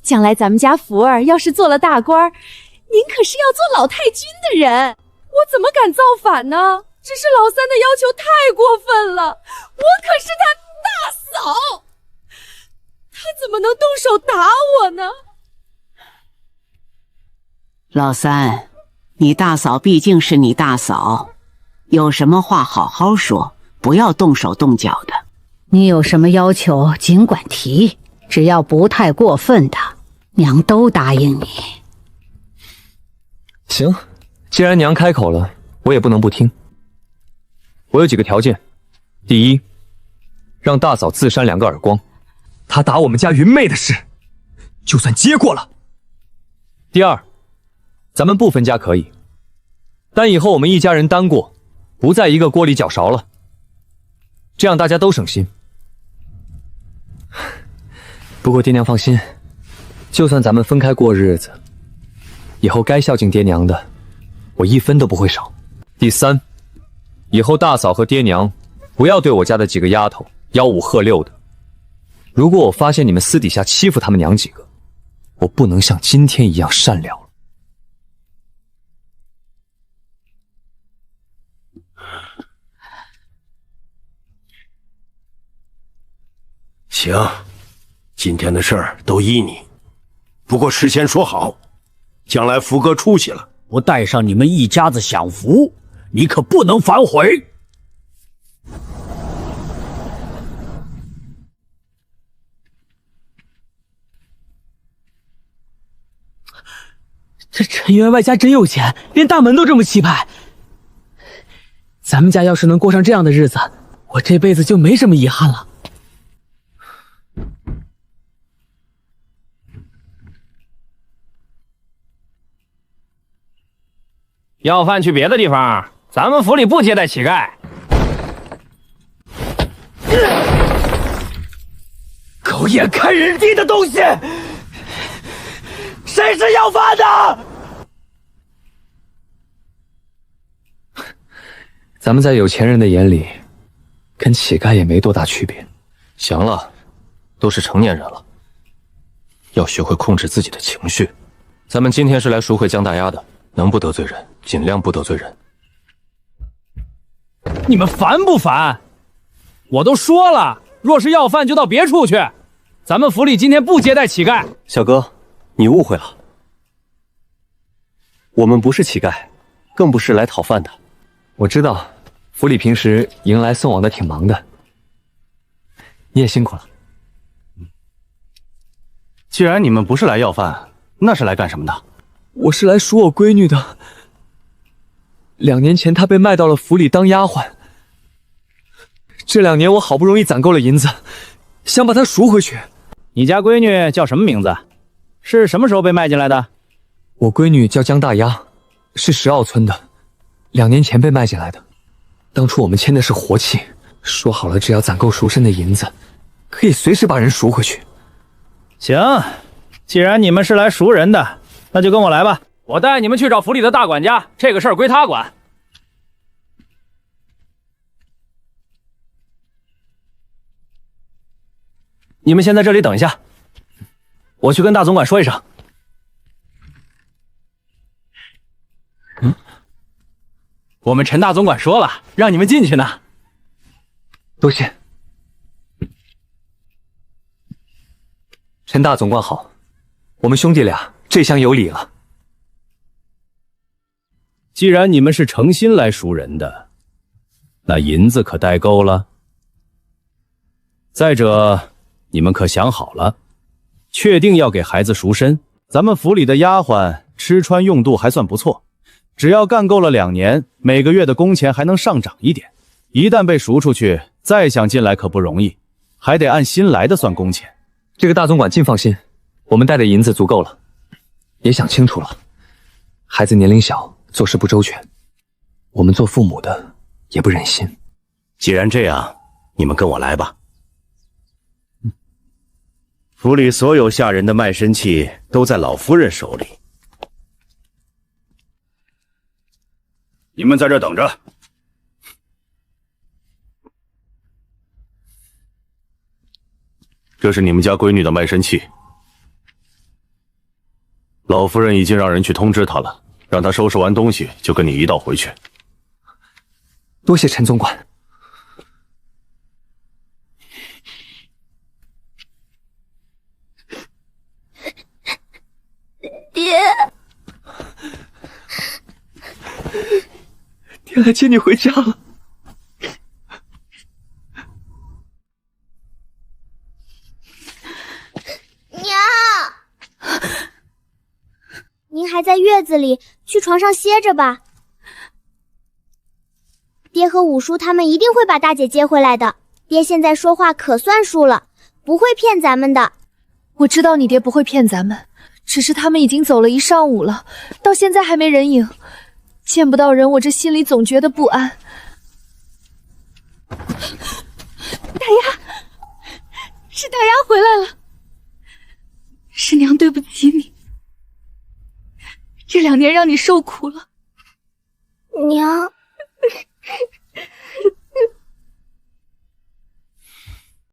将来咱们家福儿要是做了大官，您可是要做老太君的人，我怎么敢造反呢？只是老三的要求太过分了，我可是他大嫂，他怎么能动手打我呢？老三，你大嫂毕竟是你大嫂，有什么话好好说，不要动手动脚的。你有什么要求尽管提，只要不太过分的，娘都答应你。行，既然娘开口了，我也不能不听。我有几个条件：第一，让大嫂自扇2个耳光，她打我们家云妹的事，就算接过了。第二，咱们不分家可以，但以后我们一家人单过，不在一个锅里搅勺了，这样大家都省心。不过爹娘放心，就算咱们分开过日子，以后该孝敬爹娘的，我1分都不会少。第三，以后大嫂和爹娘不要对我家的几个丫头吆五喝六的。如果我发现你们私底下欺负他们娘几个，我不能像今天一样善良了。行，今天的事儿都依你，不过事先说好，将来福哥出息了，不带上你们一家子享福，你可不能反悔。这陈员外家真有钱，连大门都这么气派。咱们家要是能过上这样的日子，我这辈子就没什么遗憾了。要饭去别的地方，咱们府里不接待乞丐。狗眼看人低的东西，谁是要饭的？咱们在有钱人的眼里，跟乞丐也没多大区别。行了，都是成年人了，要学会控制自己的情绪。咱们今天是来赎回江大丫的，能不得罪人，尽量不得罪人。你们烦不烦？我都说了，若是要饭就到别处去，咱们府里今天不接待乞丐。小哥，你误会了，我们不是乞丐，更不是来讨饭的。我知道，府里平时迎来送往的挺忙的，你也辛苦了。既然你们不是来要饭，那是来干什么的？我是来赎我闺女的。2年前她被卖到了府里当丫鬟，这2年我好不容易攒够了银子，想把她赎回去。你家闺女叫什么名字？是什么时候被卖进来的？我闺女叫江大丫，是石坳村的，2年前被卖进来的。当初我们签的是活契，说好了只要攒够赎身的银子，可以随时把人赎回去。行，既然你们是来赎人的，那就跟我来吧。我带你们去找府里的大管家，这个事儿归他管。你们先在这里等一下，我去跟大总管说一声。我们陈大总管说了，让你们进去呢。多谢。陈大总管好，我们兄弟俩这厢有礼了。既然你们是诚心来赎人的，那银子可带够了。再者，你们可想好了，确定要给孩子赎身？咱们府里的丫鬟吃穿用度还算不错，只要干够了2年，每个月的工钱还能上涨一点。一旦被赎出去，再想进来可不容易，还得按新来的算工钱。这个大总管尽放心，我们带的银子足够了。也想清楚了，孩子年龄小，做事不周全，我们做父母的也不忍心。既然这样，你们跟我来吧。府里所有下人的卖身契都在老夫人手里，你们在这等着。这是你们家闺女的卖身契，老夫人已经让人去通知她了，让她收拾完东西就跟你一道回去。多谢陈总管。爹，爹来接你回家了。娘，您还在月子里，去床上歇着吧。爹和五叔他们一定会把大姐接回来的。爹现在说话可算数了，不会骗咱们的。我知道你爹不会骗咱们，只是他们已经走了1上午了，到现在还没人影，见不到人，我这心里总觉得不安。大丫，是大丫回来了，是娘对不起你，这2年让你受苦了。